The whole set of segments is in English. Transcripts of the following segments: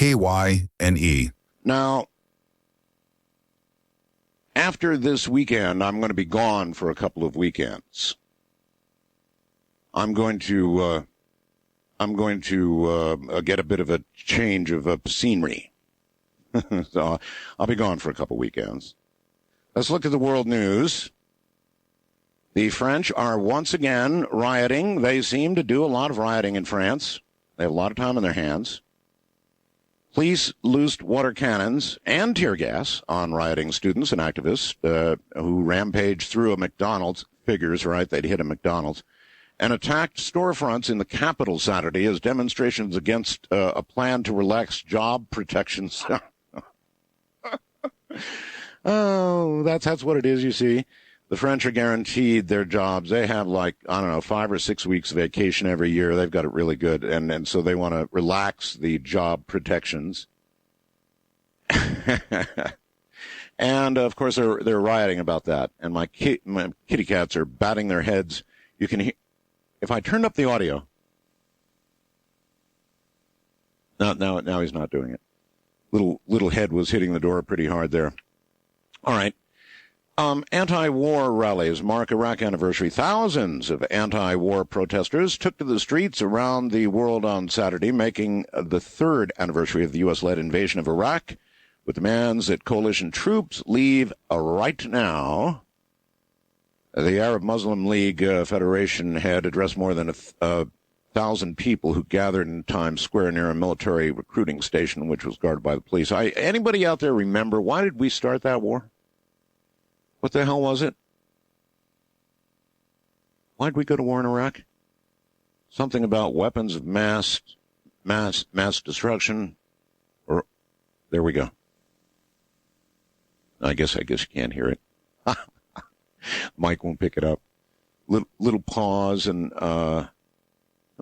KYNE. Now, after this weekend, I'm going to be gone for a couple of weekends. I'm going to get a bit of a change of scenery. So I'll be gone for a couple weekends. Let's look at the world news. The French are once again rioting. They seem to do a lot of rioting in France. They have a lot of time on their hands. Police loosed water cannons and tear gas on rioting students and activists who rampaged through a McDonald's. Figures, right? They'd hit a McDonald's. And attacked storefronts in the capital Saturday as demonstrations against a plan to relax job protections. Oh, that's what it is, you see. The French are guaranteed their jobs. They have 5 or 6 weeks vacation every year. They've got it really good. And so they want to relax the job protections. And, of course, they're rioting about that. And my kitty cats are batting their heads. You can hear, if I turned up the audio. Now he's not doing it. Little head was hitting the door pretty hard there. All right. Anti-war rallies mark Iraq anniversary. Thousands of anti-war protesters took to the streets around the world on Saturday, making the third anniversary of the U.S.-led invasion of Iraq, with demands that coalition troops leave right now. The Arab Muslim League Federation had addressed more than 1,000 people who gathered in Times Square near a military recruiting station, which was guarded by the police. Anybody out there remember, why did we start that war? What the hell was it? Why did we go to war in Iraq? Something about weapons of mass destruction. Or there we go. I guess you can't hear it. Mike won't pick it up. Little pause and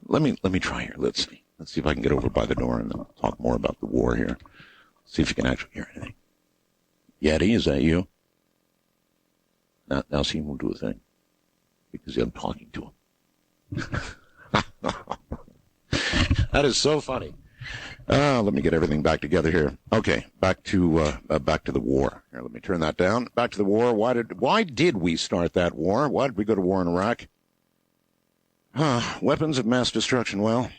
let me try here. Let's see if I can get over by the door and then talk more about the war here. See if you can actually hear anything. Yeti, is that you? Now see him won't do a thing because I'm talking to him. That is so funny. Let me get everything back together here. Okay, back to the war. Here, let me turn that down. Back to the war. Why did we start that war? Why did we go to war in Iraq? Weapons of mass destruction. Well,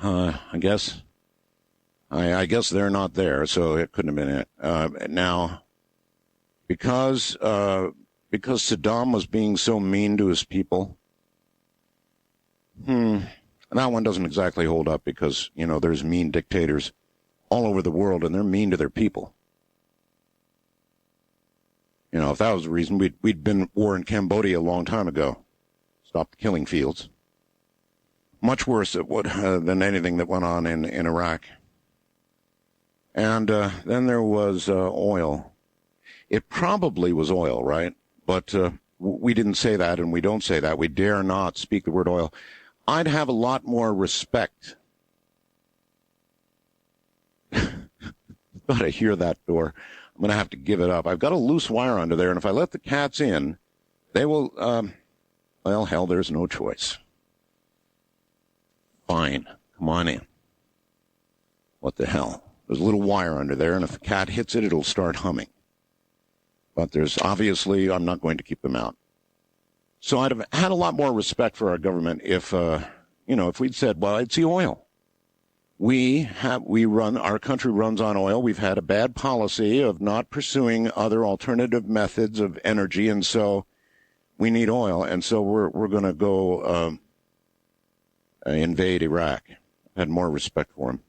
I guess they're not there, so it couldn't have been it. Now, because Saddam was being so mean to his people. That one doesn't exactly hold up because, there's mean dictators all over the world and they're mean to their people. If that was the reason, we'd been at war in Cambodia a long time ago. Stopped the killing fields. Much worse than anything that went on in Iraq. And then there was oil. It probably was oil, right? But we didn't say that and we don't say that. We dare not speak the word oil. I'd have a lot more respect. Gotta hear that door. I'm going to have to give it up. I've got a loose wire under there, and if I let the cats in, they will, well, hell, there's no choice. Fine. Come on in. What the hell? There's a little wire under there, and if the cat hits it, it'll start humming. But there's obviously, I'm not going to keep them out. So I'd have had a lot more respect for our government if we'd said, well, it's the oil. Our country runs on oil. We've had a bad policy of not pursuing other alternative methods of energy, and so we need oil. And so we're going to go invade Iraq. I had more respect for him.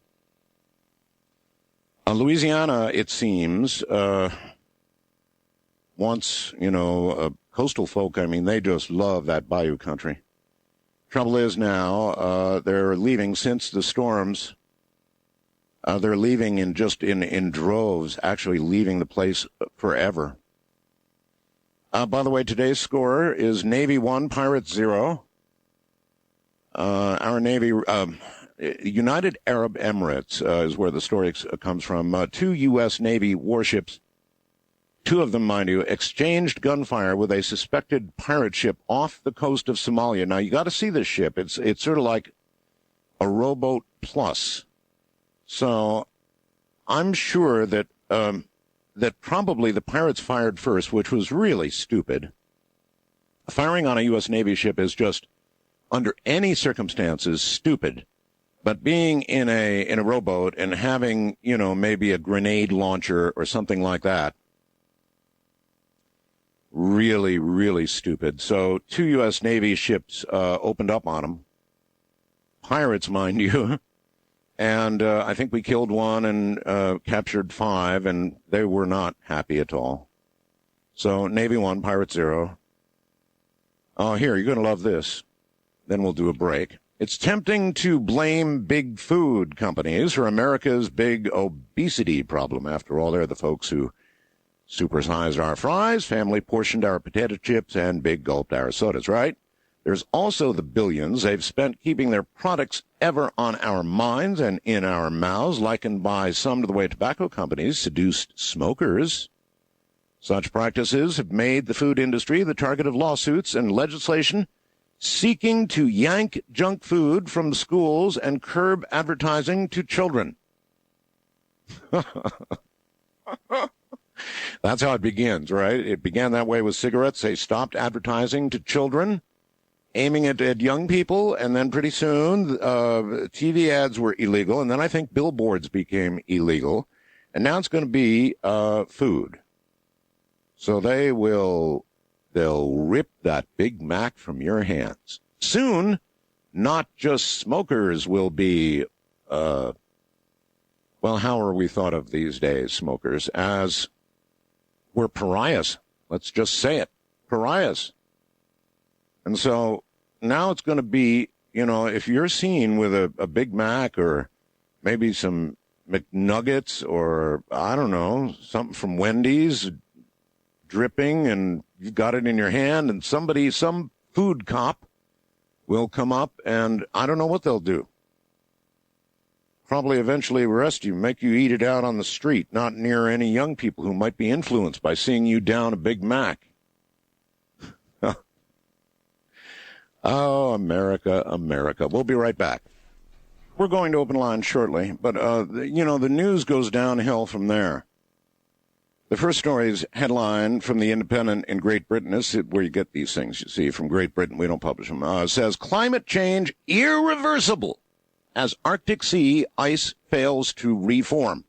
Louisiana, it seems, wants, coastal folk, they just love that bayou country. Trouble is now, they're leaving since the storms. They're leaving in droves, actually leaving the place forever. By the way, today's score is Navy 1, Pirates 0. Our Navy, United Arab Emirates is where the story comes from. 2 U.S. Navy warships, 2 of them, mind you, exchanged gunfire with a suspected pirate ship off the coast of Somalia. Now, you got to see this ship. It's sort of like a rowboat plus. So I'm sure that that probably the pirates fired first, which was really stupid. Firing on a U.S. Navy ship is just, under any circumstances, stupid. But being in a rowboat and having, maybe a grenade launcher or something like that, really, really stupid. So 2 U.S. Navy ships opened up on them. Pirates, mind you. And I think we killed 1 and captured 5, and they were not happy at all. So Navy 1, Pirates 0. Oh, here, you're going to love this. Then we'll do a break. It's tempting to blame big food companies for America's big obesity problem. After all, they're the folks who supersized our fries, family portioned our potato chips, and big gulped our sodas, right? There's also the billions they've spent keeping their products ever on our minds and in our mouths, likened by some to the way tobacco companies seduced smokers. Such practices have made the food industry the target of lawsuits and legislation seeking to yank junk food from schools and curb advertising to children. That's how it begins, right? It began that way with cigarettes. They stopped advertising to children, aiming it at young people, and then pretty soon TV ads were illegal, and then I think billboards became illegal, and now it's going to be food. So they'll rip that Big Mac from your hands. Soon, not just smokers will be, how are we thought of these days, smokers, as we're pariahs. Let's just say it, pariahs. And so now it's going to be, if you're seen with a Big Mac or maybe some McNuggets or, I don't know, something from Wendy's dripping and you've got it in your hand and some food cop will come up and I don't know what they'll do. Probably eventually arrest you, make you eat it out on the street, not near any young people who might be influenced by seeing you down a Big Mac. Oh, America, America. We'll be right back. We're going to open lines shortly, but, the news goes downhill from there. The first story's headline from the Independent in Great Britain, this is where you get these things, you see, from Great Britain. We don't publish them. Says, climate change irreversible as Arctic sea ice fails to reform.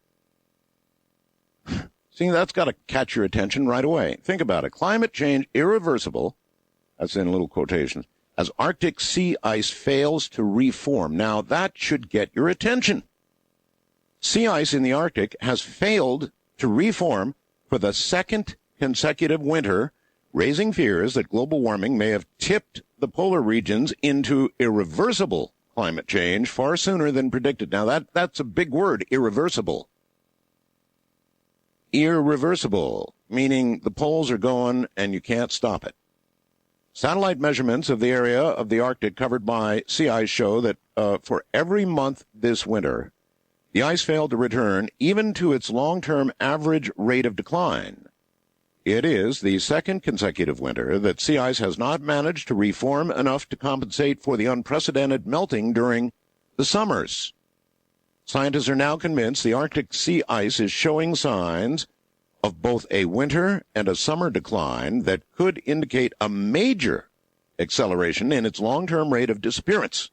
See, that's got to catch your attention right away. Think about it. Climate change irreversible, that's in little quotations, as Arctic sea ice fails to reform. Now, that should get your attention. Sea ice in the Arctic has failed to reform for the second consecutive winter, raising fears that global warming may have tipped the polar regions into irreversible climate change far sooner than predicted. Now, that's a big word, irreversible. Irreversible, meaning the poles are going and you can't stop it. Satellite measurements of the area of the Arctic covered by sea ice show that for every month this winter, the ice failed to return even to its long-term average rate of decline. It is the second consecutive winter that sea ice has not managed to reform enough to compensate for the unprecedented melting during the summers. Scientists are now convinced the Arctic sea ice is showing signs of both a winter and a summer decline that could indicate a major acceleration in its long-term rate of disappearance.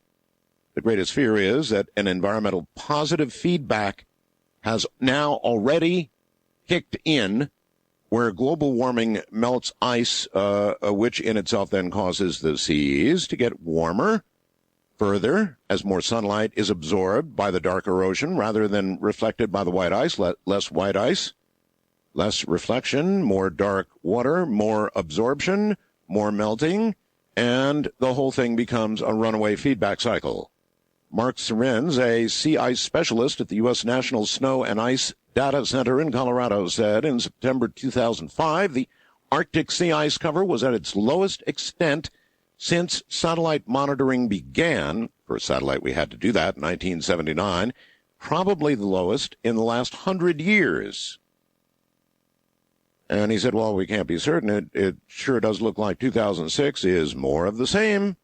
The greatest fear is that an environmental positive feedback has now already kicked in, where global warming melts ice, which in itself then causes the seas to get warmer. Further, as more sunlight is absorbed by the darker ocean rather than reflected by the white ice, less white ice, less reflection, more dark water, more absorption, more melting, and the whole thing becomes a runaway feedback cycle. Mark Sorenz, a sea ice specialist at the U.S. National Snow and Ice Data Center in Colorado, said in September 2005 the Arctic sea ice cover was at its lowest extent since satellite monitoring began. For a satellite, we had to do that in 1979, probably the lowest in the last 100 years. And he said, well, we can't be certain. It sure does look like 2006 is more of the same.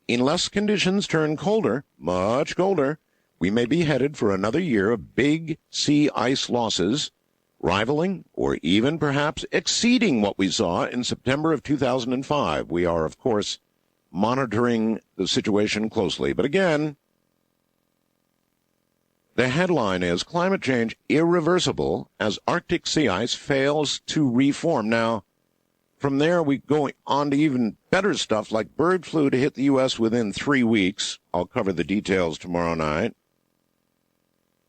Unless conditions turn colder, much colder, we may be headed for another year of big sea ice losses, rivaling or even perhaps exceeding what we saw in September of 2005. We are, of course, monitoring the situation closely. But again, the headline is Climate Change Irreversible as Arctic Sea Ice Fails to Reform. Now, from there, we go on to even better stuff like bird flu to hit the U.S. within 3 weeks. I'll cover the details tomorrow night.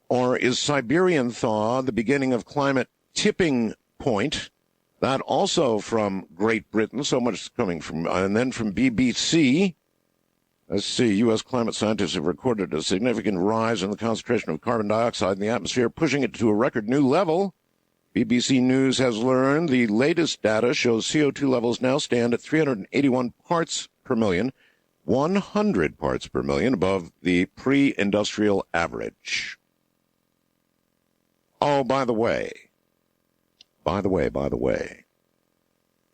Or is Siberian thaw the beginning of climate tipping point? That also from Great Britain, so much coming from, and then from BBC. Let's see, U.S. climate scientists have recorded a significant rise in the concentration of carbon dioxide in the atmosphere, pushing it to a record new level. BBC News has learned the latest data shows CO2 levels now stand at 381 parts per million, 100 parts per million above the pre-industrial average. Oh, by the way,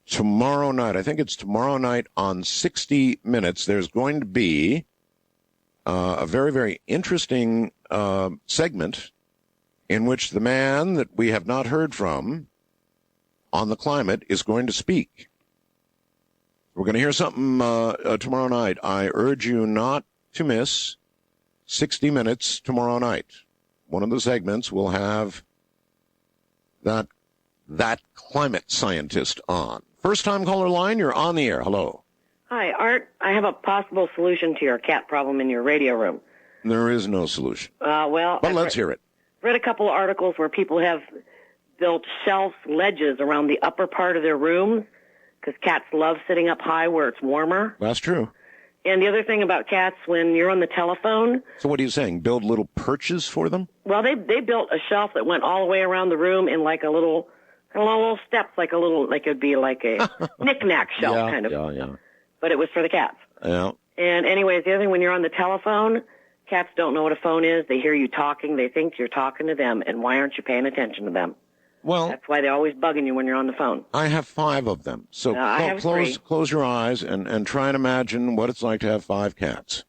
tomorrow night, I think it's tomorrow night on 60 Minutes, there's going to be a very, very interesting segment in which the man that we have not heard from on the climate is going to speak. We're going to hear something tomorrow night. I urge you not to miss 60 Minutes tomorrow night. One of the segments will have that climate scientist on. First-time caller line, you're on the air. Hello. Hi, Art. I have a possible solution to your cat problem in your radio room. There is no solution. But let's hear it. Read a couple of articles where people have built shelf ledges around the upper part of their rooms because cats love sitting up high where it's warmer. That's true. And the other thing about cats, when you're on the telephone... So what are you saying, build little perches for them? Well, they built a shelf that went all the way around the room in like a little steps, like it'd be like a knick-knack shelf kind of. Yeah. But it was for the cats. Yeah. And anyways, the other thing, when you're on the telephone, cats don't know what a phone is. They hear you talking. They think you're talking to them. And why aren't you paying attention to them? Well, that's why they're always bugging you when you're on the phone. I have 5 of them. So I have 3. Close your eyes and try and imagine what it's like to have 5 cats.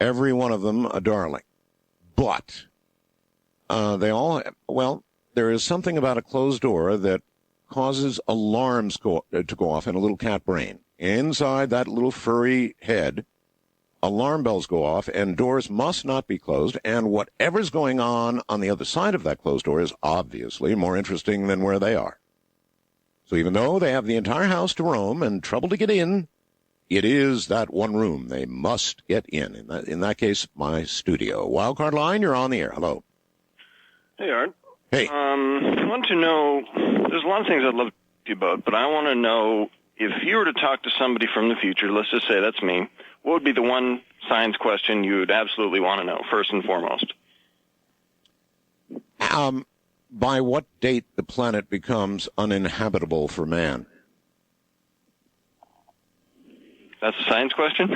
Every one of them a darling. But there is something about a closed door that causes alarms to go off in a little cat brain. Inside that little furry head, alarm bells go off, and doors must not be closed, and whatever's going on the other side of that closed door is obviously more interesting than where they are. So even though they have the entire house to roam and trouble to get in, it is that one room they must get in. In that case, my studio. Wildcard line, you're on the air. Hello. Hey, Art. Hey. I want to know, there's a lot of things I'd love to talk to you about, but I want to know if you were to talk to somebody from the future, let's just say that's me, what would be the one science question you'd absolutely want to know, first and foremost? By what date the planet becomes uninhabitable for man? That's a science question?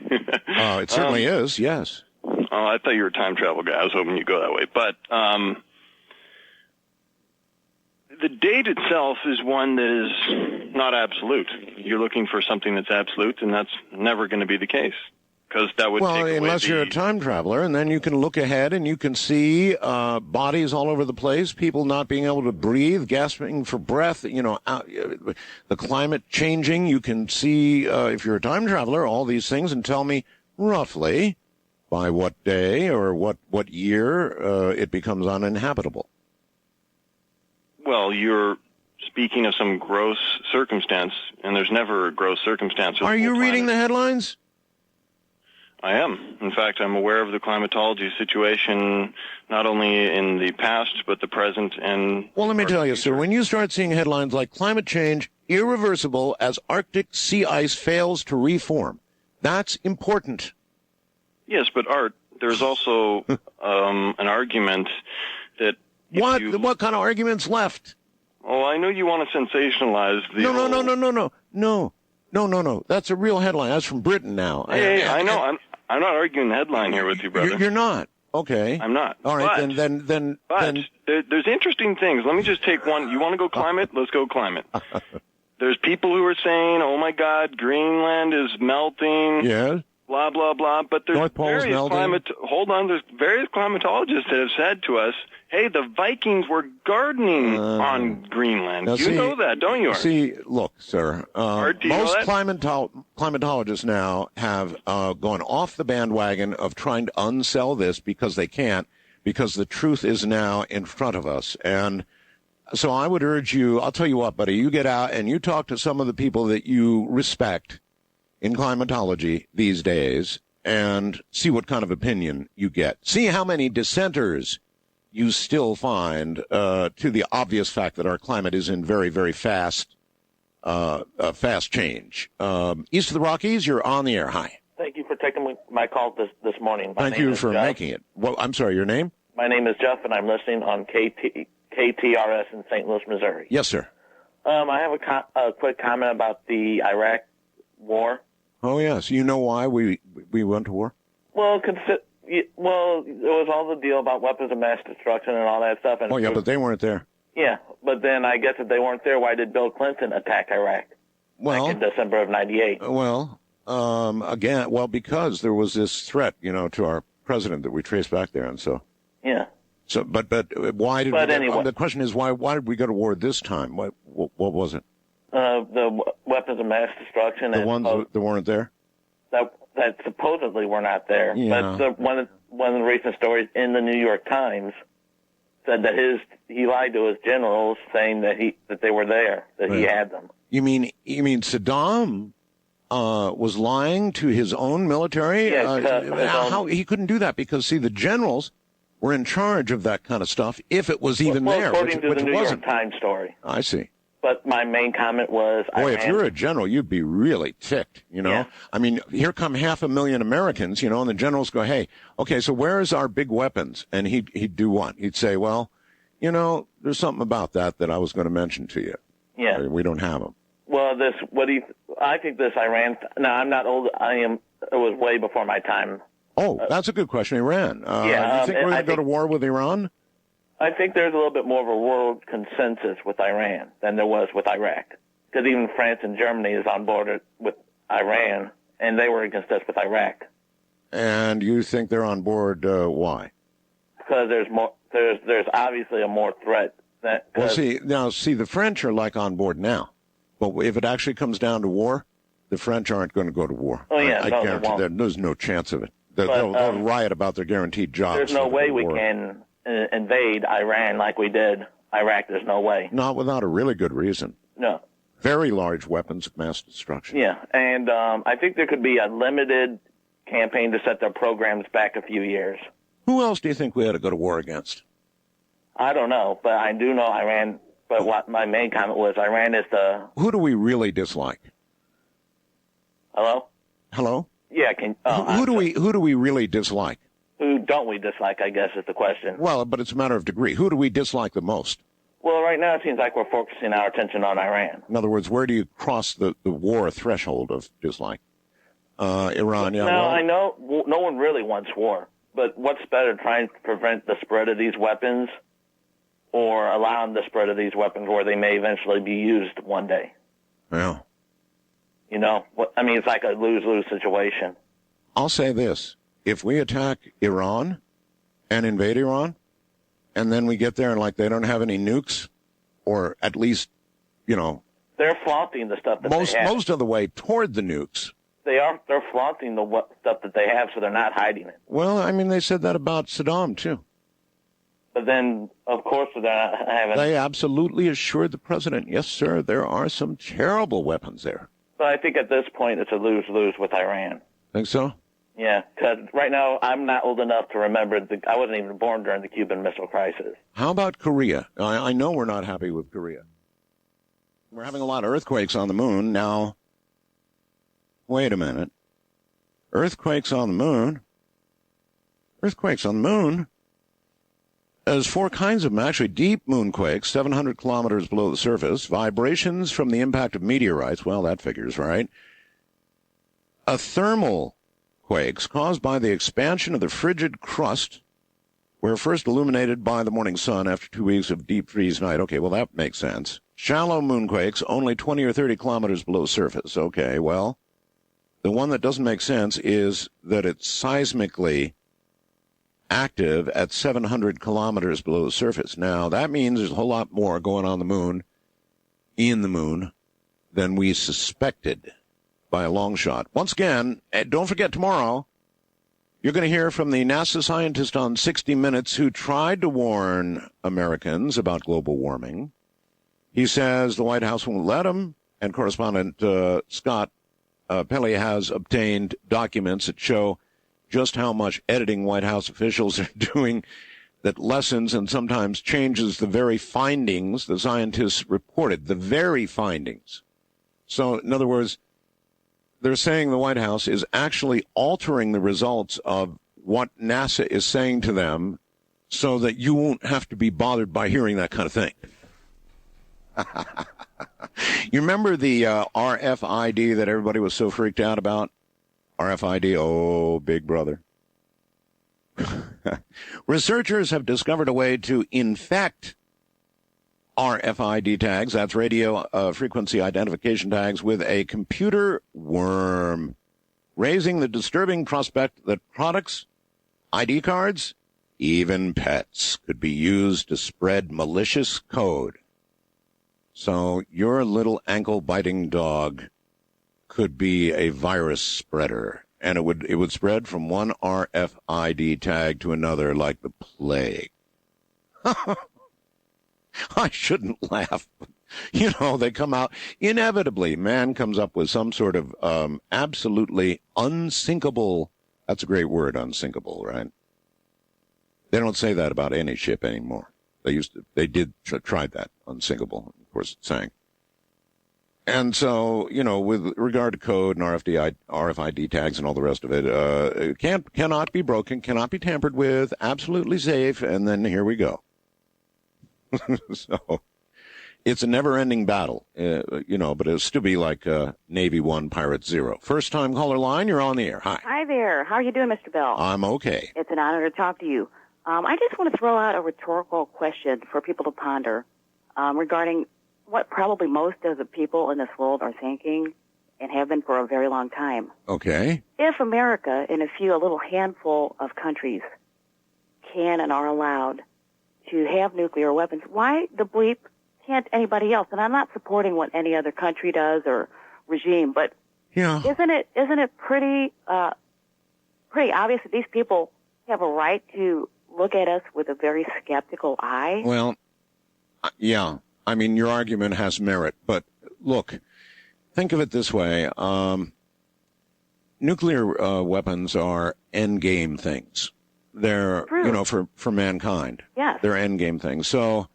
It certainly is, yes. Oh, I thought you were a time travel guy. I was hoping you'd go that way. But the date itself is one that is not absolute. You're looking for something that's absolute, and that's never going to be the case. Because that would take away unless you're a time traveler, and then you can look ahead and you can see bodies all over the place, people not being able to breathe, gasping for breath, the climate changing. You can see, if you're a time traveler, all these things and tell me roughly by what day or what year it becomes uninhabitable. Well, you're speaking of some gross circumstance, and there's never a gross circumstance. Are you reading the headlines? I am. In fact, I'm aware of the climatology situation, not only in the past, but the present and... Well, let me tell you, sir, when you start seeing headlines like climate change irreversible as Arctic sea ice fails to reform, that's important. Yes, but Art, there's also an argument that... What kind of argument's left? Oh, I know you want to sensationalize the... No. That's a real headline. That's from Britain now. Hey, I know. I'm not arguing the headline here with you, brother. You're not. Okay. I'm not. All right, then. There's interesting things. Let me just take one. You want to go climate? Let's go climate. There's people who are saying, "Oh my God, Greenland is melting." Yes. blah, blah, blah. But there's North Pole's various melting. there's various climatologists that have said to us, hey, the Vikings were gardening on Greenland. You know that, don't you? See, look, sir, most climatologists now have gone off the bandwagon of trying to unsell this because they can't, because the truth is now in front of us. And so I would urge you, I'll tell you what, buddy, you get out and you talk to some of the people that you respect in climatology these days and see what kind of opinion you get. See how many dissenters you still find to the obvious fact that our climate is in very, very fast change. East of the Rockies, you're on the air. Hi. Thank you for taking my call this morning. Thank you for making it. Well, I'm sorry, your name? My name is Jeff, and I'm listening on KTRS in St. Louis, Missouri. Yes, sir. I have a quick comment about the Iraq war. Oh, yes. You know why we went to war? Well, it was all the deal about weapons of mass destruction and all that stuff. And but they weren't there. Yeah, but then I guess if they weren't there, why did Bill Clinton attack Iraq back in December of '98? Well, because there was this threat, to our president that we traced back there, and so. Yeah. So, but why did? Anyway, the question is why did we go to war this time? What was it? The weapons of mass destruction. The ones that weren't there. That supposedly were not there. Yeah. But one of the recent stories in the New York Times said that he lied to his generals, saying that they were there, that he had them. You mean Saddam was lying to his own military? Yeah, how he couldn't do that because the generals were in charge of that kind of stuff if it was even there, according to which the New wasn't. York Times story. I see. But my main comment was, boy, if you're a general, you'd be really ticked, Yeah. I mean, here come 500,000 Americans, and the generals go, hey, okay, so where's our big weapons? And he'd do what? He'd say, well, there's something about that I was going to mention to you. Yeah. We don't have them. Well, I think this Iran, now I'm not old, it was way before my time. Oh, that's a good question, Iran. Yeah. You think we're going to go to war with Iran? I think there's a little bit more of a world consensus with Iran than there was with Iraq. Because even France and Germany is on board with Iran, and they were against us with Iraq. And you think they're on board, why? Because there's obviously a more threat. Well, the French are on board now. But if it actually comes down to war, the French aren't going to go to war. Oh, yeah, I guarantee that. There's no chance of it. They'll riot about their guaranteed jobs. There's no way we can invade Iran like we did Iraq. There's no way. Not without a really good reason. No. Very large weapons of mass destruction. Yeah, and I think there could be a limited campaign to set their programs back a few years. Who else do you think we had to go to war against? I don't know, but I do know Iran. But what my main comment was, Iran is the... Who do we really dislike? Hello? Hello? Yeah, who do we really dislike? Who don't we dislike, I guess, is the question. Well, but it's a matter of degree. Who do we dislike the most? Well, right now it seems like we're focusing our attention on Iran. In other words, where do you cross the war threshold of dislike? Iran, yeah. Now, I know no one really wants war, but what's better, trying to prevent the spread of these weapons or allowing the spread of these weapons where they may eventually be used one day? Yeah. It's like a lose-lose situation. I'll say this. If we attack Iran and invade Iran, and then we get there and they don't have any nukes, or at least, they're flaunting the stuff that they have. Most of the way toward the nukes. They're flaunting the stuff that they have, so they're not hiding it. Well, they said that about Saddam, too. But then, of course, they're not having... They absolutely assured the president, yes, sir, there are some terrible weapons there. But I think at this point it's a lose-lose with Iran. Think so? Yeah, because right now I'm not old enough to remember. I wasn't even born during the Cuban Missile Crisis. How about Korea? I know we're not happy with Korea. We're having a lot of earthquakes on the moon. Now, wait a minute. Earthquakes on the moon? Earthquakes on the moon? There's 4 kinds of them, actually. Deep moonquakes, 700 kilometers below the surface. Vibrations from the impact of meteorites. Well, that figures, right? A thermal quakes caused by the expansion of the frigid crust were first illuminated by the morning sun after 2 weeks of deep freeze night. Okay, well, that makes sense. Shallow moonquakes, only 20 or 30 kilometers below surface. Okay, well, The one that doesn't make sense is that it's seismically active at 700 kilometers below the surface. Now, that means there's a whole lot more going on the moon, in the moon, than we suspected by a long shot. Once again, don't forget tomorrow, you're going to hear from the NASA scientist on 60 Minutes who tried to warn Americans about global warming. He says the White House won't let him, and correspondent Scott Pelley has obtained documents that show just how much editing White House officials are doing that lessens and sometimes changes the very findings the scientists reported, the very findings. So, in other words, they're saying the White House is actually altering the results of what NASA is saying to them so that you won't have to be bothered by hearing that kind of thing. You remember the RFID that everybody was so freaked out about? RFID, oh, big brother. Researchers have discovered a way to infect RFID tags, that's radio frequency identification tags, with a computer worm, raising the disturbing prospect that products, ID cards, even pets could be used to spread malicious code. So your little ankle-biting dog could be a virus spreader, and it would spread from one RFID tag to another like the plague. I shouldn't laugh. You know, they come out. Inevitably, man comes up with some sort of absolutely unsinkable. That's a great word, unsinkable, right? They don't say that about any ship anymore. They did try that, unsinkable. Of course, it sank. And so, you know, with regard to code and RFID tags and all the rest of it, cannot be broken, cannot be tampered with, absolutely safe, and then here we go. So it's a never-ending battle, you know, but it'll still be like Navy 1, Pirate 0. First-time caller line, you're on the air. Hi. Hi there. How are you doing, Mr. Bell? I'm okay. It's an honor to talk to you. I just want to throw out a rhetorical question for people to ponder regarding what probably most of the people in this world are thinking and have been for a very long time. Okay. If America and a little handful of countries can and are allowed to have nuclear weapons, why the bleep can't anybody else? And I'm not supporting what any other country does or regime, but yeah, isn't it pretty obvious that these people have a right to look at us with a very skeptical eye? Well, yeah. I mean, your argument has merit, but look, think of it this way. Nuclear weapons are endgame things. They're, True. you know, for mankind. Yes. They're endgame things. So,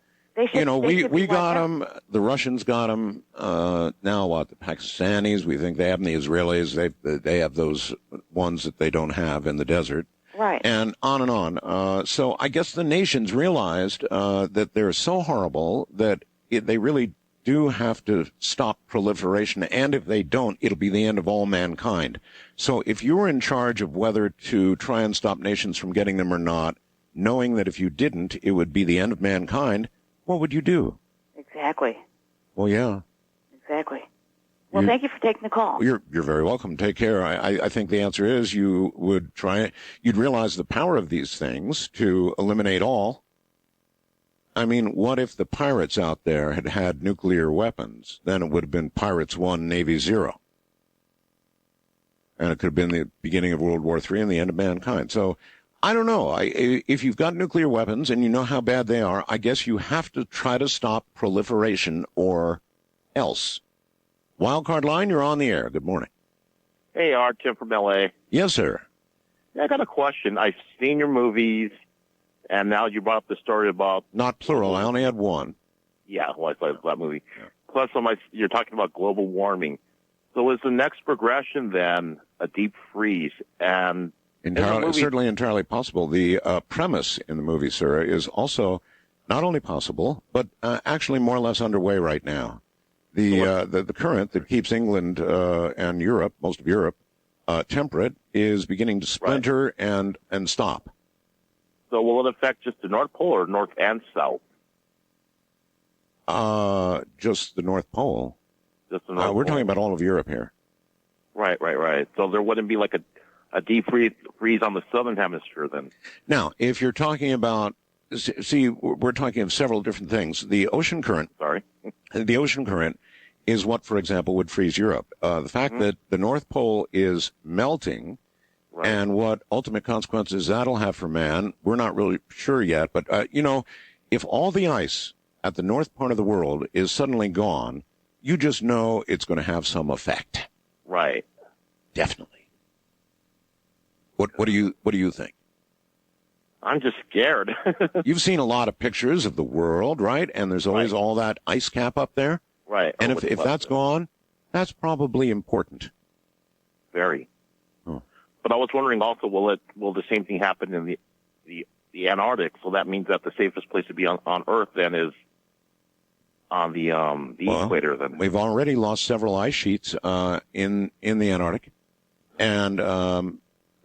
you know, we got them. The Russians got them. Now what? The Pakistanis, we think they have them. The Israelis, they have those ones that they don't have in the desert. Right. And on and on. So I guess the nations realized that they're so horrible that they really do have to stop proliferation. And if they don't, it'll be the end of all mankind. So if you were in charge of whether to try and stop nations from getting them or not, knowing that if you didn't, it would be the end of mankind, what would you do? Exactly. Well, yeah. Exactly. Well, thank you for taking the call. You're very welcome. Take care. I think the answer is you'd realize the power of these things to eliminate all. I mean, what if the pirates out there had had nuclear weapons? Then it would have been Pirates 1, Navy 0. And it could have been the beginning of World War III and the end of mankind. So, I don't know. If you've got nuclear weapons and you know how bad they are, I guess you have to try to stop proliferation or else. Wildcard line, you're on the air. Good morning. Hey, Art, Tim from L.A. Yes, sir. I got a question. I've seen your movies, and now you brought up the story about... Not plural. I only had one. Yeah, well, I saw that movie. Yeah. Plus, you're talking about global warming. So is the next progression then a deep freeze? And certainly entirely possible. The premise in the movie, sir, is also not only possible, but actually more or less underway right now. The current that keeps England and Europe, most of Europe, temperate, is beginning to splinter and stop. So will it affect just the North Pole or North and South? Just the North Pole. Just the North Pole. We're talking about all of Europe here. Right. So there wouldn't be like a deep freeze on the southern hemisphere then. Now, if you're talking about, see, we're talking of several different things. The ocean current. The ocean current is what, for example, would freeze Europe. The fact that the North Pole is melting, and what ultimate consequences that'll have for man, we're not really sure yet. But, if all the ice at the north part of the world is suddenly gone, you just know it's going to have some effect. Right. Definitely. What do you think? I'm just scared. You've seen a lot of pictures of the world, right? And there's always all that ice cap up there. Right. And if that's gone, that's probably important. Very. Oh. But I was wondering also, will the same thing happen in the Antarctic? So that means that the safest place to be on Earth then is on the equator. Then we've already lost several ice sheets in the Antarctic, and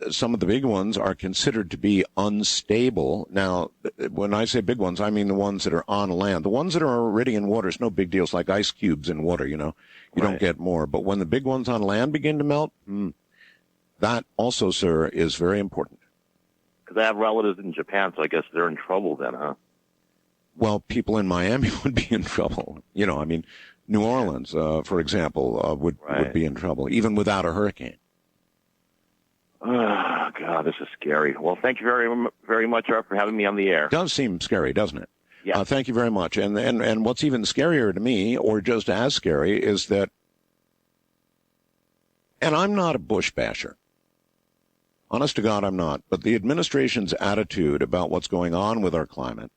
some of the big ones are considered to be unstable. Now, when I say big ones, I mean the ones that are on land. The ones that are already in water is no big deal. It's like ice cubes in water, you don't get more. But when the big ones on land begin to melt, that also, sir, is very important. Because I have relatives in Japan, so I guess they're in trouble then, huh? Well, people in Miami would be in trouble. New Orleans, for example, would be in trouble, even without a hurricane. Oh, God, this is scary. Well, thank you very, very much, Art, for having me on the air. Does seem scary, doesn't it? Yeah. Thank you very much. And what's even scarier to me, or just as scary, is that, and I'm not a Bush basher. Honest to God, I'm not. But the administration's attitude about what's going on with our climate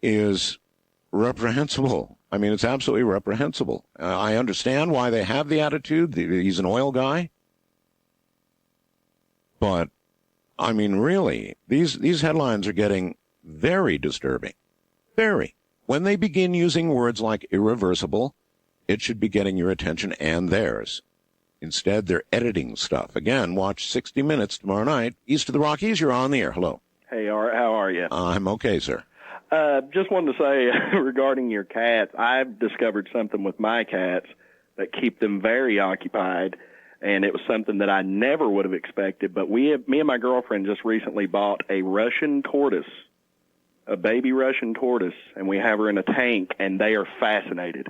is reprehensible. I mean, it's absolutely reprehensible. I understand why they have the attitude. He's an oil guy. But, I mean, really, these headlines are getting very disturbing. Very. When they begin using words like irreversible, it should be getting your attention and theirs. Instead, they're editing stuff. Again, watch 60 Minutes tomorrow night. East of the Rockies, you're on the air. Hello. Hey, Art, how are you? I'm okay, sir. Just wanted to say regarding your cats, I've discovered something with my cats that keep them very occupied, and it was something that I never would have expected. But me and my girlfriend just recently bought a Russian tortoise, a baby Russian tortoise, and we have her in a tank, and they are fascinated.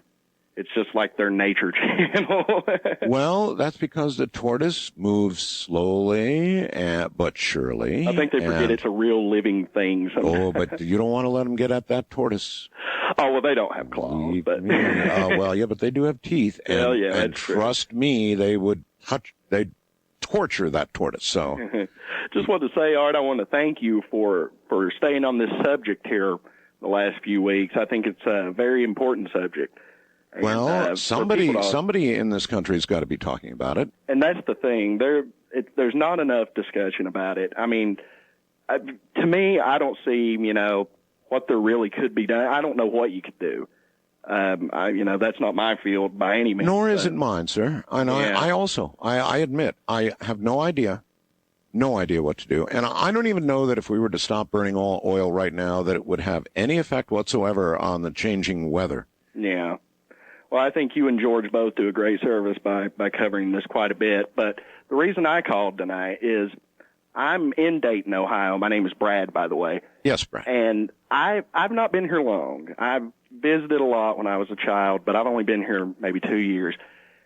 It's just like their nature channel. Well, that's because the tortoise moves slowly but surely. I think they forget it's a real living thing. Oh, but you don't want to let them get at that tortoise. Oh, well, they don't have claws. But but they do have teeth. And, and trust me, they'd torture that tortoise. So, just wanted to say, Art, I want to thank you for staying on this subject here the last few weeks. I think it's a very important subject. And, well, somebody in this country's got to be talking about it. And that's the thing. There's not enough discussion about it. I mean, to me, I don't see, what there really could be done. I don't know what you could do. That's not my field by any means. Nor is it mine, sir. I know. Yeah. I admit, I have no idea what to do. And I don't even know that if we were to stop burning all oil right now, that it would have any effect whatsoever on the changing weather. Yeah. Well, I think you and George both do a great service by covering this quite a bit. But the reason I called tonight is I'm in Dayton, Ohio. My name is Brad, by the way. Yes, Brad. And I've not been here long. I've visited a lot when I was a child, but I've only been here maybe 2 years.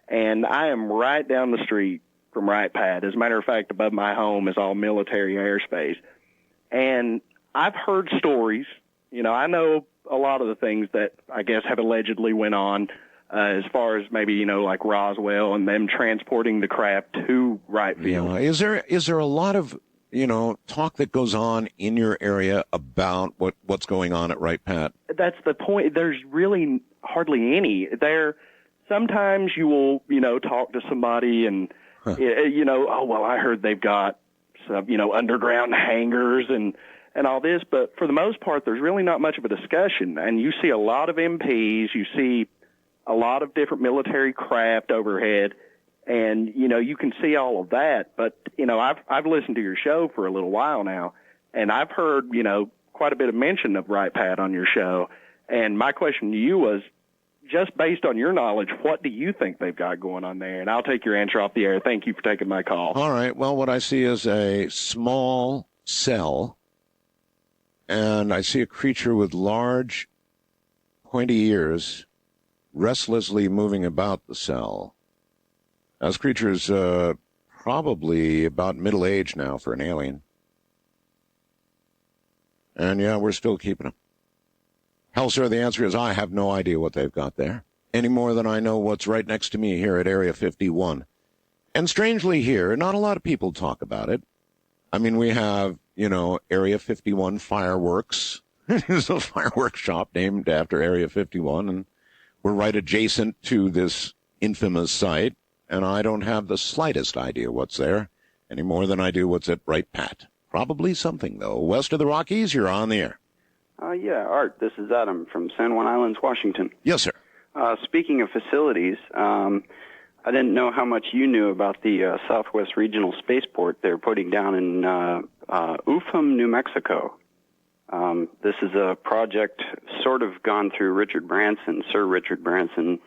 And I am right down the street from Wright Pat. As a matter of fact, above my home is all military airspace. And I've heard stories. I know a lot of the things that I guess have allegedly went on. As far as maybe, like Roswell and them transporting the craft to Wright Field. Yeah. Is there a lot of, talk that goes on in your area about what's going on at Wright Pat? That's the point. There's really hardly any. Sometimes you will, talk to somebody and, I heard they've got some, underground hangars and all this. But for the most part, there's really not much of a discussion. And you see a lot of MPs, you see a lot of different military craft overhead, and, you can see all of that. But, I've listened to your show for a little while now, and I've heard, quite a bit of mention of Wright Pat on your show. And my question to you was, just based on your knowledge, what do you think they've got going on there? And I'll take your answer off the air. Thank you for taking my call. All right. Well, what I see is a small cell, and I see a creature with large, pointy ears restlessly moving about the cell. Now, this creature is probably about middle age now for an alien. And, yeah, we're still keeping him. Hell, sir, the answer is I have no idea what they've got there, any more than I know what's right next to me here at Area 51. And strangely here, not a lot of people talk about it. I mean, we have, Area 51 fireworks. There's a fireworks shop named after Area 51, and we're right adjacent to this infamous site, and I don't have the slightest idea what's there, any more than I do what's at Bright Pat. Probably something, though. West of the Rockies, you're on the air. Yeah, Art, this is Adam from San Juan Islands, Washington. Yes, sir. Speaking of facilities, I didn't know how much you knew about the Southwest Regional Spaceport they're putting down in UFO, New Mexico. This is a project sort of gone through Sir Richard Branson,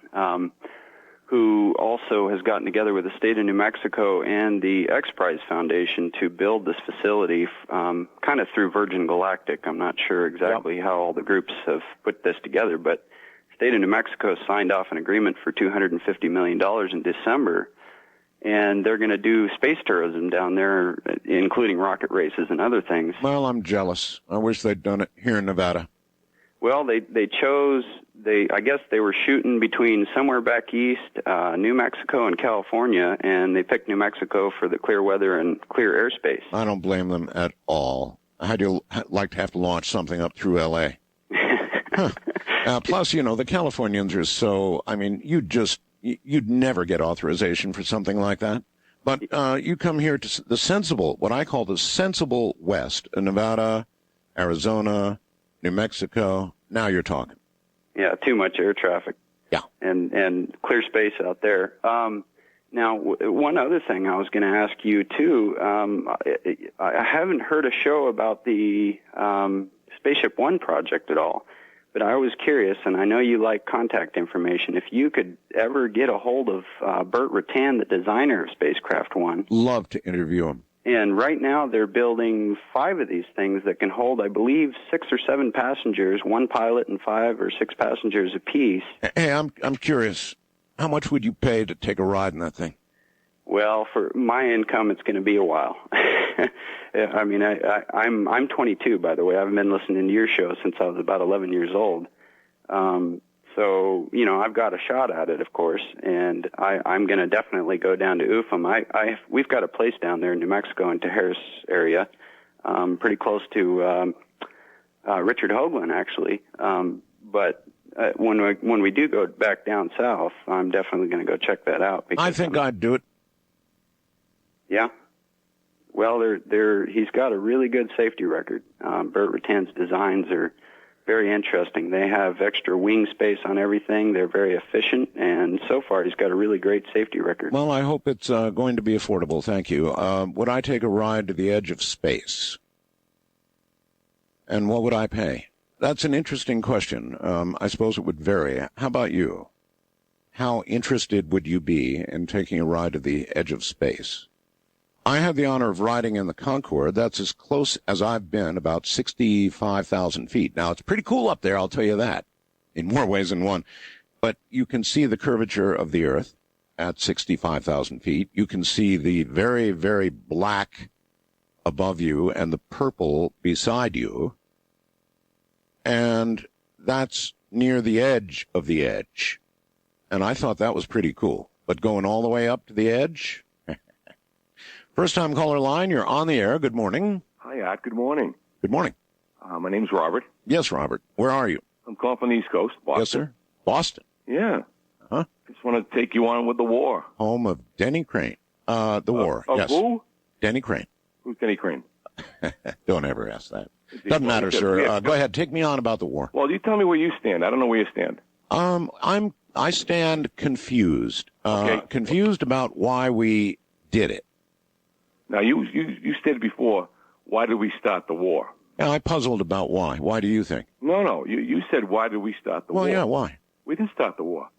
who also has gotten together with the state of New Mexico and the X Prize Foundation to build this facility, kind of through Virgin Galactic. I'm not sure exactly how all the groups have put this together, but the state of New Mexico signed off an agreement for $250 million in December, and they're going to do space tourism down there, including rocket races and other things. Well, I'm jealous. I wish they'd done it here in Nevada. Well, I guess they were shooting between somewhere back east, New Mexico and California, and they picked New Mexico for the clear weather and clear airspace. I don't blame them at all. How'd you like to have to launch something up through L.A.? Plus, the Californians are so, you'd never get authorization for something like that. But you come here to what I call the sensible West, Nevada, Arizona, New Mexico. Now you're talking. Yeah, too much air traffic. Yeah. And clear space out there. Now, one other thing I was going to ask you, too, I haven't heard a show about the Spaceship One project at all, but I was curious, and I know you like contact information. If you could ever get a hold of Burt Rutan, the designer of Spacecraft One. Love to interview him. And right now they're building 5 of these things that can hold, I believe, 6 or 7 passengers, 1 pilot and 5 or 6 passengers apiece. Hey, I'm curious. How much would you pay to take a ride in that thing? Well, for my income, it's going to be a while. I'm 22, by the way. I've been listening to your show since I was about 11 years old. So, I've got a shot at it, of course, and I'm going to definitely go down to UFO. We've got a place down there in New Mexico in Tejeras area, pretty close to Richard Hoagland, actually. But when we do go back down south, I'm definitely going to go check that out. I think I'd do it. Yeah? Well, he's got a really good safety record. Burt Rutan's designs are very interesting. They have extra wing space on everything. They're very efficient, and so far he's got a really great safety record. Well, I hope it's going to be affordable. Thank you. Would I take a ride to the edge of space? And what would I pay? That's an interesting question. I suppose it would vary. How about you? How interested would you be in taking a ride to the edge of space? I had the honor of riding in the Concorde. That's as close as I've been, about 65,000 feet. Now, it's pretty cool up there, I'll tell you that, in more ways than one. But you can see the curvature of the Earth at 65,000 feet. You can see the very, very black above you and the purple beside you. And that's near the edge of the edge. And I thought that was pretty cool. But going all the way up to the edge? First-time caller line, you're on the air. Good morning. Hi, Art. Good morning. Good morning. My name's Robert. Yes, Robert. Where are you? I'm calling from the East Coast, Boston. Yes, sir. Boston? Yeah. Huh? Just want to take you on with the war. Home of Denny Crane. The war, yes. Who? Denny Crane. Who's Denny Crane? Don't ever ask that. Doesn't matter, sir. Go ahead. Take me on about the war. Well, you tell me where you stand. I don't know where you stand. I stand confused. Okay. Confused about why we did it. Now, you stated before, why did we start the war? Yeah, I puzzled about why. Why do you think? No. You said, why did we start the war? Well, yeah, why? We didn't start the war.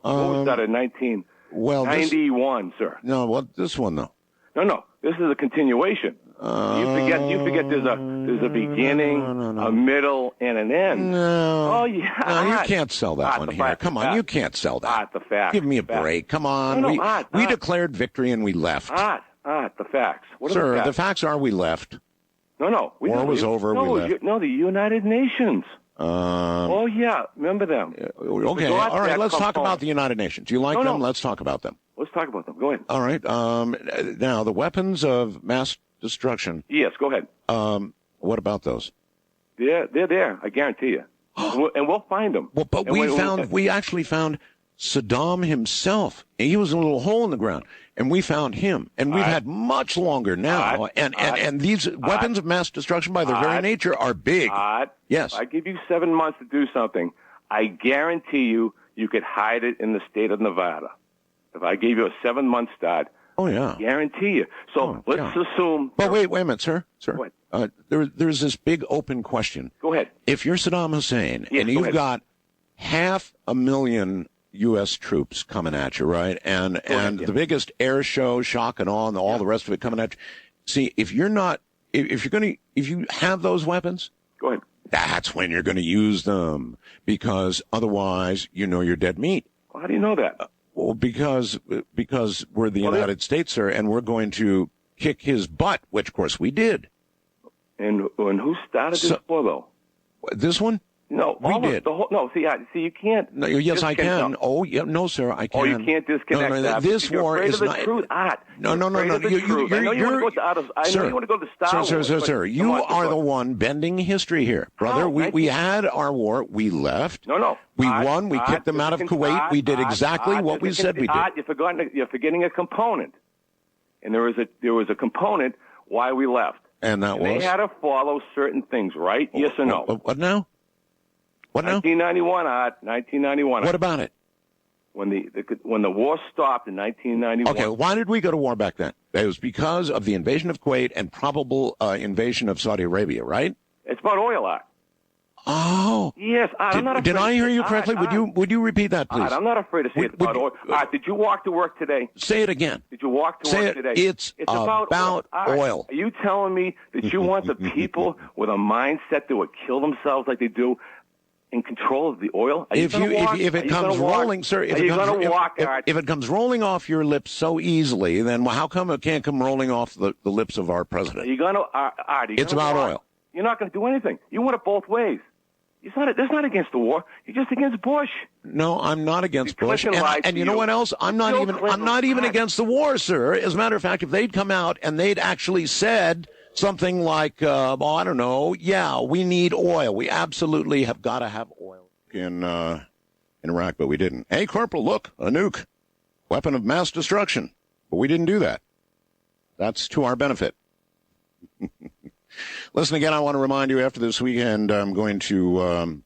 The war started in 1991, sir. No, what this one though? No. This is a continuation. You forget. There's a beginning, a middle, and an end. No. Oh yeah. No, you can't sell that one here. Come on, you can't sell that. The facts. Give me a break. Come on. We declared victory and we left. The facts. What are Sir, the facts? the facts are we left. No. War was over. We left. No, the United Nations. Oh yeah, remember them. Okay, all right. Let's talk about the United Nations. You like them? Let's talk about them. Let's talk about them. Go ahead. All right. Now, the weapons of mass destruction. Yes, go ahead. What about those? They're there. I guarantee you. And we'll find them. Well, but we actually found Saddam himself. He was in a little hole in the ground, and we found him. And we've had much longer now. And these weapons of mass destruction, by their very nature, are big. Yes. I give you 7 months to do something. I guarantee you could hide it in the state of Nevada. If I gave you a 7-month start, I guarantee you. So let's assume. But wait a minute, sir. What? There's this big open question. Go ahead. If you're Saddam Hussein and you've got 500,000 U.S. troops coming at you, right? And the biggest air show, shock and awe, and all the rest of it coming at you. See, if you have those weapons, go ahead. That's when you're going to use them, because otherwise, you're dead meat. Well, how do you know that? Well, because we're the United States, sir, and we're going to kick his butt, which of course we did. And who started this war, though? This one? No, we did. See, you can't. No, yes, I can. Oh, yeah, no, sir, I can. Oh, you can't disconnect that. This war is not. Truth. No. I know you want to go to Star Wars. Sir, you are the one bending history here, brother. We had our war. We left. No. We won. We kicked them out of Kuwait. We did exactly what we said we did. You're forgetting a component, and there was a component why we left. And that was? They had to follow certain things, right? Yes or no? What now? What now? 1991. What about it? When the war stopped in 1991. Okay, why did we go to war back then? It was because of the invasion of Kuwait and probable invasion of Saudi Arabia, right? It's about oil, Art. Oh. Yes, Art, I'm not afraid. Did I hear you correctly? Would you repeat that, please? Art, I'm not afraid to say it's about oil. Art, did you walk to work today? Say it again. Did you walk to work today? It's about oil. Are you telling me that you want the people with a mindset that would kill themselves like they do in control of the oil? If it comes rolling, sir, if it comes rolling off your lips so easily, then how come it can't come rolling off the lips of our president? It's about oil. You're not going to do anything. You want it both ways. That's not against the war. You're just against Bush. No, I'm not against Bush. And you know what else? I'm not even against the war, sir. As a matter of fact, if they'd come out and they'd actually said something like, I don't know, we need oil. We absolutely have got to have oil in Iraq, but we didn't. Hey, Corporal, look, a nuke, weapon of mass destruction. But we didn't do that. That's to our benefit. Listen, again, I want to remind you, after this weekend, I'm going to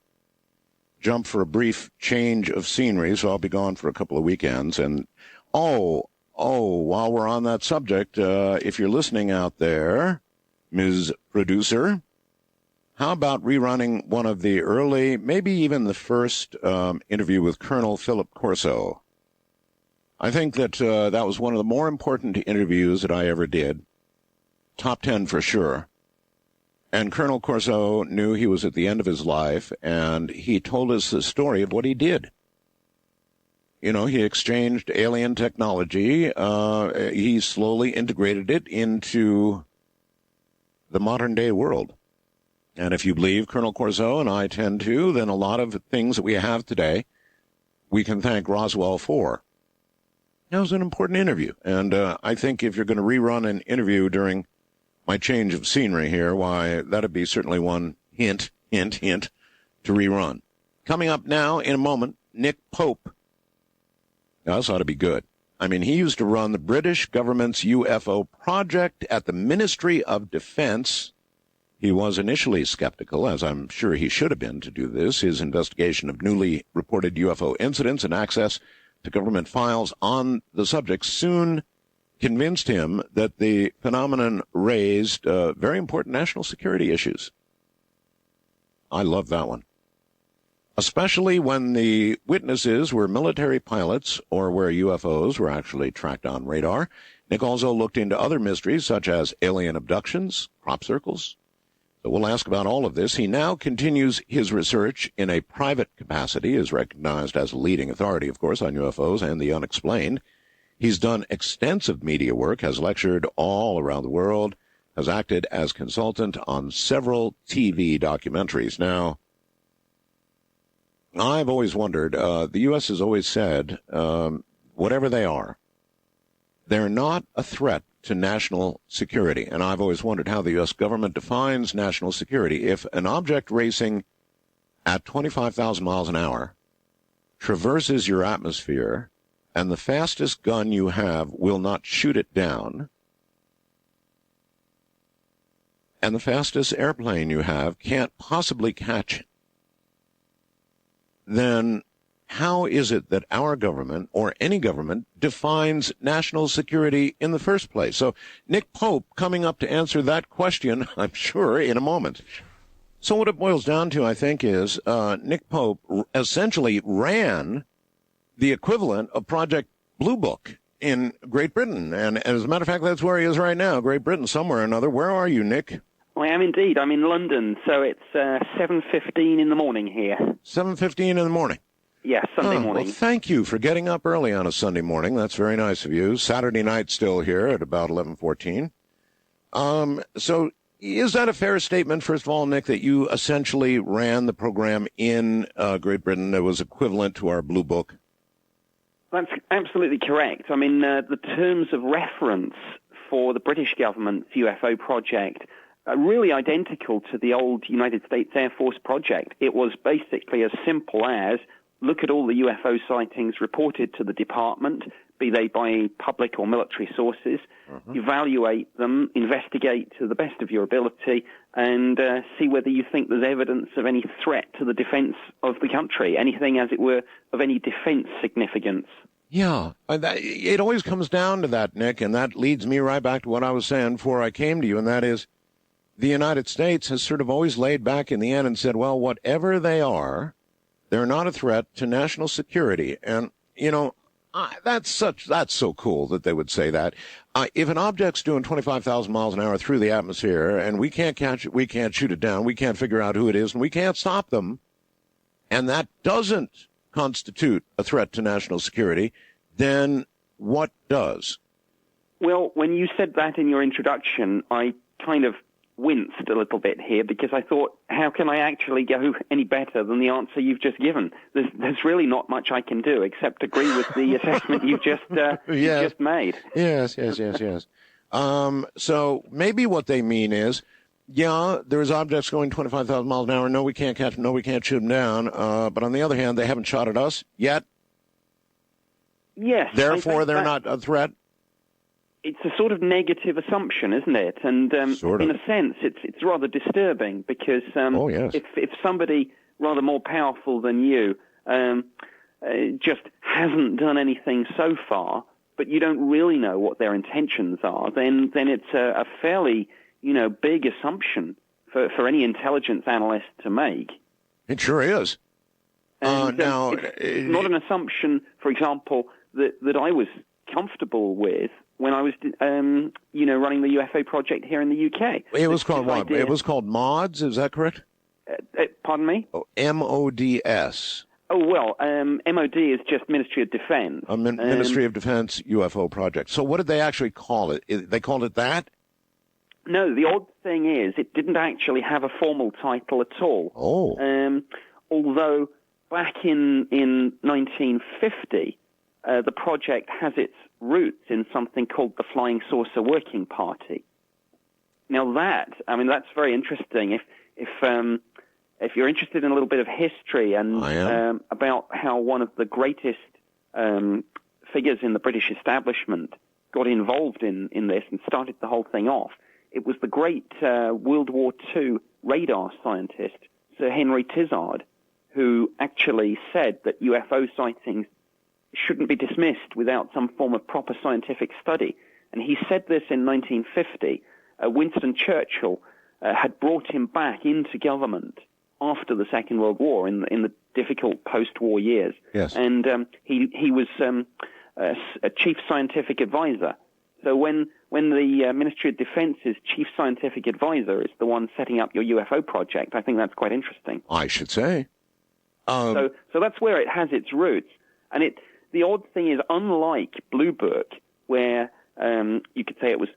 jump for a brief change of scenery, so I'll be gone for a couple of weekends. And, while we're on that subject, if you're listening out there, Ms. Producer, how about rerunning one of the early, maybe even the first interview with Colonel Philip Corso? I think that that was one of the more important interviews that I ever did. Top 10 for sure. And Colonel Corso knew he was at the end of his life, and he told us the story of what he did. He exchanged alien technology. He slowly integrated it into the modern-day world. And if you believe Colonel Corso, and I tend to, then a lot of things that we have today, we can thank Roswell for. That was an important interview. And I think if you're going to rerun an interview during my change of scenery here, why, that'd be certainly one hint to rerun. Coming up now, in a moment, Nick Pope. Now, this ought to be good. I mean, he used to run the British government's UFO project at the Ministry of Defense. He was initially skeptical, as I'm sure he should have been to do this. His investigation of newly reported UFO incidents and access to government files on the subject soon convinced him that the phenomenon raised very important national security issues. I love that one. especially when the witnesses were military pilots or where UFOs were actually tracked on radar. Nick also looked into other mysteries such as alien abductions, crop circles. So we'll ask about all of this. He now continues his research in a private capacity, is recognized as a leading authority, of course, on UFOs and the unexplained. He's done extensive media work, has lectured all around the world, has acted as consultant on several TV documentaries. Now, I've always wondered, the U.S. has always said, whatever they are, they're not a threat to national security. And I've always wondered how the U.S. government defines national security. If an object racing at 25,000 miles an hour traverses your atmosphere and the fastest gun you have will not shoot it down, and the fastest airplane you have can't possibly catch it, then how is it that our government, or any government, defines national security in the first place? So Nick Pope coming up to answer that question, I'm sure, in a moment. So what it boils down to, I think, is Nick Pope essentially ran the equivalent of Project Blue Book in Great Britain. And as a matter of fact, that's where he is right now, Great Britain, somewhere or another. Where are you, Nick? I am indeed. I'm in London, so it's 7:15 in the morning here. 7:15 in the morning. Yes, Sunday morning. Well, thank you for getting up early on a Sunday morning. That's very nice of you. Saturday night still here at about 11:14. So is that a fair statement, first of all, Nick, that you essentially ran the program in Great Britain that was equivalent to our Blue Book? That's absolutely correct. I mean, the terms of reference for the British government's UFO project are really identical to the old United States Air Force project. It was basically as simple as look at all the UFO sightings reported to the department, be they by public or military sources, evaluate them, investigate to the best of your ability, and see whether you think there's evidence of any threat to the defense of the country, anything, as it were, of any defense significance. Yeah, it always comes down to that, Nick, and that leads me right back to what I was saying before I came to you, and that is the United States has sort of always laid back in the end and said, well, whatever they are, they're not a threat to national security. And, you know, that's so cool that they would say that. If an object's doing 25,000 miles an hour through the atmosphere and we can't catch it, we can't shoot it down, we can't figure out who it is, and we can't stop them, and that doesn't constitute a threat to national security, then what does? Well, when you said that in your introduction, I kind of winced a little bit here because I thought, how can I actually go any better than the answer you've just given? There's really not much I can do except agree with the assessment you've just made. Yes. So maybe what they mean is, yeah, there's objects going 25,000 miles an hour. No, we can't catch them. No, we can't shoot them down. But on the other hand, they haven't shot at us yet. Yes. Therefore, they're not a threat. It's a sort of negative assumption, isn't it? And in a sense, it's rather disturbing because if somebody rather more powerful than you just hasn't done anything so far, but you don't really know what their intentions are, then it's a fairly big assumption for any intelligence analyst to make. It sure is. And, now, it's not an assumption, for example, that I was comfortable with when I was, running the UFO project here in the UK. It was called what? It was called MODS, is that correct? Pardon me? Oh, MODS. Oh, well, MOD is just Ministry of Defense. Ministry of Defense UFO project. So what did they actually call it? They called it that? No, the odd thing is it didn't actually have a formal title at all. Oh. Although back in 1950, the project has its roots in something called the Flying Saucer Working Party. Now that's very interesting. If you're interested in a little bit of history and about how one of the greatest figures in the British establishment got involved in this and started the whole thing off, it was the great World War II radar scientist, Sir Henry Tizard, who actually said that UFO sightings shouldn't be dismissed without some form of proper scientific study. And he said this in 1950. Winston Churchill had brought him back into government after the Second World War in the difficult post-war years. Yes. And he was a chief scientific advisor. So when the Ministry of Defense's chief scientific advisor is the one setting up your UFO project, I think that's quite interesting. I should say. So that's where it has its roots. And the odd thing is, unlike Blue Book, where you could say it was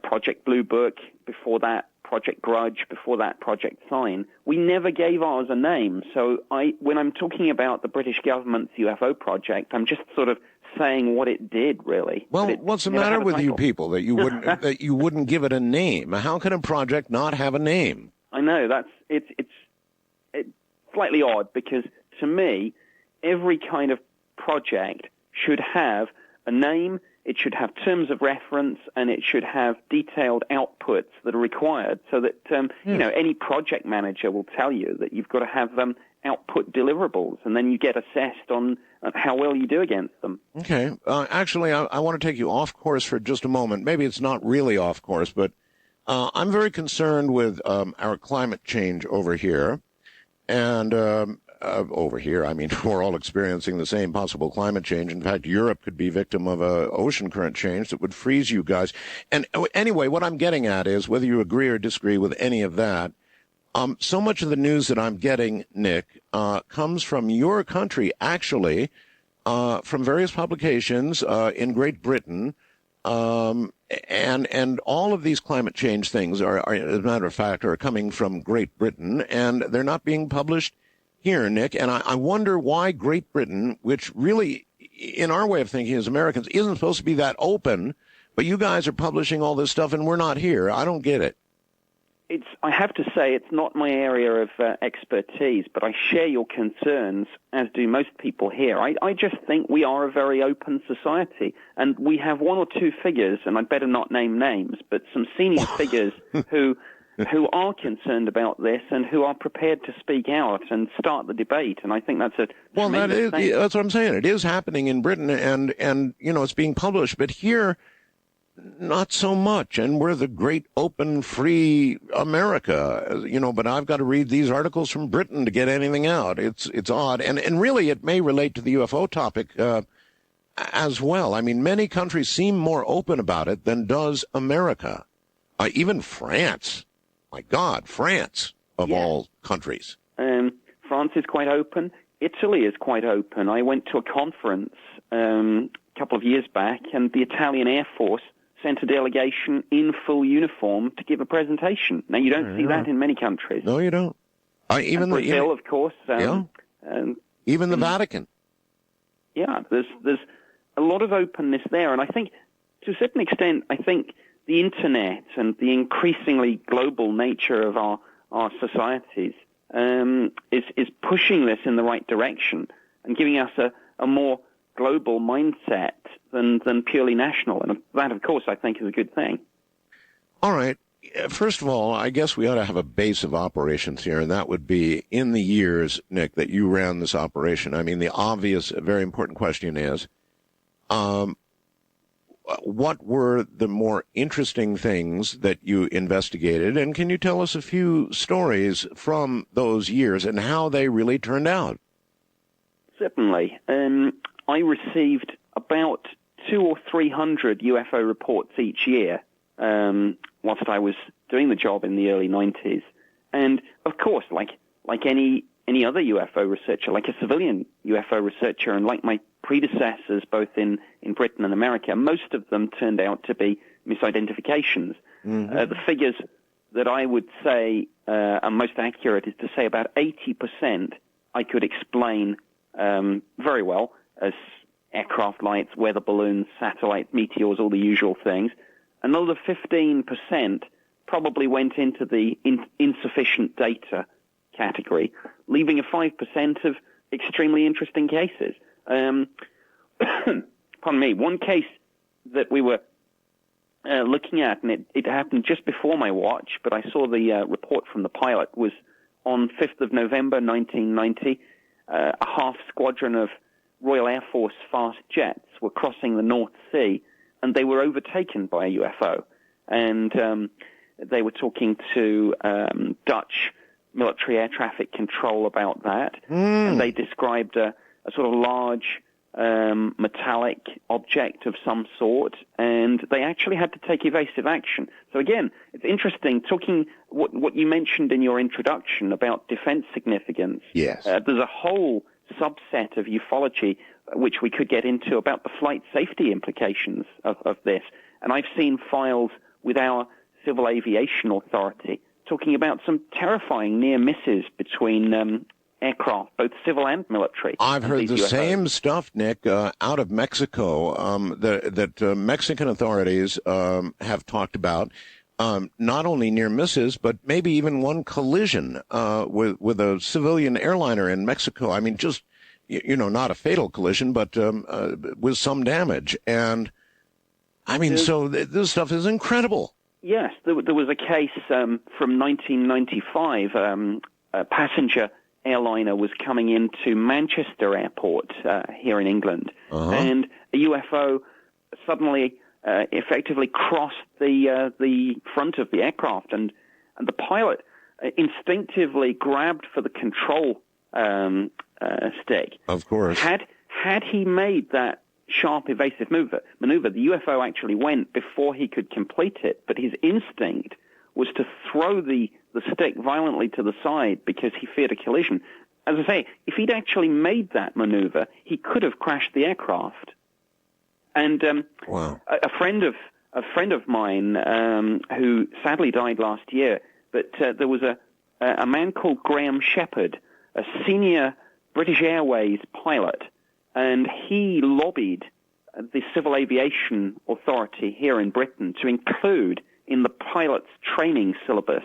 Project Blue Book, before that Project Grudge, before that Project Sign, we never gave ours a name. So when I'm talking about the British government's UFO project, I'm just sort of saying what it did, really. Well, what's the matter with you people that you wouldn't that you wouldn't give it a name? How can a project not have a name? I know it's slightly odd, because to me, every kind of project should have a name. It should have terms of reference, and it should have detailed outputs that are required, so that any project manager will tell you that you've got to have output deliverables, and then you get assessed on how well you do against them. Okay. Actually, I want to take you off course for just a moment. Maybe it's not really off course, but I'm very concerned with our climate change over here. And over here, I mean, we're all experiencing the same possible climate change. In fact, Europe could be victim of a ocean current change that would freeze you guys. And anyway, what I'm getting at is, whether you agree or disagree with any of that, so much of the news that I'm getting, Nick, comes from your country, actually, from various publications in Great Britain, and all of these climate change things are, as a matter of fact, are coming from Great Britain, and they're not being published here, Nick. And I wonder why Great Britain, which really, in our way of thinking as Americans, isn't supposed to be that open, but you guys are publishing all this stuff and we're not here. I don't get it. I have to say, it's not my area of expertise, but I share your concerns, as do most people here. I just think we are a very open society, and we have one or two figures, and I'd better not name names, but some senior figures who are concerned about this and who are prepared to speak out and start the debate. And I think that's that's what I'm saying. It is happening in Britain, and it's being published, but here, not so much. And we're the great open, free America, but I've got to read these articles from Britain to get anything out. It's odd. And really, it may relate to the UFO topic as well. I mean, many countries seem more open about it than does America. Even France. My God, France, of all countries. France is quite open. Italy is quite open. I went to a conference a couple of years back, and the Italian Air Force sent a delegation in full uniform to give a presentation. Now, you don't see that in many countries. No, you don't. Even Brazil, of course. Even the Vatican. Yeah, there's a lot of openness there. And I think, to a certain extent, the Internet and the increasingly global nature of our societies is pushing this in the right direction and giving us a more global mindset than purely national. And that, of course, I think is a good thing. All right. First of all, I guess we ought to have a base of operations here, and that would be in the years, Nick, that you ran this operation. I mean, the obvious, very important question is, what were the more interesting things that you investigated? And can you tell us a few stories from those years and how they really turned out? Certainly. I received about 200 or 300 UFO reports each year whilst I was doing the job in the early 90s. And, of course, like any other UFO researcher, like a civilian UFO researcher, and like my predecessors both in Britain and America, most of them turned out to be misidentifications. Mm-hmm. The figures that I would say are most accurate is to say about 80% I could explain very well as aircraft lights, weather balloons, satellites, meteors, all the usual things. Another 15% probably went into the insufficient data category, leaving a 5% of extremely interesting cases. Pardon me, one case that we were looking at, and it happened just before my watch, but I saw the report from the pilot, was on 5th of November 1990. A half squadron of Royal Air Force fast jets were crossing the North Sea, and they were overtaken by a UFO. And they were talking to Dutch military air traffic control about that, and they described a sort of large metallic object of some sort, and they actually had to take evasive action. So again, it's interesting, talking what you mentioned in your introduction about defense significance. Yes. There's a whole subset of ufology which we could get into about the flight safety implications of this. And I've seen files with our Civil Aviation Authority talking about some terrifying near misses between aircraft, both civil and military. I've heard the same stuff, Nick, out of Mexico, that Mexican authorities have talked about, not only near misses, but maybe even one collision with a civilian airliner in Mexico. I mean, just, not a fatal collision, but with some damage. And, I mean, so this stuff is incredible. Yes, there was a case from 1995, a passenger airliner was coming into Manchester Airport here in England, and a UFO suddenly effectively crossed the front of the aircraft, and the pilot instinctively grabbed for the control stick. Of course. Had he made that sharp evasive maneuver, the UFO actually went before he could complete it, but his instinct was to throw the stick violently to the side because he feared a collision. As I say, if he'd actually made that maneuver, he could have crashed the aircraft. And wow. a friend of mine who sadly died last year, but there was a man called Graham Shepherd, a senior British Airways pilot, and he lobbied the Civil Aviation Authority here in Britain to include in the pilot's training syllabus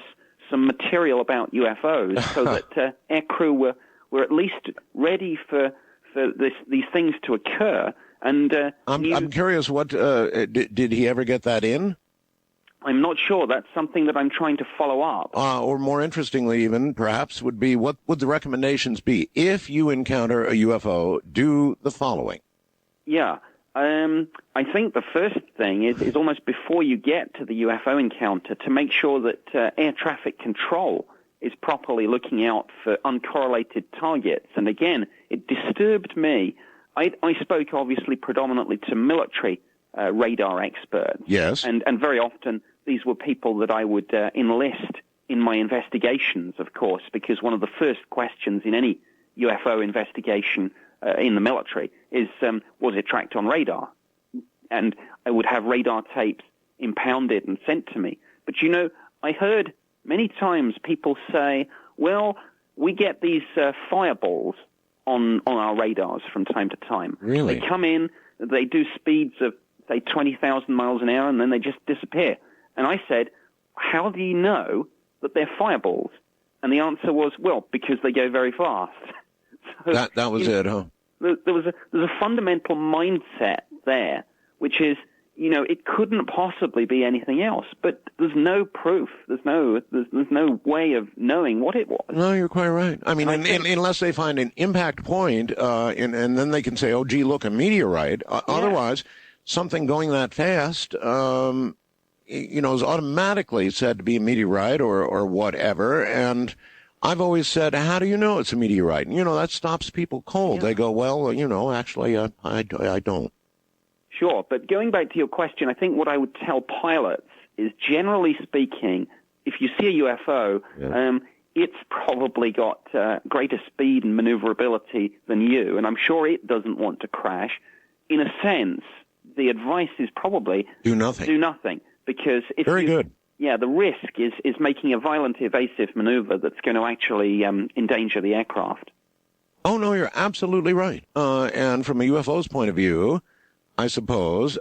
some material about UFOs so that aircrew were at least ready for these things to occur. And I'm curious, what did he ever get that in? I'm not sure. That's something that I'm trying to follow up. Or more interestingly, even perhaps, would be, what would the recommendations be if you encounter a UFO? Do the following. Yeah. I think the first thing is almost before you get to the UFO encounter to make sure that air traffic control is properly looking out for uncorrelated targets. And again, it disturbed me. I spoke obviously predominantly to military radar experts. Yes. And very often these were people that I would enlist in my investigations, of course, because one of the first questions in any UFO investigation in the military is, was it tracked on radar? And I would have radar tapes impounded and sent to me. But, I heard many times people say, well, we get these fireballs on our radars from time to time. Really? They come in, they do speeds of, say, 20,000 miles an hour, and then they just disappear. And I said, how do you know that they're fireballs? And the answer was, well, because they go very fast. So, that was it, huh? There's a fundamental mindset there, which is, it couldn't possibly be anything else. But there's no proof. There's no way of knowing what it was. No, you're quite right. I mean, unless they find an impact point, and then they can say, oh, gee, look, a meteorite. Otherwise, something going that fast, is automatically said to be a meteorite or whatever. And I've always said, how do you know it's a meteorite? And, that stops people cold. Yeah. They go, well, actually, I don't. Sure, but going back to your question, I think what I would tell pilots is, generally speaking, if you see a UFO, it's probably got greater speed and maneuverability than you, and I'm sure it doesn't want to crash. In a sense, the advice is probably do nothing. Because if Very good. Yeah, the risk is making a violent evasive maneuver that's going to actually endanger the aircraft. Oh, no, you're absolutely right. And from a UFO's point of view, I suppose,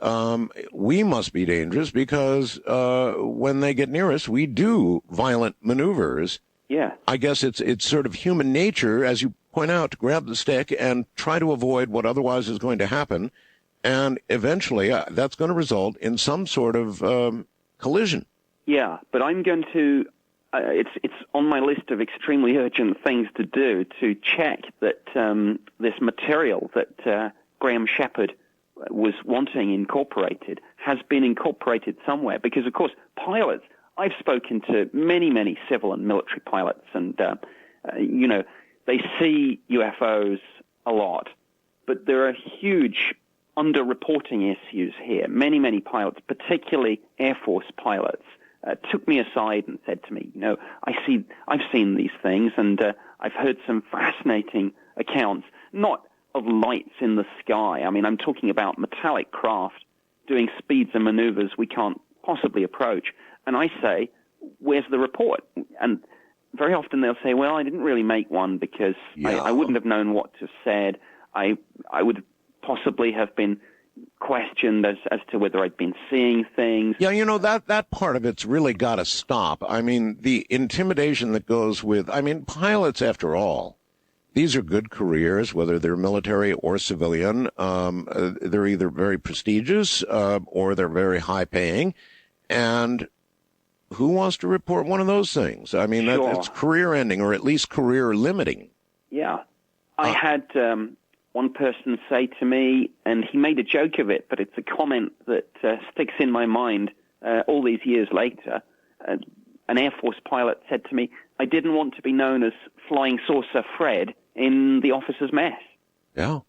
we must be dangerous because when they get near us, we do violent maneuvers. Yeah. I guess it's sort of human nature, as you point out, to grab the stick and try to avoid what otherwise is going to happen. And eventually, that's going to result in some sort of collision. Yeah, but I'm going to, it's on my list of extremely urgent things to do to check that this material that Graham Shepherd was wanting incorporated has been incorporated somewhere. Because, of course, pilots I've spoken to many, many civil and military pilots, and, they see UFOs a lot, but there are huge underreporting issues here. Many, many pilots, particularly Air Force pilots, took me aside and said to me, I've seen these things, and I've heard some fascinating accounts, not of lights in the sky. I mean, I'm talking about metallic craft doing speeds and maneuvers we can't possibly approach. And I say, where's the report? And very often they'll say, well, I didn't really make one because I wouldn't have known what to have said. I would possibly have been questioned as to whether I'd been seeing things. Yeah, that part of it's really got to stop. I mean, the intimidation that goes with, pilots, after all, these are good careers, whether they're military or civilian. They're either very prestigious or they're very high paying. And who wants to report one of those things? I mean, Sure. It's career ending or at least career limiting. Yeah. I had one person say to me, and he made a joke of it, but it's a comment that sticks in my mind all these years later. An Air Force pilot said to me, I didn't want to be known as Flying Saucer Fred in the officers' mess. Yeah.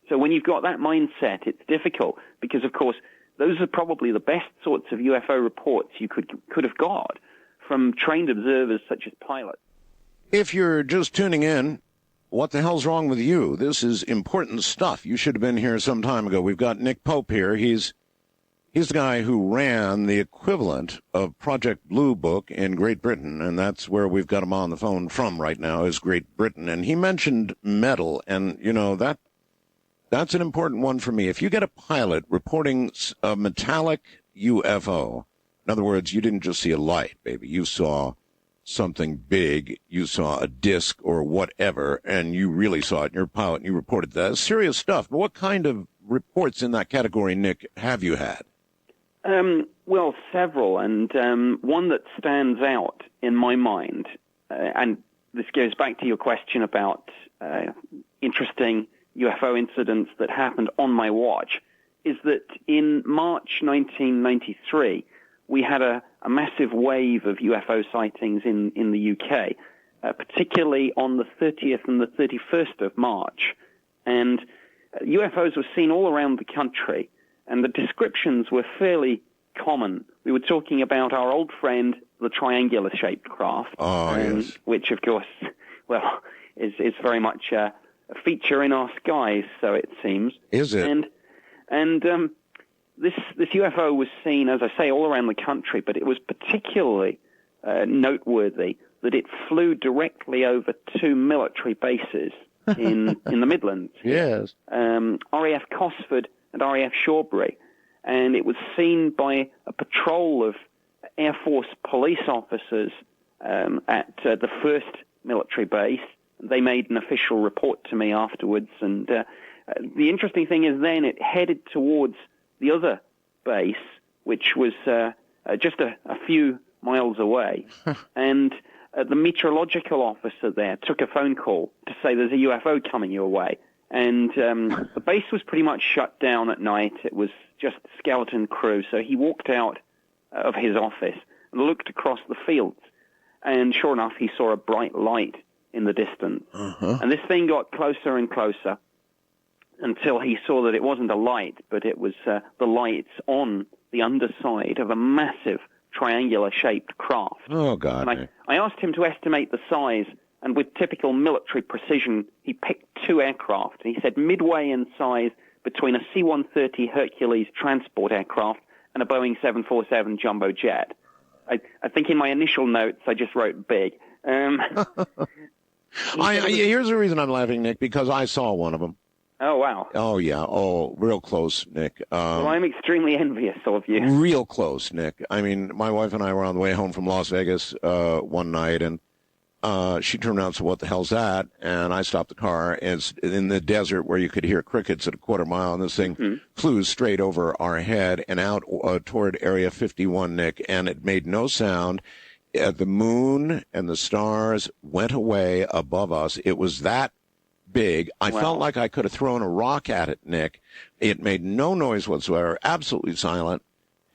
So when you've got that mindset, it's difficult because, of course, those are probably the best sorts of UFO reports you could have got from trained observers such as pilots. If you're just tuning in, what the hell's wrong with you? This is important stuff. You should have been here some time ago. We've got Nick Pope here. He's the guy who ran the equivalent of Project Blue Book in Great Britain, and that's where we've got him on the phone from right now, is Great Britain. And he mentioned metal, and, that's an important one for me. If you get a pilot reporting a metallic UFO, in other words, you didn't just see a light, baby. You saw something big. You saw a disc or whatever, and you really saw it, and you're a pilot, and you reported that. Serious stuff. But what kind of reports in that category, Nick, have you had? Well, several, and one that stands out in my mind, and this goes back to your question about interesting UFO incidents that happened on my watch, is that in March 1993, we had a massive wave of UFO sightings in the UK, particularly on the 30th and the 31st of March. And UFOs were seen all around the country, and the descriptions were fairly common. We were talking about our old friend, the triangular-shaped craft, yes. Which, of course, is very much a feature in our skies, so it seems. Is it? And this UFO was seen, as I say, all around the country, but it was particularly noteworthy that it flew directly over two military bases in the Midlands. Yes. RAF Cosford and RAF Shawbury. And it was seen by a patrol of Air Force police officers at the first military base. They made an official report to me afterwards. And the interesting thing is then it headed towards the other base, which was just a few miles away. And the meteorological officer there took a phone call to say there's a UFO coming your way. And the base was pretty much shut down at night. It was just skeleton crew. So he walked out of his office and looked across the fields. And sure enough, he saw a bright light in the distance. Uh-huh. And this thing got closer and closer until he saw that it wasn't a light, but it was the lights on the underside of a massive triangular-shaped craft. Oh, God. And I asked him to estimate the size, and with typical military precision, he picked two aircraft. And he said midway in size between a C-130 Hercules transport aircraft and a Boeing 747 jumbo jet. I think in my initial notes, I just wrote big. Here's the reason I'm laughing, Nick, because I saw one of them. Oh, wow. Oh, yeah. Oh, real close, Nick. Well, I'm extremely envious of you. Real close, Nick. I mean, my wife and I were on the way home from Las Vegas one night, and she turned around and said, what the hell's that? And I stopped the car. And it's in the desert where you could hear crickets at a quarter mile, and this thing flew straight over our head and out toward Area 51, Nick, and it made no sound. The moon and the stars went away above us. It was that big. I felt like I could have thrown a rock at it, Nick. It made no noise whatsoever, absolutely silent.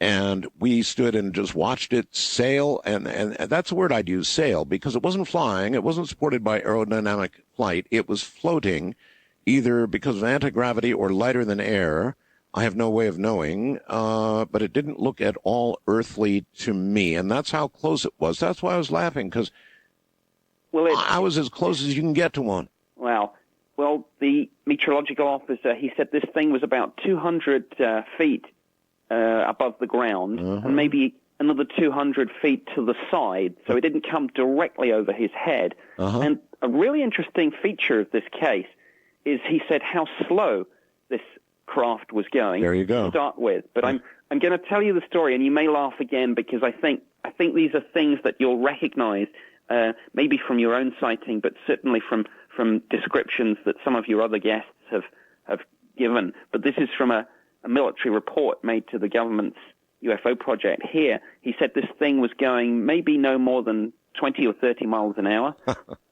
And we stood and just watched it sail, and that's the word I'd use, sail, because it wasn't flying. It wasn't supported by aerodynamic flight. It was floating, either because of anti-gravity or lighter than air. I have no way of knowing, but it didn't look at all earthly to me, and that's how close it was. That's why I was laughing, because I was as close as you can get to one. Wow. Well, the meteorological officer, he said this thing was about 200 feet above the ground, and maybe another 200 feet to the side, so it didn't come directly over his head. And a really interesting feature of this case is he said how slow this craft was going to start with. But I'm going to tell you the story, and you may laugh again, because I think these are things that you'll recognize, maybe from your own sighting, but certainly from descriptions that some of your other guests have given. But this is from a military report made to the government's UFO project here. He said this thing was going maybe no more than 20 or 30 miles an hour.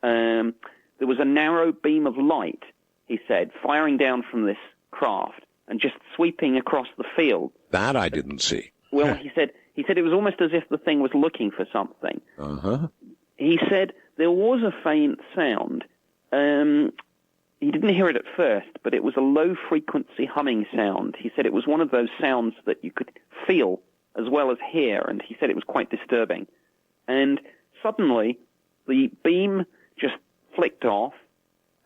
There was a narrow beam of light, he said, firing down from this craft and just sweeping across the field. That I didn't see. Well, he said it was almost as if the thing was looking for something. He said there was a faint sound. He didn't hear it at first, but it was a low-frequency humming sound. He said it was one of those sounds that you could feel as well as hear, and he said it was quite disturbing. And suddenly, the beam just flicked off,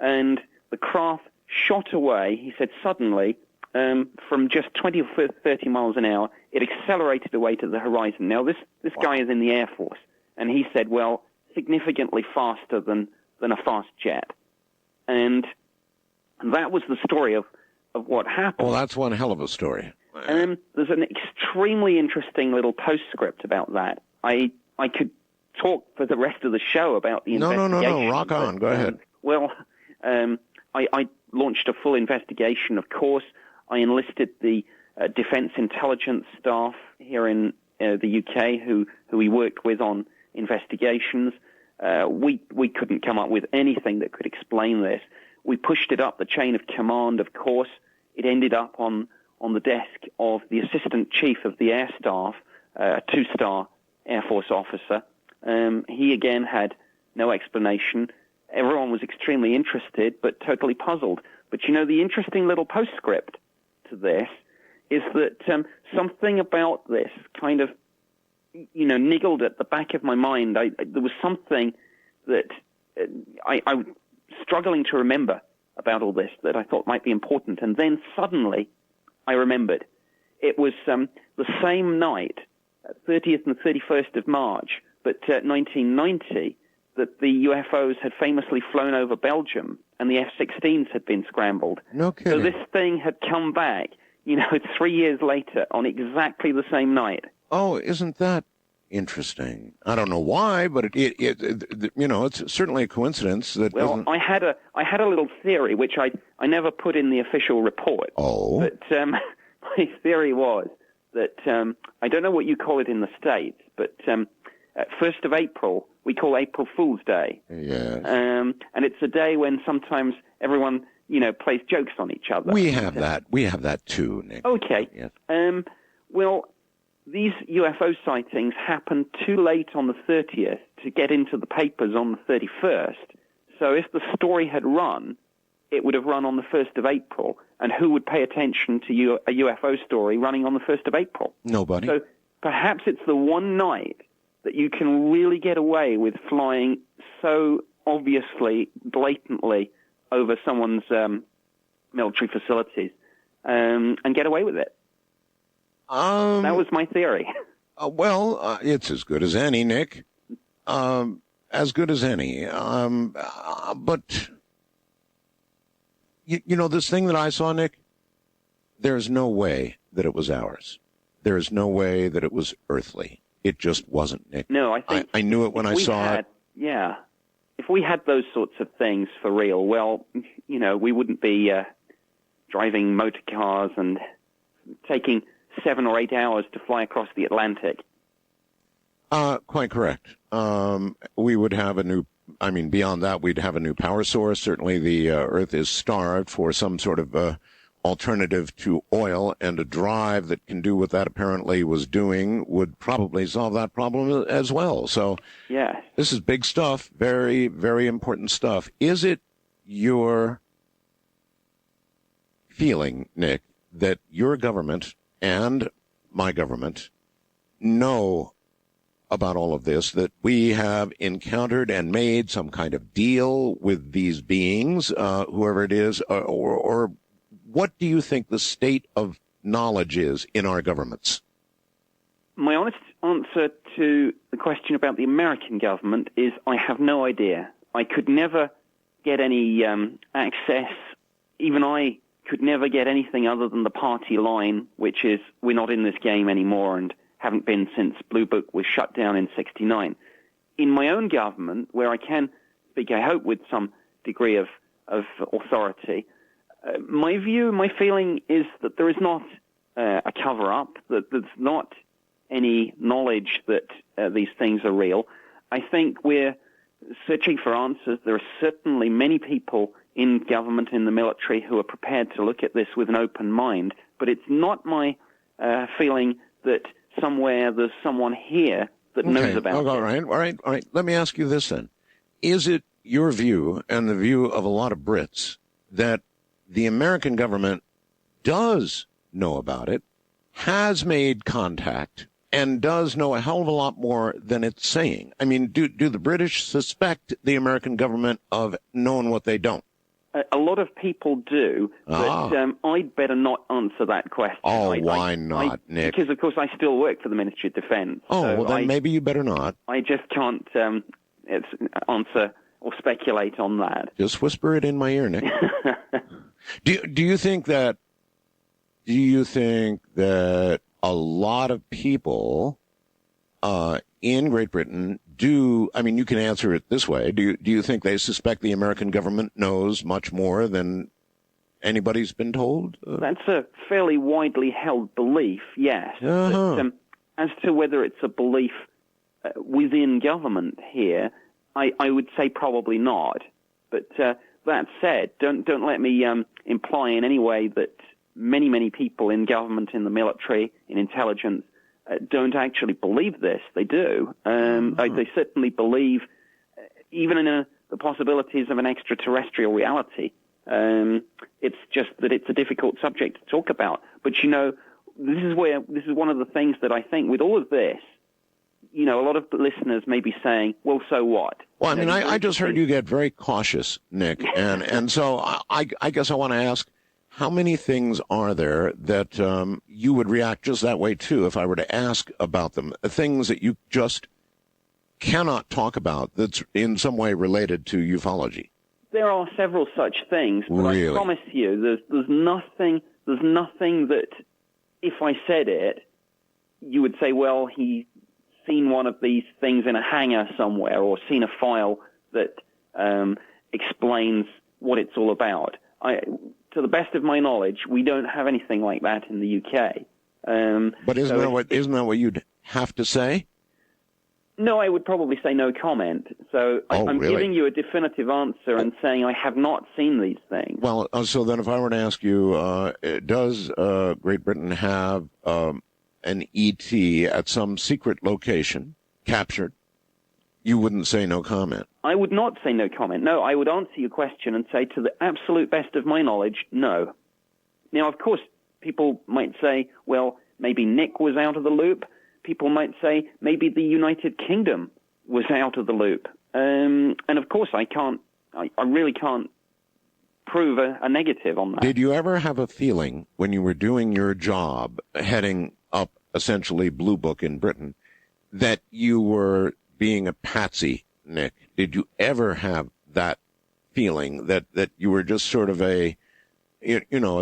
and the craft shot away. He said suddenly, from just 20 or 30 miles an hour, it accelerated away to the horizon. Now, this guy is in the Air Force, and he said, well, significantly faster than a fast jet. And that was the story of what happened. Well, that's one hell of a story. There's an extremely interesting little postscript about that. I could talk for the rest of the show about the investigation. No. Rock on. Go ahead. Well, I launched a full investigation, of course. I enlisted the Defense Intelligence staff here in the UK who we worked with on investigations. We couldn't come up with anything that could explain this. We pushed it up the chain of command, of course. It ended up on the desk of the Assistant Chief of the Air Staff, a 2-star Air Force officer. He, again, had no explanation. Everyone was extremely interested, but totally puzzled. But, you know, the interesting little postscript to this is that something about this kind of, you know, niggled at the back of my mind. There was something that I was struggling to remember about all this that I thought might be important. And then suddenly I remembered. It was the same night, 30th and 31st of March, but 1990, that the UFOs had famously flown over Belgium and the F-16s had been scrambled. No kidding. So this thing had come back, you know, 3 years later on exactly the same night. Oh, isn't that interesting? I don't know why, but it you know, it's certainly a coincidence that. Well, I had a little theory which I never put in the official report. Oh. But my theory was that I don't know what you call it in the States, but 1st of April we call April Fool's Day. Yes. And it's a day when sometimes everyone, you know, plays jokes on each other. We have that. We have that too, Nick. Okay. Yes. Well, these UFO sightings happened too late on the 30th to get into the papers on the 31st. So if the story had run, it would have run on the 1st of April. And who would pay attention to a UFO story running on the 1st of April? Nobody. So perhaps it's the one night that you can really get away with flying so obviously, blatantly over someone's military facilities and get away with it. That was my theory. Well, it's as good as any, Nick. As good as any. But, you know, this thing that I saw, Nick, there's no way that it was ours. There is no way that it was earthly. It just wasn't, Nick. No, I think... I knew it when I saw it. Yeah. If we had those sorts of things for real, well, you know, we wouldn't be driving motor cars and taking 7 or 8 hours to fly across the Atlantic. Quite correct. We would have beyond that, we'd have a new power source. Certainly the Earth is starved for some sort of alternative to oil, and a drive that can do what that apparently was doing would probably solve that problem as well. So yeah, this is big stuff, very, very important stuff. Is it your feeling, Nick, that your government and my government know about all of this, that we have encountered and made some kind of deal with these beings, whoever it is, or what do you think the state of knowledge is in our governments? My honest answer to the question about the American government is I have no idea. I could never get any access. Even I could never get anything other than the party line, which is we're not in this game anymore and haven't been since Blue Book was shut down in '69. In my own government, where I can speak, I hope, with some degree of authority, my feeling is that there is not a cover-up, that there's not any knowledge that these things are real. I think we're searching for answers. There are certainly many people in government, in the military, who are prepared to look at this with an open mind, but it's not my feeling that somewhere there's someone here that knows about it. All right. Let me ask you this then. Is it your view and the view of a lot of Brits that the American government does know about it, has made contact, and does know a hell of a lot more than it's saying? I mean, do the British suspect the American government of knowing what they don't? A lot of people do, but I'd better not answer that question. Oh, why not, Nick? Because, of course, I still work for the Ministry of Defense. Oh, so well, then maybe you better not. I just can't answer or speculate on that. Just whisper it in my ear, Nick. Do you think that a lot of people in Great Britain you can answer it this way. Do you think they suspect the American government knows much more than anybody's been told? That's a fairly widely held belief, yes. Uh-huh. But, as to whether it's a belief within government here, I would say probably not. But that said, don't let me imply in any way that many people in government, in the military, in intelligence, don't actually believe this. They do. They certainly believe, even in the possibilities of an extraterrestrial reality. It's just that it's a difficult subject to talk about. But, this is one of the things that I think with all of this, a lot of listeners may be saying, well, so what? Well, I mean, I just heard you get very cautious, Nick. And so I guess I want to ask, how many things are there that you would react just that way to if I were to ask about them? Things that you just cannot talk about that's in some way related to ufology? There are several such things, but really? I promise you, there's nothing that if I said it, you would say, well, he's seen one of these things in a hangar somewhere, or seen a file that explains what it's all about. To the best of my knowledge, we don't have anything like that in the UK. But isn't that what you'd have to say? No, I would probably say no comment. So I'm really? Giving you a definitive answer and saying I have not seen these things. Well, so then if I were to ask you, does Great Britain have an ET at some secret location captured? You wouldn't say no comment. I would not say no comment. No, I would answer your question and say, to the absolute best of my knowledge, no. Now, of course, people might say, well, maybe Nick was out of the loop. People might say maybe the United Kingdom was out of the loop. And of course, I really can't prove a negative on that. Did you ever have a feeling when you were doing your job, heading up essentially Blue Book in Britain, that you were being a patsy, Nick? Did you ever have that feeling that you were just sort of a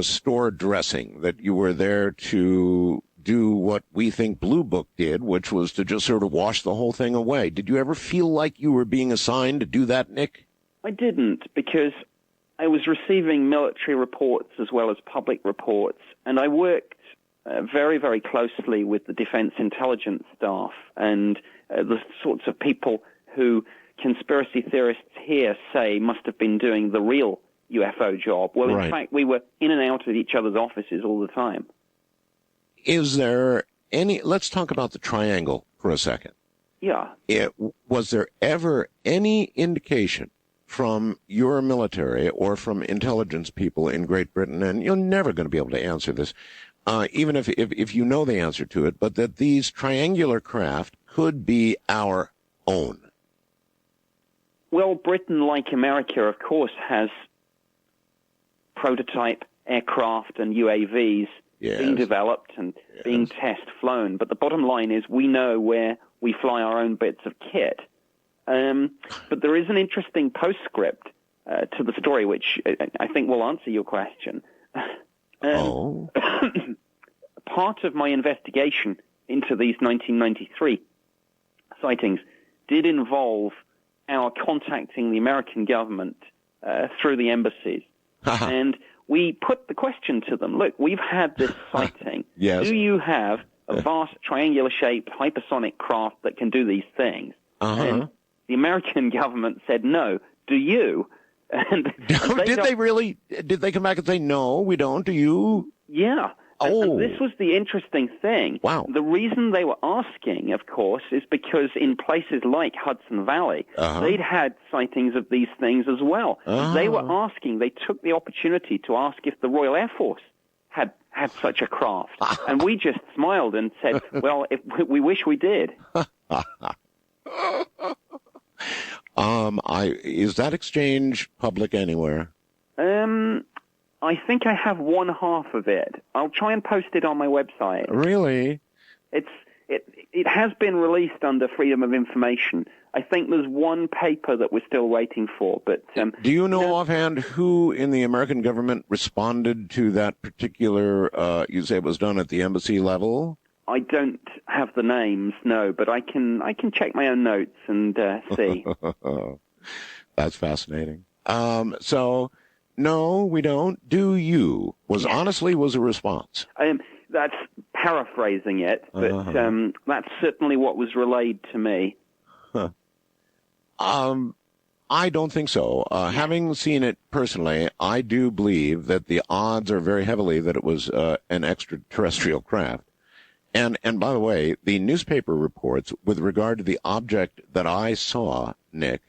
store dressing, that you were there to do what we think Blue Book did, which was to just sort of wash the whole thing away? Did you ever feel like you were being assigned to do that, Nick? I didn't, because I was receiving military reports as well as public reports, and I worked very, very closely with the Defense Intelligence staff and the sorts of people who conspiracy theorists here say must have been doing the real UFO job. Well, in fact, we were in and out of each other's offices all the time. Is there let's talk about the triangle for a second. Yeah. Was there ever any indication from your military or from intelligence people in Great Britain, and you're never going to be able to answer this, even if you know the answer to it, but that these triangular craft could be our own? Well, Britain, like America, of course, has prototype aircraft and UAVs being developed and being test flown. But the bottom line is we know where we fly our own bits of kit. But there is an interesting postscript to the story, which I think will answer your question. Part of my investigation into these 1993 sightings did involve our contacting the American government through the embassies. And we put the question to them, look, we've had this sighting. Yes. Do you have a vast triangular-shaped hypersonic craft that can do these things? And the American government said, no. Do you? And did they really? Did they come back and say, no, we don't? Do you? Yeah. And this was the interesting thing. Wow. The reason they were asking, of course, is because in places like Hudson Valley, they'd had sightings of these things as well. They were asking, they took the opportunity to ask if the Royal Air Force had such a craft. And we just smiled and said, well, we wish we did. Is that exchange public anywhere? I think I have one half of it. I'll try and post it on my website. Really? It has been released under Freedom of Information. I think there's one paper that we're still waiting for. But do you know offhand who in the American government responded to that particular? You say it was done at the embassy level? I don't have the names, no, but I can check my own notes and see. That's fascinating. So. No, we don't. Do you? Was a response. That's paraphrasing it, but that's certainly what was relayed to me. I don't think so. Having seen it personally, I do believe that the odds are very heavily that it was an extraterrestrial craft. And by the way, the newspaper reports with regard to the object that I saw, Nick,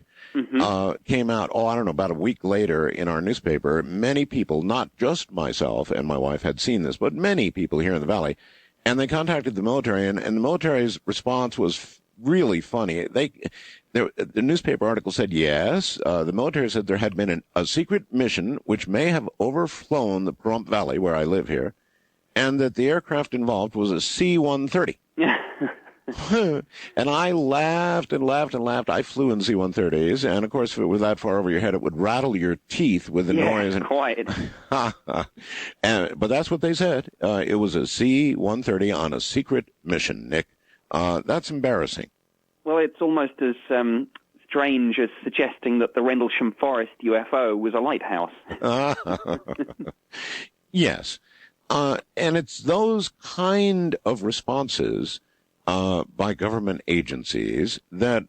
came out, I don't know, about a week later in our newspaper. Many people, not just myself and my wife had seen this, but many people here in the Valley, and they contacted the military, and the military's response was really funny. The newspaper article said, yes, the military said there had been a secret mission which may have overflown the Pahrump Valley, where I live here, and that the aircraft involved was a C-130. And I laughed and laughed and laughed. I flew in C-130s, and of course, if it was that far over your head, it would rattle your teeth with the noise. Yeah, quite. But that's what they said. It was a C-130 on a secret mission, Nick. That's embarrassing. Well, it's almost as strange as suggesting that the Rendlesham Forest UFO was a lighthouse. Yes. And it's those kind of responses by government agencies that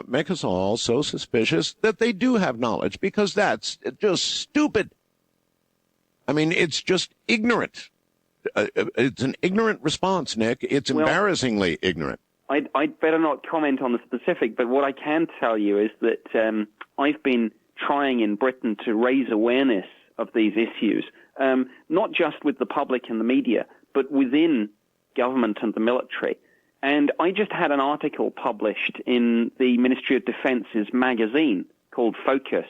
make us all so suspicious that they do have knowledge, because that's just stupid. I mean, it's just ignorant. It's an ignorant response, Nick. It's embarrassingly ignorant. I'd better not comment on the specific, but what I can tell you is that I've been trying in Britain to raise awareness of these issues, not just with the public and the media, but within government and the military. And I just had an article published in the Ministry of Defense's magazine called Focus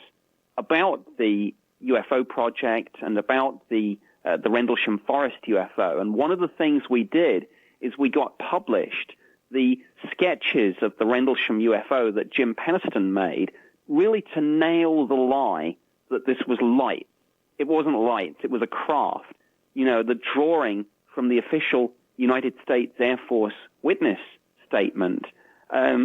about the UFO project and about the Rendlesham Forest UFO. And one of the things we did is we got published the sketches of the Rendlesham UFO that Jim Penniston made, really to nail the lie that this was light. It wasn't light. It was a craft. You know, the drawing from the official United States Air Force witness statement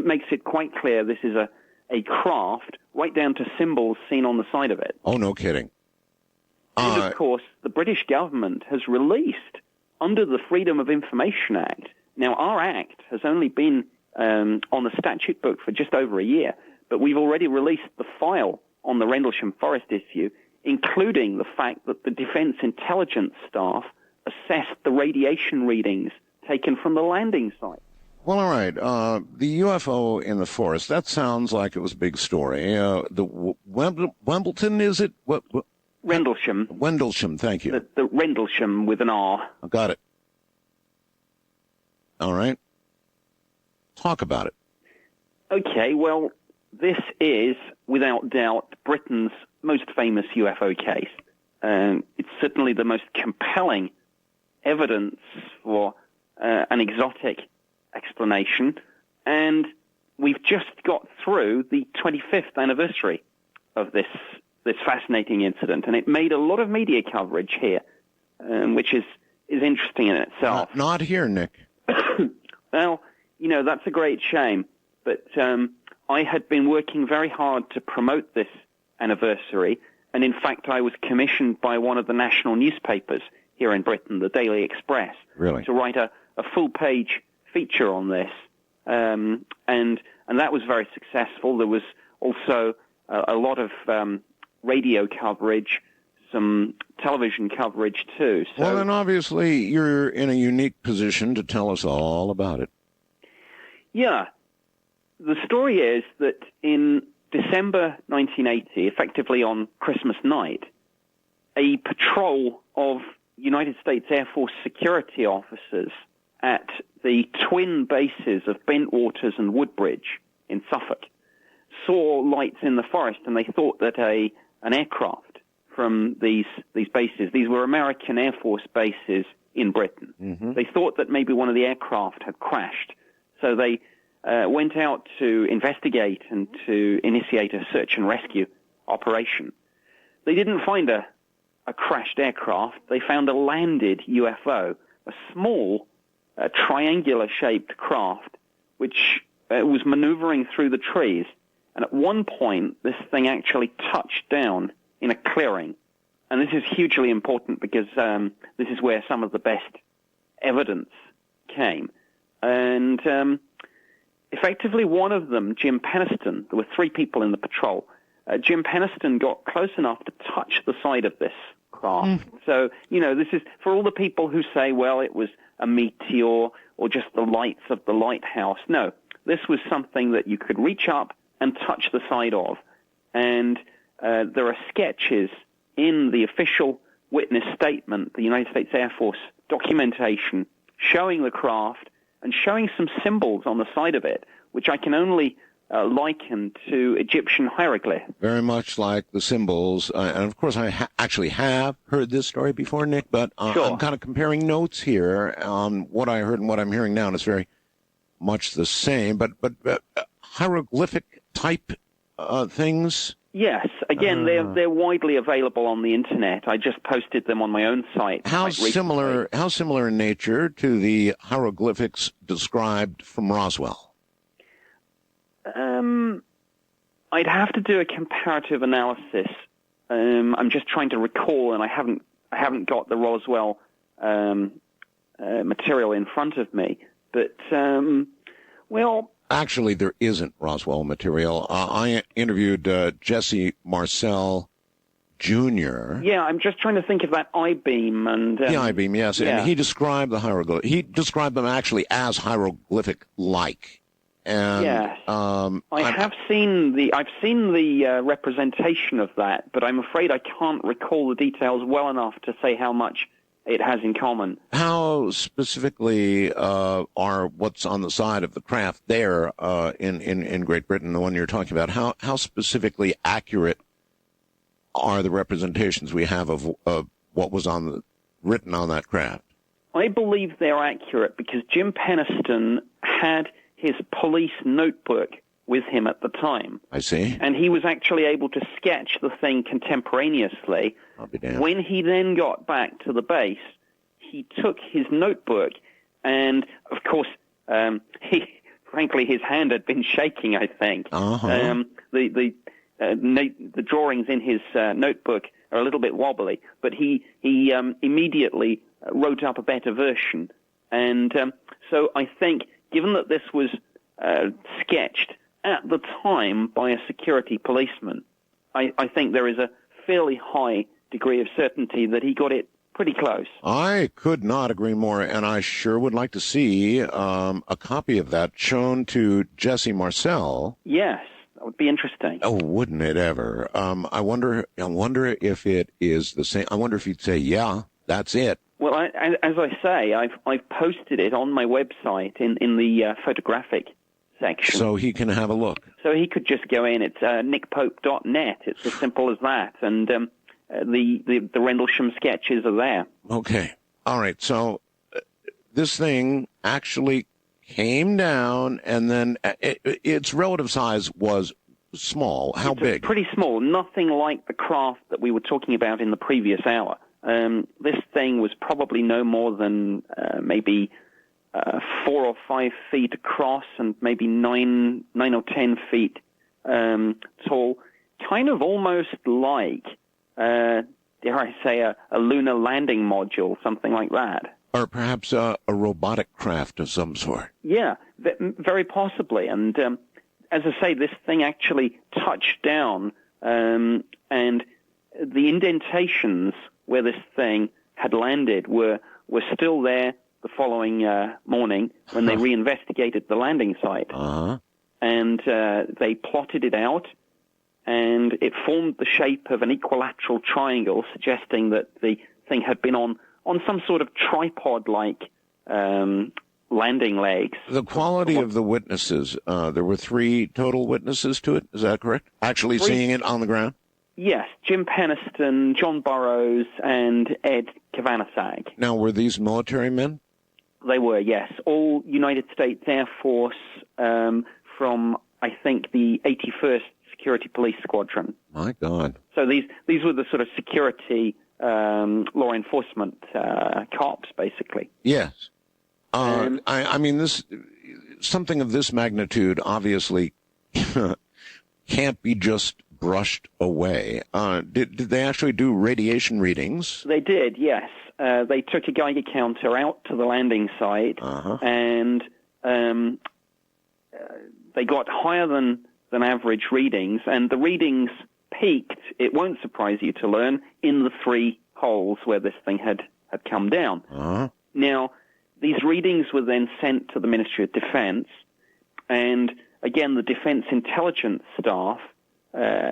makes it quite clear this is a craft, right down to symbols seen on the side of it. Oh, no kidding. And, of course, the British government has released, under the Freedom of Information Act. Now, our act has only been on the statute book for just over a year, but we've already released the file on the Rendlesham Forest issue including the fact that the Defense Intelligence staff assessed the radiation readings taken from the landing site. Well, all right. The UFO in the forest, that sounds like it was a big story. The Wembleton, is it? Rendlesham. Rendlesham, thank you. The Rendlesham with an R. I got it. All right. Talk about it. Okay, well, this is, without doubt, Britain's most famous UFO case. It's certainly the most compelling evidence for an exotic explanation, and we've just got through the 25th anniversary of this fascinating incident, and it made a lot of media coverage here, which is interesting in itself. Not here, Nick. Well, that's a great shame, but I had been working very hard to promote this anniversary, and in fact I was commissioned by one of the national newspapers here in Britain, the Daily Express, to write a full-page feature on this, and that was very successful. There was also a lot of radio coverage, some television coverage too. So, well, then obviously you're in a unique position to tell us all about it. Yeah. The story is that in December 1980, effectively on Christmas night, a patrol of United States Air Force security officers at the twin bases of Bentwaters and Woodbridge in Suffolk saw lights in the forest, and they thought that an aircraft from these bases, these were American Air Force bases in Britain. Mm-hmm. They thought that maybe one of the aircraft had crashed, so they went out to investigate and to initiate a search and rescue operation. They didn't find a crashed aircraft. They found a landed UFO, a small triangular-shaped craft, which was maneuvering through the trees. And at one point, this thing actually touched down in a clearing. And this is hugely important because this is where some of the best evidence came. And effectively, one of them, Jim Penniston, there were 3 people in the patrol. Jim Penniston got close enough to touch the side of this craft. So, this is for all the people who say, well, it was a meteor or just the lights of the lighthouse. No, this was something that you could reach up and touch the side of. And there are sketches in the official witness statement, the United States Air Force documentation, showing the craft and showing some symbols on the side of it, which I can only liken to Egyptian hieroglyphs. Very much like the symbols. And, of course, I actually have heard this story before, Nick, but sure. I'm kind of comparing notes here on what I heard and what I'm hearing now, and it's very much the same. But hieroglyphic-type things? Yes. Again, they're widely available on the Internet. I just posted them on my own site. How similar in nature to the hieroglyphics described from Roswell? I'd have to do a comparative analysis. I'm just trying to recall, and I haven't got the Roswell material in front of me. But well, actually, there isn't Roswell material. I interviewed Jesse Marcel Jr. Yeah, I'm just trying to think of that I-beam and the I-beam, yes, yeah. And he described the hieroglyph. He described them actually as hieroglyphic-like. And, yes, I've seen the representation of that, but I'm afraid I can't recall the details well enough to say how much it has in common. How specifically are what's on the side of the craft there in Great Britain, the one you're talking about? How specifically accurate are the representations we have of what was written on that craft? I believe they're accurate because Jim Penniston had his police notebook with him at the time. I see. And he was actually able to sketch the thing contemporaneously. I'll be damned. When he then got back to the base, he took his notebook, and of course, frankly, his hand had been shaking, I think. Uh-huh. The drawings in his notebook are a little bit wobbly, but he immediately wrote up a better version. And so I think, given that this was sketched at the time by a security policeman, I think there is a fairly high degree of certainty that he got it pretty close. I could not agree more, and I sure would like to see a copy of that shown to Jesse Marcel. Yes, that would be interesting. Oh, wouldn't it ever? I wonder if it is the same. I wonder if he'd say, yeah, that's it. Well, as I say, I've posted it on my website in the photographic section. So he can have a look. So he could just go in. It's nickpope.net. It's as simple as that. And the Rendlesham sketches are there. Okay. All right. So this thing actually came down, and then its relative size was small. How big? Pretty small. Nothing like the craft that we were talking about in the previous hour. This thing was probably no more than maybe 4 or 5 feet across and maybe 9 or 10 feet tall. Kind of almost like, dare I say, a lunar landing module, something like that. Or perhaps a robotic craft of some sort. Yeah, very possibly. And as I say, this thing actually touched down, and the indentations where this thing had landed were still there the following morning when they reinvestigated the landing site. Uh-huh. And they plotted it out, and it formed the shape of an equilateral triangle, suggesting that the thing had been on some sort of tripod-like landing legs. The quality of the witnesses, there were 3 total witnesses to it, is that correct? Actually seeing it on the ground? Yes, Jim Penniston, John Burroughs, and Ed Kavanagh. Now, were these military men? They were, yes. All United States Air Force from, I think, the 81st Security Police Squadron. My God. So these were the sort of security law enforcement cops, basically. Yes. I mean, something of this magnitude obviously can't be just brushed away. Did they actually do radiation readings? They did, yes. They took a Geiger counter out to the landing site, and they got higher than average readings, and the readings peaked, it won't surprise you to learn, in the 3 holes where this thing had come down. Now, these readings were then sent to the Ministry of Defense, and again, the Defense Intelligence staff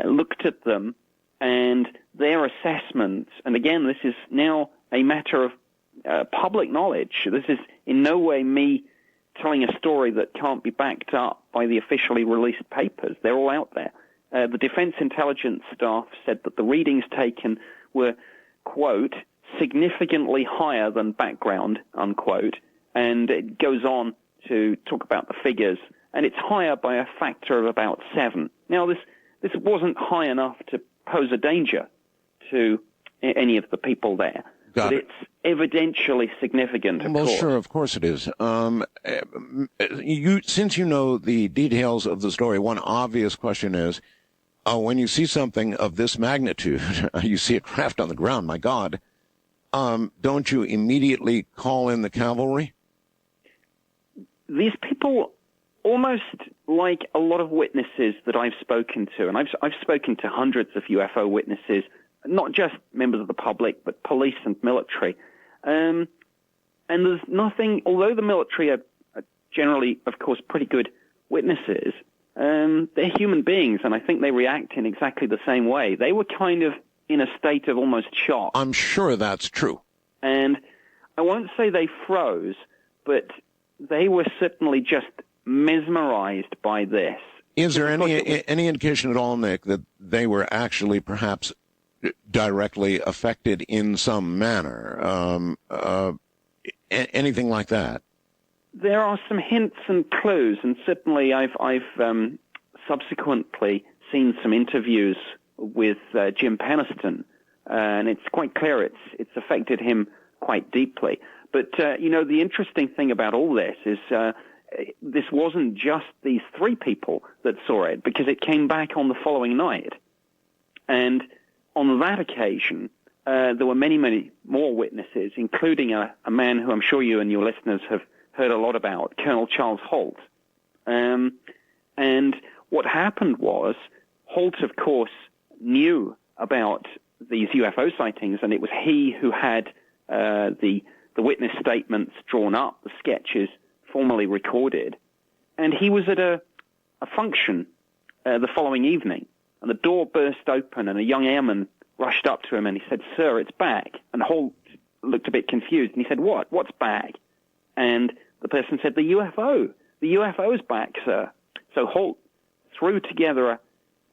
looked at them, and their assessments, and again, this is now a matter of public knowledge. This is in no way me telling a story that can't be backed up by the officially released papers. They're all out there. The Defense Intelligence staff said that the readings taken were, quote, significantly higher than background, unquote, and it goes on to talk about the figures, and it's higher by a factor of about 7. Now, this wasn't high enough to pose a danger to any of the people there. But it's evidentially significant, of course. Well, sure, of course it is. Since you know the details of the story, one obvious question is, when you see something of this magnitude, you see a craft on the ground, my God, don't you immediately call in the cavalry? These people, almost like a lot of witnesses that I've spoken to, and I've spoken to hundreds of UFO witnesses, not just members of the public, but police and military. And there's nothing, although the military are generally, of course, pretty good witnesses, they're human beings, and I think they react in exactly the same way. They were kind of in a state of almost shock. I'm sure that's true. And I won't say they froze, but they were certainly just mesmerized by this. Is there any indication at all, Nick, that they were actually perhaps directly affected in some manner? Anything like that? There are some hints and clues, and certainly I've subsequently seen some interviews with Jim Penniston, and it's quite clear it's affected him quite deeply. But, the interesting thing about all this is this wasn't just these 3 people that saw it, because it came back on the following night. And on that occasion, there were many, many more witnesses, including a man who I'm sure you and your listeners have heard a lot about, Colonel Charles Holt. And what happened was, Holt, of course, knew about these UFO sightings, and it was he who had the witness statements drawn up, the sketches formally recorded, and he was at a function the following evening, and the door burst open, and a young airman rushed up to him, and he said, "Sir, it's back." And Holt looked a bit confused, and he said, "What? What's back?" And the person said, "The UFO. The UFO's back, sir." So Holt threw together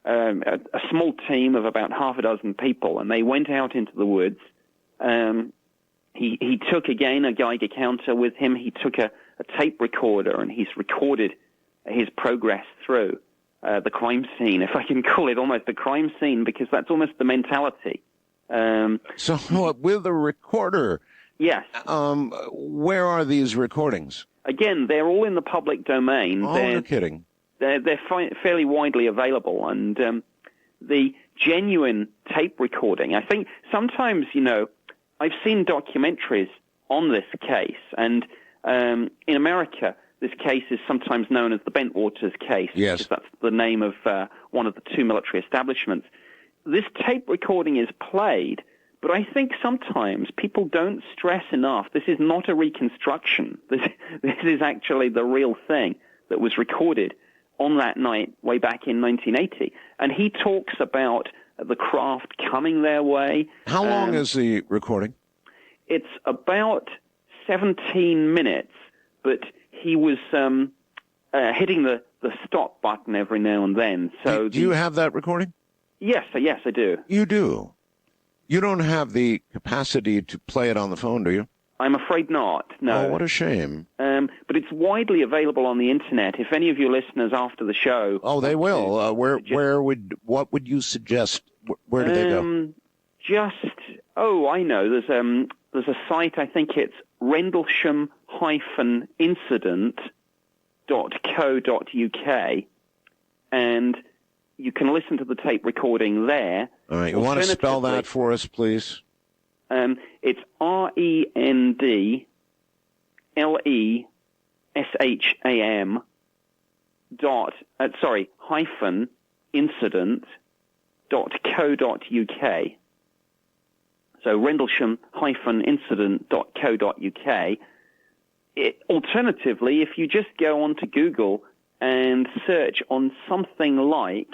a small team of about half a dozen people, and they went out into the woods. He took, again, a Geiger counter with him. He took a tape recorder, and he's recorded his progress through the crime scene, if I can call it almost a crime scene, because that's almost the mentality. So with a recorder... Yes. Where are these recordings? Again, they're all in the public domain. Oh, you're kidding. They're fairly widely available, and the genuine tape recording, I think sometimes, I've seen documentaries on this case, and in America, this case is sometimes known as the Bentwaters case. Yes. Because that's the name of one of the two military establishments. This tape recording is played, but I think sometimes people don't stress enough. This is not a reconstruction. This is actually the real thing that was recorded on that night way back in 1980. And he talks about the craft coming their way. How long is the recording? It's about 17 minutes, but he was hitting the stop button every now and then. So do you have that recording? Yes, I do. You do? You don't have the capacity to play it on the phone, do you? I'm afraid not, no. Oh, what a shame. But it's widely available on the Internet. If any of your listeners after the show... Oh, they will. What would you suggest? Where do they go? I know. There's a site, I think it's Rendlesham-Incident.co.uk, and you can listen to the tape recording there. All right, you want to spell that for us, please? It's RENDLESHAM hyphen incident.co.uk. So Rendlesham-Incident.co.uk. Alternatively, if you just go onto Google and search on something like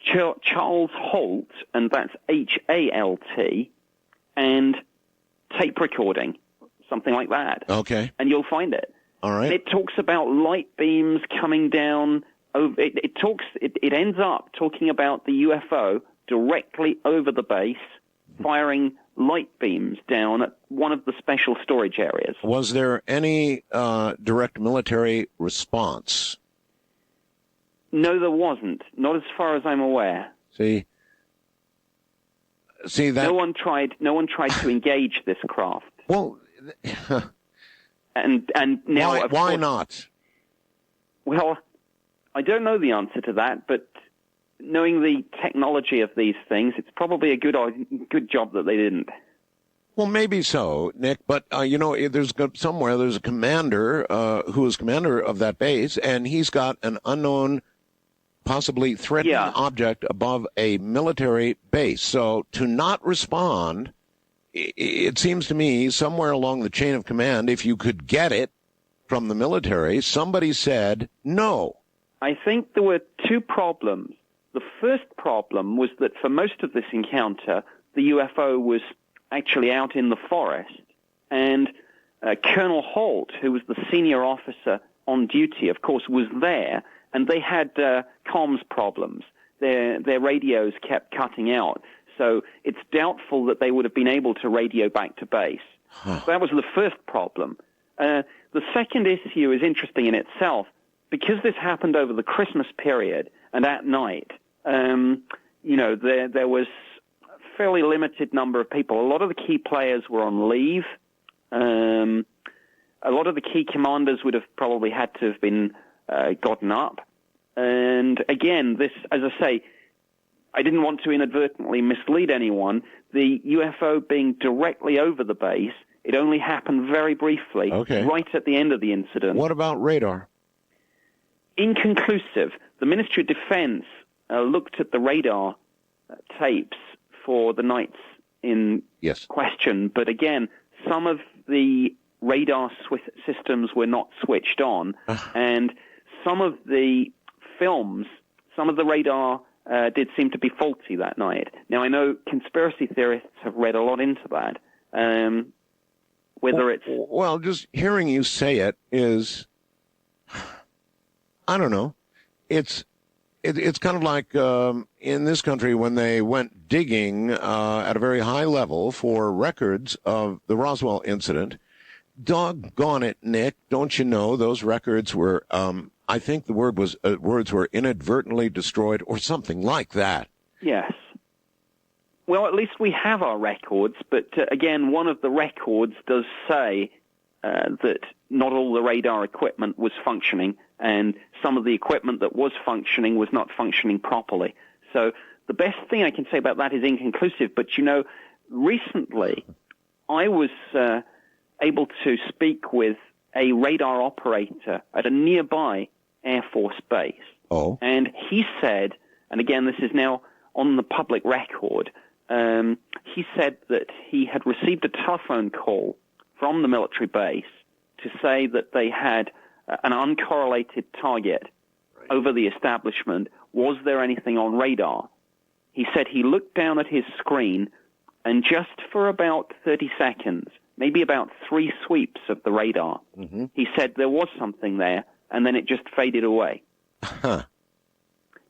Charles Holt, and that's H-A-L-T, and tape recording, something like that. Okay. And you'll find it. All right. And it talks about light beams coming down. It ends up talking about the UFO directly over the base, firing light beams down at one of the special storage areas. Was there any direct military response? No, there wasn't. Not as far as I'm aware. See that no one tried to engage this craft. Well, and now why not? Well, I don't know the answer to that, but knowing the technology of these things, it's probably a good job that they didn't. Well, maybe so, Nick, but, there's a commander who is commander of that base, and he's got an unknown, possibly threatening object above a military base. So to not respond, it seems to me, somewhere along the chain of command, if you could get it from the military, somebody said no. I think there were two problems. The first problem was that for most of this encounter, the UFO was actually out in the forest, and Colonel Holt, who was the senior officer on duty, of course, was there, and they had comms problems. Their radios kept cutting out, so it's doubtful that they would have been able to radio back to base. So that was the first problem. The second issue is interesting in itself. Because this happened over the Christmas period and at night, there was a fairly limited number of people. A lot of the key players were on leave. A lot of the key commanders would have probably had to have been gotten up. And again, this, as I say, I didn't want to inadvertently mislead anyone. The UFO being directly over the base, it only happened very briefly, right at the end of the incident. What about radar? Inconclusive. The Ministry of Defense looked at the radar tapes for the nights in question, but again, some of the radar systems were not switched on, and some of the films, some of the radar did seem to be faulty that night. Now, I know conspiracy theorists have read a lot into that. Whether it's... Well, just hearing you say it is, I don't know. It's kind of like in this country when they went digging at a very high level for records of the Roswell incident. Doggone it, Nick! Don't you know those records were? I think the words were inadvertently destroyed or something like that. Yes. Well, at least we have our records, but again, one of the records does say that not all the radar equipment was functioning, and some of the equipment that was functioning was not functioning properly. So the best thing I can say about that is inconclusive, but recently I was able to speak with a radar operator at a nearby Air Force base. Oh. And he said, and again, this is now on the public record, he said that he had received a telephone call from the military base to say that they had an uncorrelated target over the establishment. Was there anything on radar? He said he looked down at his screen, and just for about 30 seconds, maybe about 3 sweeps of the radar, he said there was something there, and then it just faded away. Huh.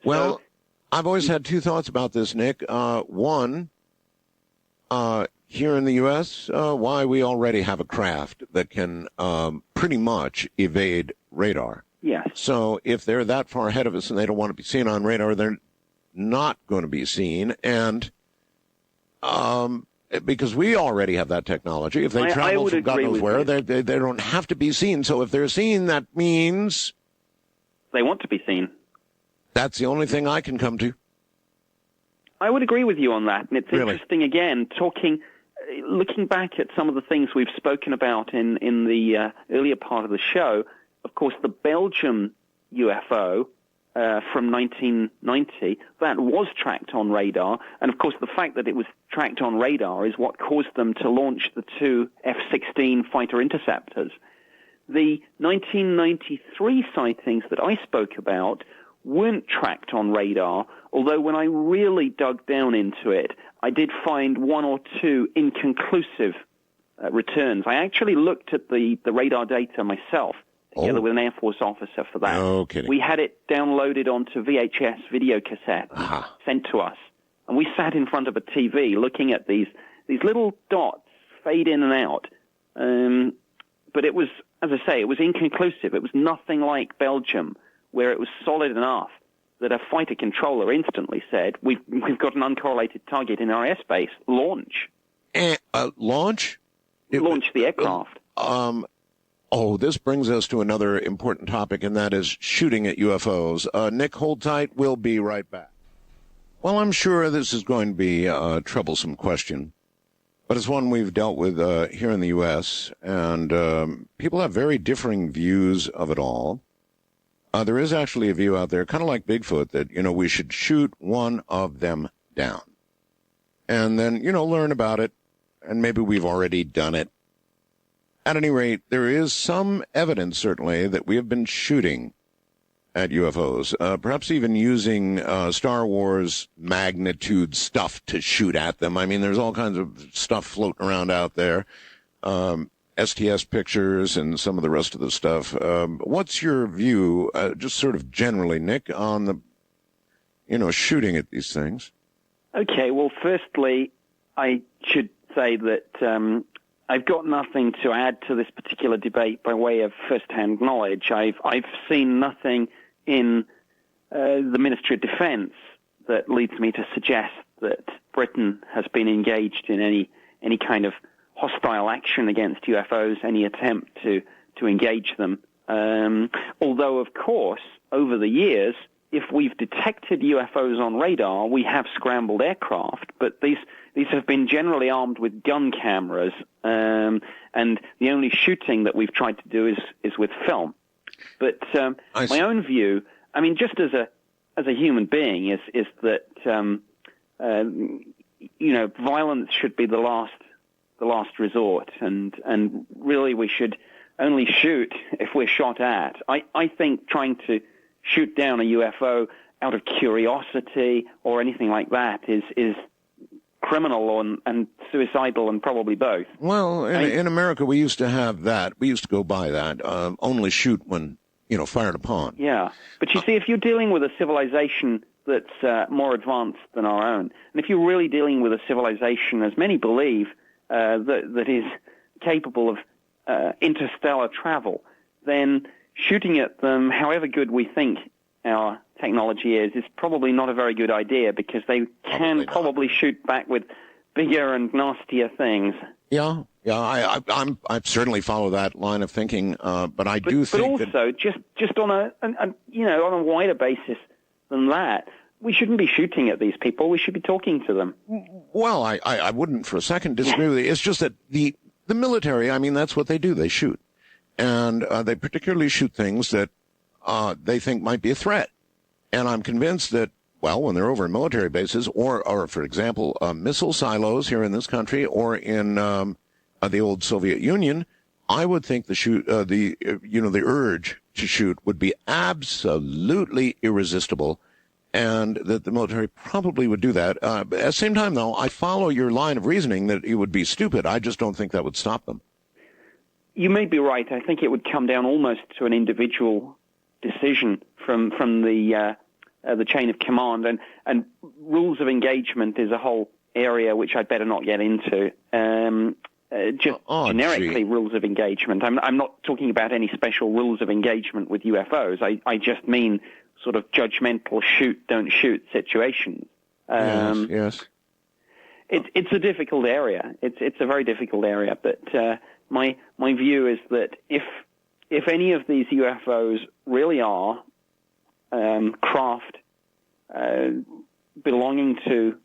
Well, I've always had 2 thoughts about this, Nick. One, here in the U.S., why we already have a craft that can pretty much evade radar. Yes. So if they're that far ahead of us and they don't want to be seen on radar, they're not going to be seen. And because we already have that technology, if they travel from God knows where, they don't have to be seen. So if they're seen, that means they want to be seen. That's the only thing I can come to. I would agree with you on that. And it's interesting, again, looking back at some of the things we've spoken about in the earlier part of the show. Of course, the Belgium UFO from 1990, that was tracked on radar. And, of course, the fact that it was tracked on radar is what caused them to launch the 2 F-16 fighter interceptors. The 1993 sightings that I spoke about weren't tracked on radar, although when I really dug down into it, I did find 1 or 2 inconclusive returns. I actually looked at the radar data myself, together with an Air Force officer for that. No kidding. We had it downloaded onto VHS video cassette, sent to us, and we sat in front of a TV looking at these little dots fade in and out. But it was, as I say, it was inconclusive. It was nothing like Belgium, where it was solid enough that a fighter controller instantly said, we've got an uncorrelated target in our airspace. Launch. Launch? Launch the aircraft. This brings us to another important topic, and that is shooting at UFOs. Nick, hold tight. We'll be right back. Well, I'm sure this is going to be a troublesome question, but it's one we've dealt with here in the U.S., and people have very differing views of it all. There is actually a view out there, kind of like Bigfoot, that, we should shoot one of them down. And then, learn about it, and maybe we've already done it. At any rate, there is some evidence, certainly, that we have been shooting at UFOs, perhaps even using Star Wars magnitude stuff to shoot at them. I mean, there's all kinds of stuff floating around out there. STS pictures and some of the rest of the stuff. What's your view, just sort of generally, Nick, on the, shooting at these things? Okay, well, firstly, I should say that I've got nothing to add to this particular debate by way of first-hand knowledge. I've seen nothing in the Ministry of Defense that leads me to suggest that Britain has been engaged in any kind of hostile action against UFOs, any attempt to engage them. Although, of course, over the years, if we've detected UFOs on radar, we have scrambled aircraft, but these have been generally armed with gun cameras, and the only shooting that we've tried to do is with film. But my own view, I mean, just as a human being, is that violence should be the last resort, and really we should only shoot if we're shot at. I think trying to shoot down a UFO out of curiosity or anything like that is criminal and suicidal and probably both. Well, in America, we used to have that. We used to go by that. Only shoot when, fired upon. Yeah. But you see, if you're dealing with a civilization that's more advanced than our own, and if you're really dealing with a civilization, as many believe, that is capable of interstellar travel, then shooting at them, however good we think our technology is probably not a very good idea, because they can probably shoot back with bigger and nastier things. Yeah, I certainly follow that line of thinking, but I do think but also, just on a wider basis than that, we shouldn't be shooting at these people. We should be talking to them. Well, I wouldn't for a second disagree with you. It's just that the military, that's what they do. They shoot. And they particularly shoot things that they think might be a threat. And I'm convinced that, when they're over in military bases, or for example, missile silos here in this country, or in the old Soviet Union, I would think the urge to shoot would be absolutely irresistible, and that the military probably would do that. But at the same time, though, I follow your line of reasoning that it would be stupid. I just don't think that would stop them. You may be right. I think it would come down almost to an individual decision from the chain of command, and rules of engagement is a whole area which I'd better not get into. Generically, rules of engagement. I'm not talking about any special rules of engagement with UFOs. I just mean sort of judgmental shoot, don't shoot situations. Yes. It's a difficult area. It's a very difficult area. But my view is that if any of these UFOs really are craft belonging to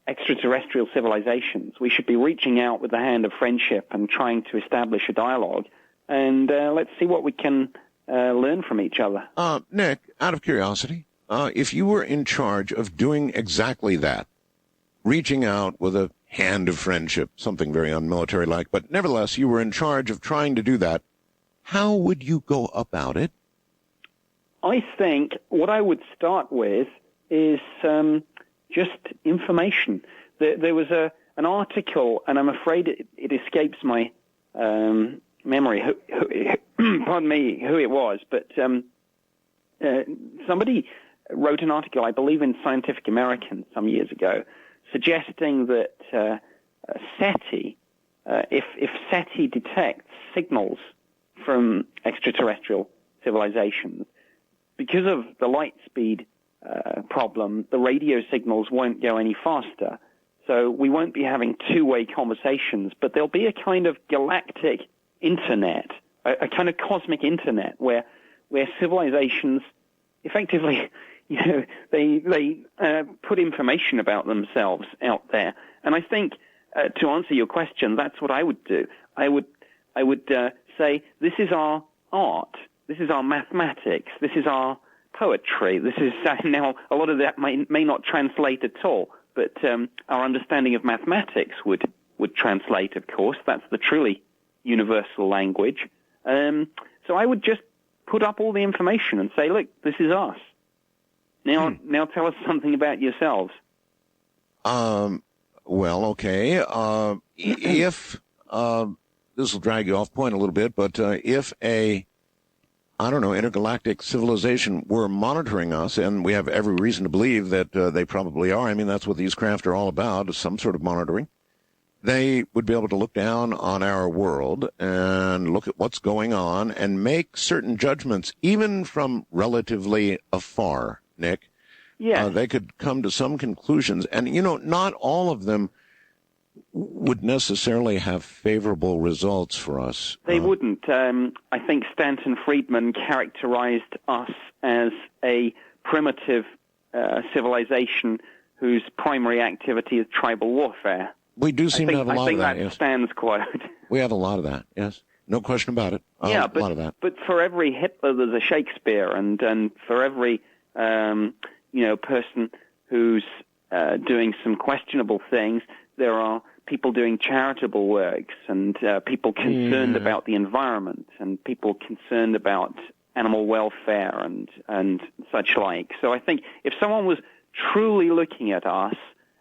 extraterrestrial civilizations, we should be reaching out with the hand of friendship and trying to establish a dialogue. And let's see what we can learn from each other. Nick, out of curiosity, if you were in charge of doing exactly that, reaching out with a hand of friendship, something very unmilitary-like, but nevertheless you were in charge of trying to do that, how would you go about it? I think what I would start with is just information. There was an article, and I'm afraid it escapes my memory, pardon me, who it was, but somebody wrote an article, I believe in Scientific American some years ago, suggesting that SETI, if SETI detects signals from extraterrestrial civilizations, because of the light speed problem, the radio signals won't go any faster. So we won't be having two-way conversations, but there'll be a kind of galactic internet, a kind of cosmic internet where civilizations effectively, they put information about themselves out there. And I think to answer your question, that's what I would do. I would say, this is our art, this is our mathematics, this is our poetry. This is now a lot of that may not translate at all, but our understanding of mathematics would translate. Of course, that's the truly universal language. So I would just put up all the information and say, look, this is us. Now tell us something about yourselves. Well, okay. If this will drag you off point a little bit, but if intergalactic civilization were monitoring us, and we have every reason to believe that they probably are. That's what these craft are all about, is some sort of monitoring. They would be able to look down on our world and look at what's going on and make certain judgments, even from relatively afar, Nick. Yeah. They could come to some conclusions. And, not all of them would necessarily have favorable results for us. They wouldn't. I think Stanton Friedman characterized us as a primitive civilization whose primary activity is tribal warfare. We do seem to have a lot of that, I think that stands quote. We have a lot of that, yes. No question about it. A lot of that. But for every Hitler, there's a Shakespeare, and for every person who's doing some questionable things. There are people doing charitable works, and people concerned about the environment, and people concerned about animal welfare and such like. So I think if someone was truly looking at us,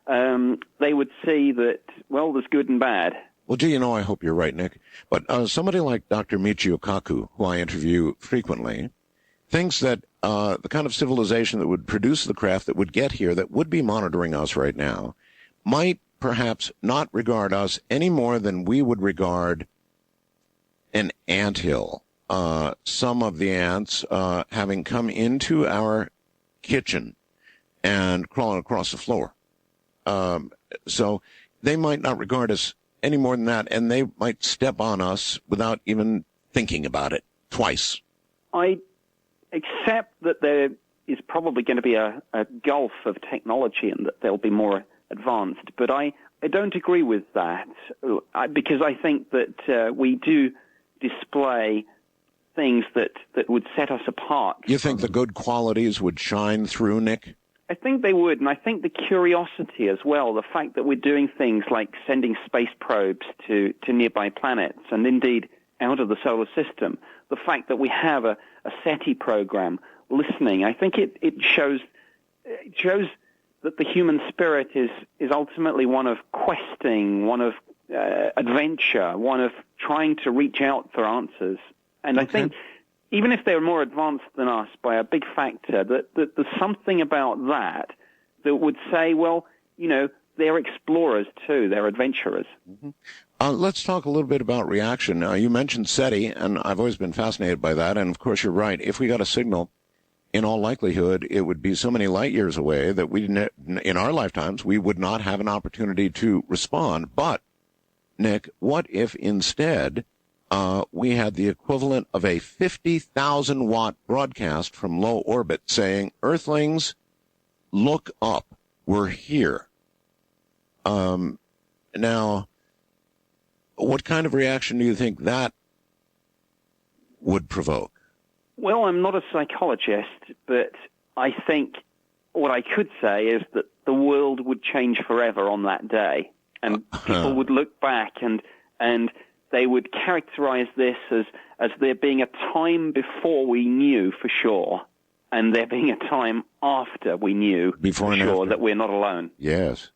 they would see that, well, there's good and bad. Well, gee, I hope you're right, Nick. But somebody like Dr. Michio Kaku, who I interview frequently, thinks that the kind of civilization that would produce the craft that would get here, that would be monitoring us right now, might perhaps not regard us any more than we would regard an anthill. Some of the ants having come into our kitchen and crawling across the floor. So they might not regard us any more than that, and they might step on us without even thinking about it twice. I accept that there is probably going to be a gulf of technology and that they'll be more advanced, but I don't agree with that, because I think that we do display things that would set us apart. You think the good qualities would shine through, Nick? I think they would, and I think the curiosity as well, the fact that we're doing things like sending space probes to nearby planets and indeed out of the solar system, the fact that we have a SETI program listening, I think it shows that the human spirit is ultimately one of questing, one of adventure, one of trying to reach out for answers. And I think even if they're more advanced than us by a big factor, that there's something about that would say, well, they're explorers too, they're adventurers. Mm-hmm. Let's talk a little bit about reaction. You mentioned SETI, and I've always been fascinated by that. And of course, you're right. If we got a signal, in all likelihood, it would be so many light years away that in our lifetimes, we would not have an opportunity to respond. But, Nick, what if instead we had the equivalent of a 50,000-watt broadcast from low orbit saying, Earthlings, look up, we're here. Now, what kind of reaction do you think that would provoke? Well, I'm not a psychologist, but I think what I could say is that the world would change forever on that day, and people would look back and they would characterize this as there being a time before we knew for sure, and there being a time after we knew for sure that we're not alone. Yes.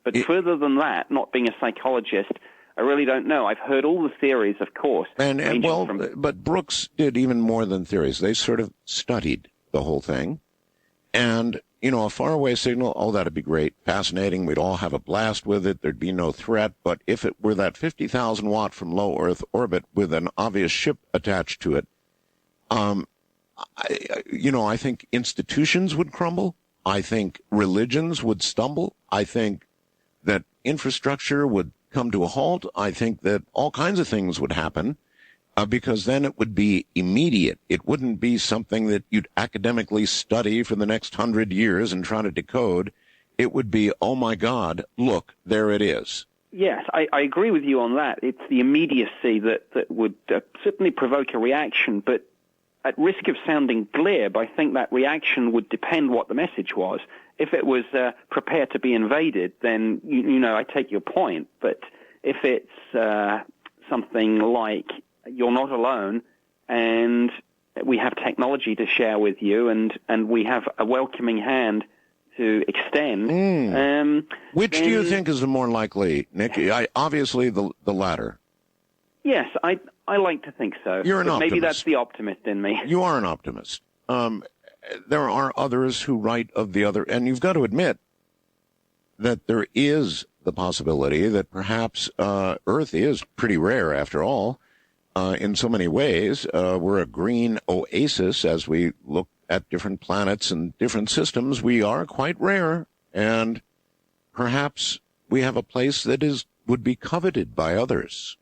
But further than that, not being a psychologist, I really don't know. I've heard all the theories, of course. But Brooks did even more than theories. They sort of studied the whole thing. And, a faraway signal, that'd be great, fascinating. We'd all have a blast with it. There'd be no threat. But if it were that 50,000 watt from low Earth orbit with an obvious ship attached to it, I think institutions would crumble. I think religions would stumble. I think that infrastructure would come to a halt. I think that all kinds of things would happen because then it would be immediate. It wouldn't be something that you'd academically study for the next 100 years and try to decode. It would be, oh, my God, look, there it is. Yes, I agree with you on that. It's the immediacy that would certainly provoke a reaction, but at risk of sounding glib, I think that reaction would depend what the message was. If it was prepare to be invaded, then, I take your point. But if it's something like you're not alone and we have technology to share with you and we have a welcoming hand to extend. Which do you think is the more likely, Nick? Obviously the latter. Yes, I like to think so. You're an optimist. Maybe that's the optimist in me. You are an optimist. There are others who write of the other, and you've got to admit that there is the possibility that perhaps Earth is pretty rare after all. In so many ways, we're a green oasis as we look at different planets and different systems. We are quite rare, and perhaps we have a place that would be coveted by others.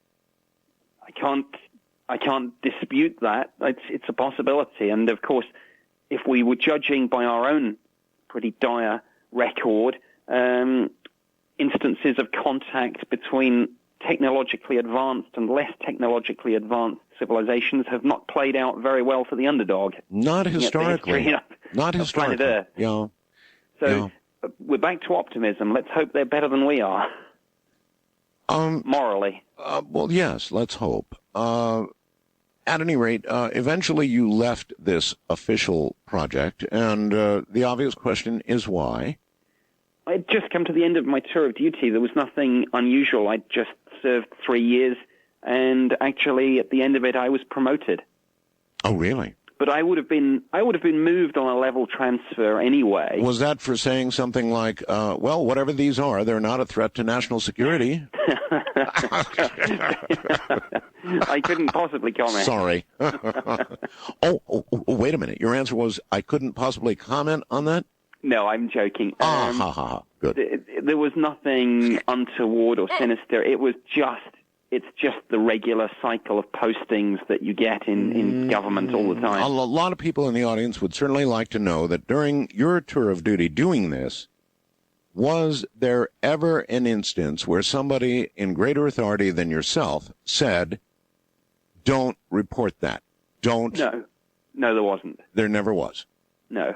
I can't dispute that. It's a possibility, and of course, if we were judging by our own pretty dire record, instances of contact between technologically advanced and less technologically advanced civilizations have not played out very well for the underdog. Not historically. Not historically. Planet Earth. Yeah. So we're back to optimism. Let's hope they're better than we are. Morally. Well, yes, let's hope. At any rate, eventually you left this official project, and the obvious question is why? I'd just come to the end of my tour of duty. There was nothing unusual. I'd just served 3 years, and actually at the end of it I was promoted. Oh, really? But I would have been moved on a level transfer anyway. Was that for saying something like, well, whatever these are, they're not a threat to national security? I couldn't possibly comment. Sorry. Oh, wait a minute. Your answer was, I couldn't possibly comment on that? No, I'm joking. Good. There was nothing untoward or sinister. It's just the regular cycle of postings that you get in government all the time. A lot of people in the audience would certainly like to know that during your tour of duty doing this, was there ever an instance where somebody in greater authority than yourself said, don't report that? Don't. No, there wasn't. There never was. No.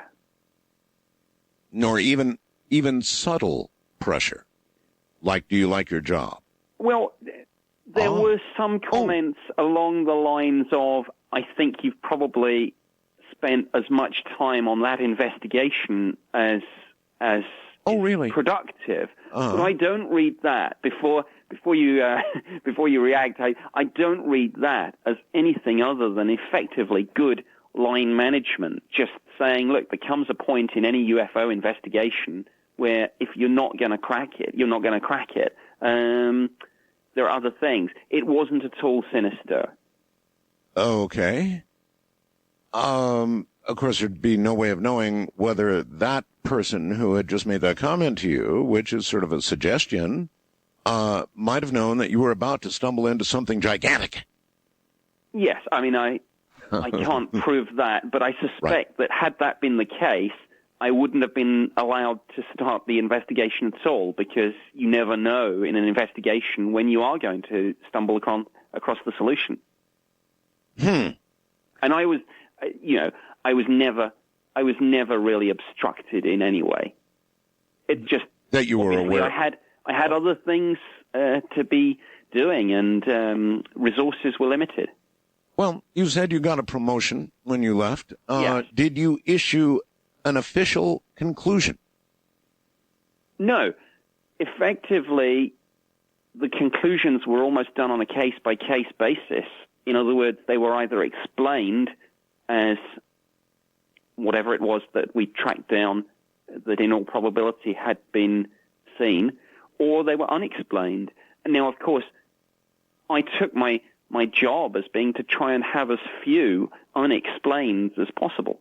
Nor even subtle pressure. Like, do you like your job? Well, there were some comments along the lines of, I think you've probably spent as much time on that investigation as really productive. But I don't read that before you react. I don't read that as anything other than effectively good line management. Just saying, look, there comes a point in any UFO investigation where if you're not going to crack it, you're not going to crack it. There are other things. It wasn't at all sinister. Okay. Of course, there'd be no way of knowing whether that person who had just made that comment to you, which is sort of a suggestion, might have known that you were about to stumble into something gigantic. Yes, I mean, I can't prove that, but I suspect that had that been the case, I wouldn't have been allowed to start the investigation at all, because you never know in an investigation when you are going to stumble across the solution. And I was never really obstructed in any way. It just that you were aware. I had other things to be doing, and resources were limited. Well, you said you got a promotion when you left. Yes. Did you issue an official conclusion? No. Effectively, the conclusions were almost done on a case-by-case basis. In other words, they were either explained as whatever it was that we tracked down that in all probability had been seen, or they were unexplained. And now, of course, I took my job as being to try and have as few unexplained as possible.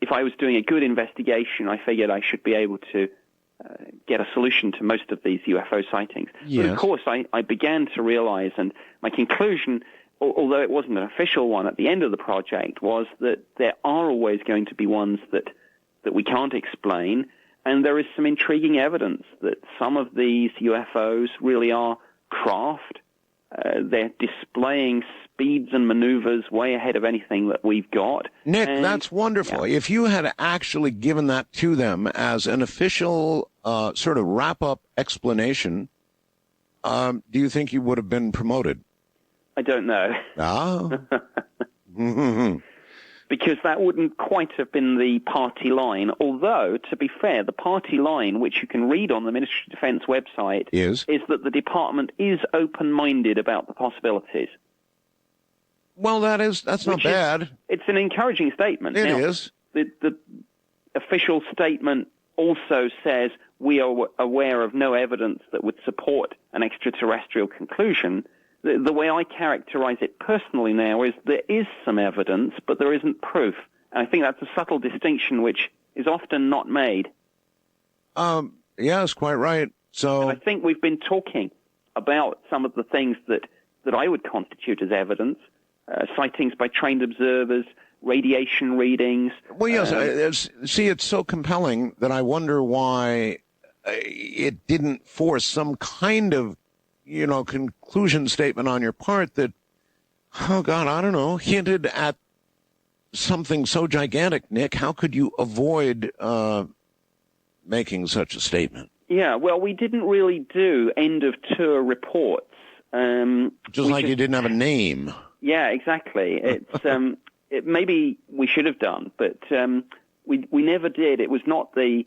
If I was doing a good investigation, I figured I should be able to get a solution to most of these UFO sightings. Yes. But of course, I began to realize, and my conclusion, although it wasn't an official one at the end of the project, was that there are always going to be ones that we can't explain, and there is some intriguing evidence that some of these UFOs really are craft. They're displaying speeds and maneuvers way ahead of anything that we've got. Nick, that's wonderful. Yeah. If you had actually given that to them as an official sort of wrap-up explanation, do you think you would have been promoted? I don't know. Because that wouldn't quite have been the party line. Although, to be fair, the party line, which you can read on the Ministry of Defense website, is that the department is open-minded about the possibilities. Well, that's not bad. It's an encouraging statement. It is. The official statement also says we are aware of no evidence that would support an extraterrestrial conclusion. The way I characterize it personally now is there is some evidence, but there isn't proof. And I think that's a subtle distinction which is often not made. Yes, quite right. So and I think we've been talking about some of the things that I would constitute as evidence, sightings by trained observers, radiation readings. Well, yes. See, it's so compelling that I wonder why it didn't force some kind of conclusion statement on your part that, oh, God, I don't know, hinted at something so gigantic, Nick. How could you avoid making such a statement? Yeah, well, we didn't really do end-of-tour reports. Just like you didn't have a name. Yeah, exactly. It's maybe we should have done, but we never did. It was not the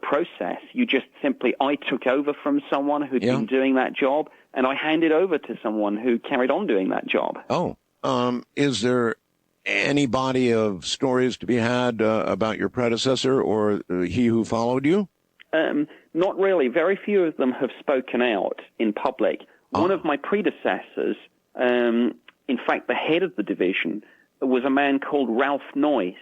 process. You just simply, I took over from someone who'd been doing that job, and I handed over to someone who carried on doing that job. Oh, is there any body of stories to be had about your predecessor or he who followed you? Not really. Very few of them have spoken out in public. One of my predecessors, in fact, the head of the division, was a man called Ralph Noyce,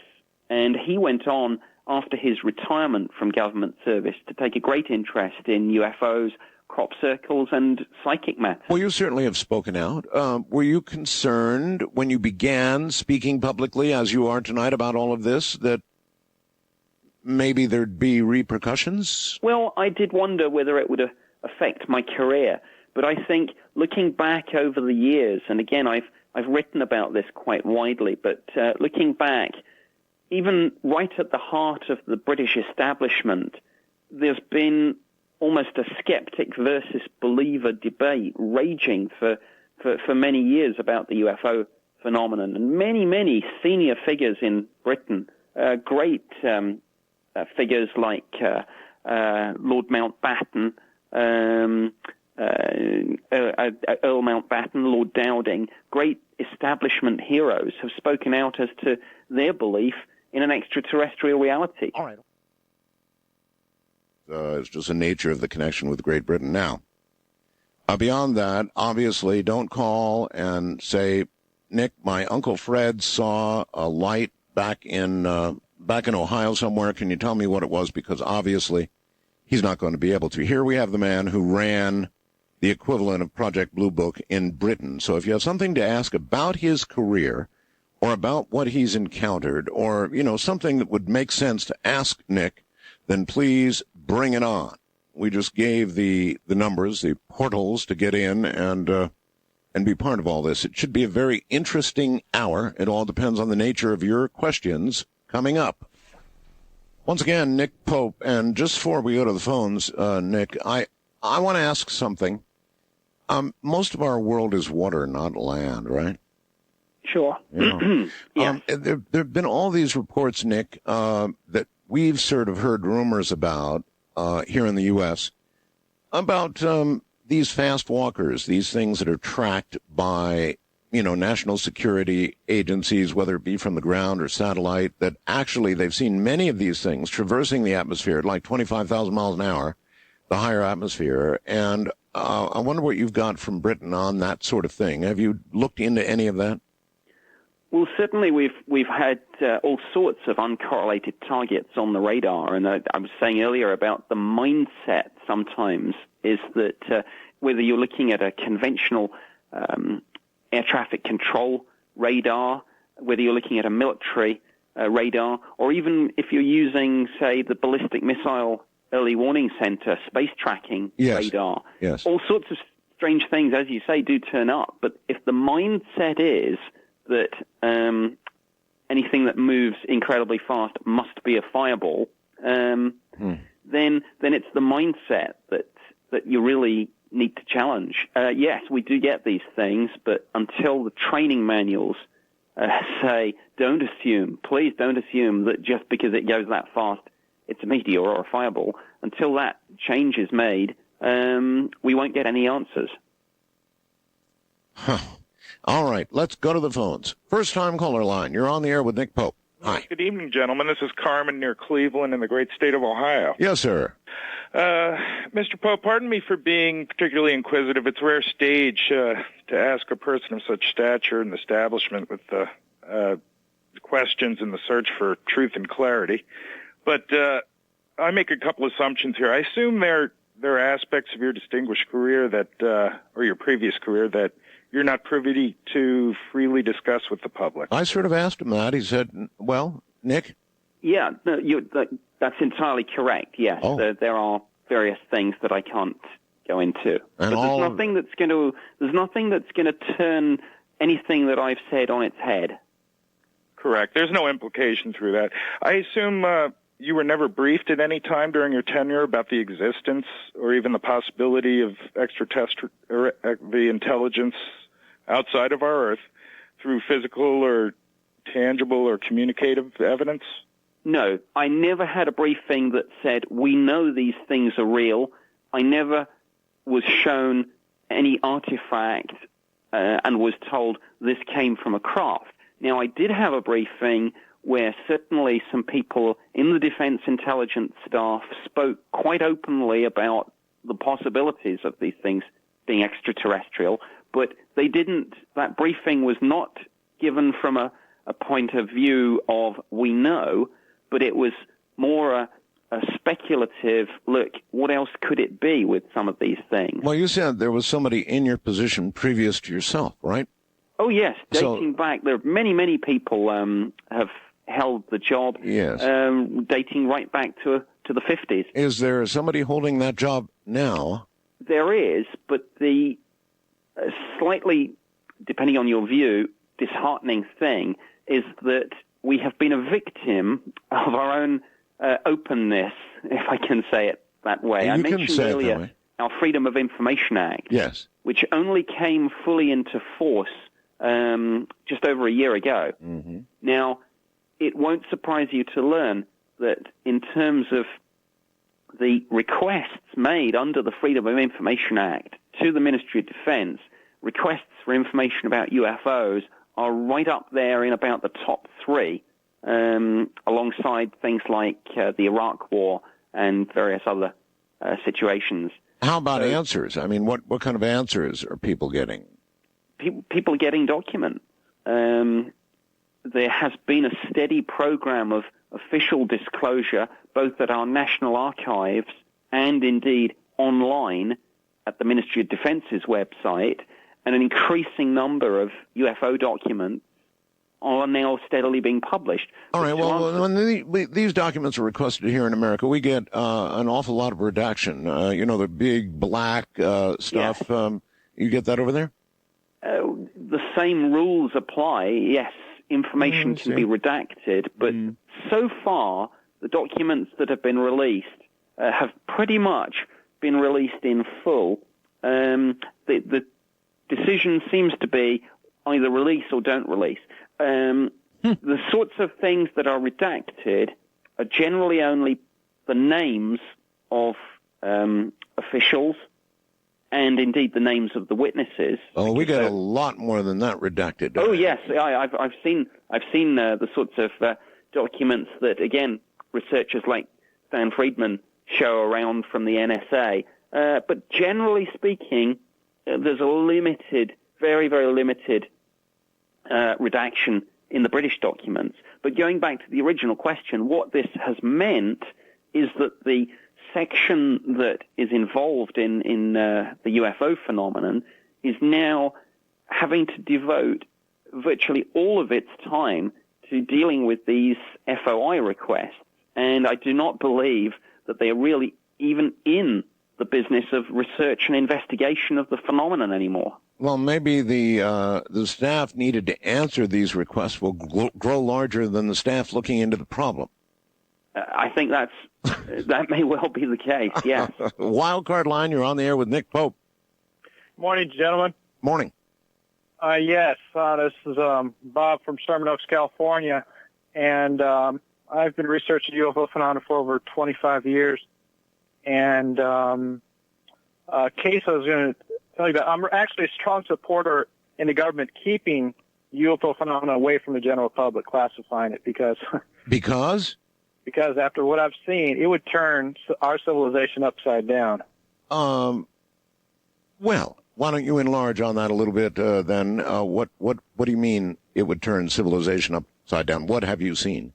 and he went on after his retirement from government service to take a great interest in UFOs, crop circles, and psychic matters. Well, you certainly have spoken out. Were you concerned when you began speaking publicly, as you are tonight, about all of this, that maybe there'd be repercussions? Well, I did wonder whether it would affect my career. But I think looking back over the years, and again, I've written about this quite widely, but looking back, even right at the heart of the British establishment, there's been almost a skeptic versus believer debate raging for many years about the UFO phenomenon. And many senior figures in Britain, great figures like Lord Mountbatten, Earl Mountbatten, Lord Dowding, great establishment heroes, have spoken out as to their belief in an extraterrestrial reality. All right. It's just the nature of the connection with Great Britain. Now, beyond that, obviously, don't call and say, Nick, my Uncle Fred saw a light back in Ohio somewhere. Can you tell me what it was? Because obviously, he's not going to be able to. Here we have the man who ran the equivalent of Project Blue Book in Britain. So if you have something to ask about his career or about what he's encountered or, something that would make sense to ask Nick, then please bring it on. We just gave the numbers, the portals to get in and be part of all this. It should be a very interesting hour. It all depends on the nature of your questions coming up. Once again, Nick Pope, and just before we go to the phones, Nick, I want to ask something. Most of our world is water, not land, right? Sure. There have been all these reports, Nick, that we've sort of heard rumors about here in the U.S. about these fast walkers, these things that are tracked by, national security agencies, whether it be from the ground or satellite, that actually they've seen many of these things traversing the atmosphere at like 25,000 miles an hour, the higher atmosphere. And I wonder what you've got from Britain on that sort of thing. Have you looked into any of that? Well, certainly we've had all sorts of uncorrelated targets on the radar, and I was saying earlier about the mindset sometimes is that whether you're looking at a conventional air traffic control radar, whether you're looking at a military radar, or even if you're using, say, the Ballistic Missile Early Warning Center space tracking radar, all sorts of strange things, as you say, do turn up. But if the mindset is that anything that moves incredibly fast must be a fireball, then it's the mindset that you really need to challenge. Yes, we do get these things, but until the training manuals say, please don't assume that just because it goes that fast, it's a meteor or a fireball. Until that change is made, we won't get any answers. Huh. All right, let's go to the phones. First-time caller line. You're on the air with Nick Pope. Hi. Good evening, gentlemen. This is Carmen near Cleveland in the great state of Ohio. Yes, sir. Mr. Pope, pardon me for being particularly inquisitive. It's a rare stage to ask a person of such stature in the establishment with questions in the search for truth and clarity. But I make a couple assumptions here. I assume there are aspects of your distinguished career that, or your previous career, that you're not privy to freely discuss with the public. I sort of asked him that. He said, well, Nick? Yeah, that's entirely correct, yes. Oh. There are various things that I can't go into. And but there's nothing that's going to turn anything that I've said on its head. Correct. There's no implication through that. I assume you were never briefed at any time during your tenure about the existence or even the possibility of the intelligence outside of our Earth through physical or tangible or communicative evidence? No, I never had a briefing that said, we know these things are real. I never was shown any artifact and was told this came from a craft. Now, I did have a briefing where certainly some people in the defense intelligence staff spoke quite openly about the possibilities of these things being extraterrestrial, but they didn't, that briefing was not given from a point of view of we know, but it was more a speculative look, what else could it be with some of these things? Well, you said there was somebody in your position previous to yourself, right? Oh, yes, dating back, there are many people have held the job, yes, dating right back to the 50s. Is there somebody holding that job now? There is, but the slightly, depending on your view, disheartening thing is that we have been a victim of our own openness, if I can say it that way. You I mentioned earlier our Freedom of Information Act, yes, which only came fully into force just over a year ago. Mm-hmm. Now, it won't surprise you to learn that in terms of the requests made under the Freedom of Information Act to the Ministry of Defense, requests for information about UFOs are right up there in about the top three, alongside things like the Iraq War and various other situations. How about answers? I mean, what kind of answers are people getting? People are getting documents. There has been a steady program of official disclosure, both at our National Archives and indeed online at the Ministry of Defence's website, and an increasing number of UFO documents are now steadily being published. All right, well, when these documents are requested here in America, we get an awful lot of redaction. The big black stuff. Yes. You get that over there? The same rules apply, yes. Information can be redacted, but so far, the documents that have been released have pretty much been released in full. The decision seems to be either release or don't release. The sorts of things that are redacted are generally only the names of officials and indeed the names of the witnesses. Oh, we get a lot more than that redacted. Oh, yes, I've seen the sorts of documents that, again, researchers like Stan Friedman show around from the NSA. But generally speaking, there's a limited, very, very limited redaction in the British documents. But going back to the original question, what this has meant is that the section that is involved in the UFO phenomenon is now having to devote virtually all of its time to dealing with these FOI requests. And I do not believe that they are really even in the business of research and investigation of the phenomenon anymore. Well, maybe the staff needed to answer these requests will grow larger than the staff looking into the problem. I think that may well be the case, yes. Wildcard line, you're on the air with Nick Pope. Morning, gentlemen. Morning. Yes, this is Bob from Sherman Oaks, California, and I've been researching UFO phenomena for over 25 years. And a case I was going to tell you about, I'm actually a strong supporter in the government keeping UFO phenomena away from the general public, classifying it, because... Because after what I've seen, it would turn our civilization upside down. Well, why don't you enlarge on that a little bit then? What do you mean it would turn civilization upside down? What have you seen?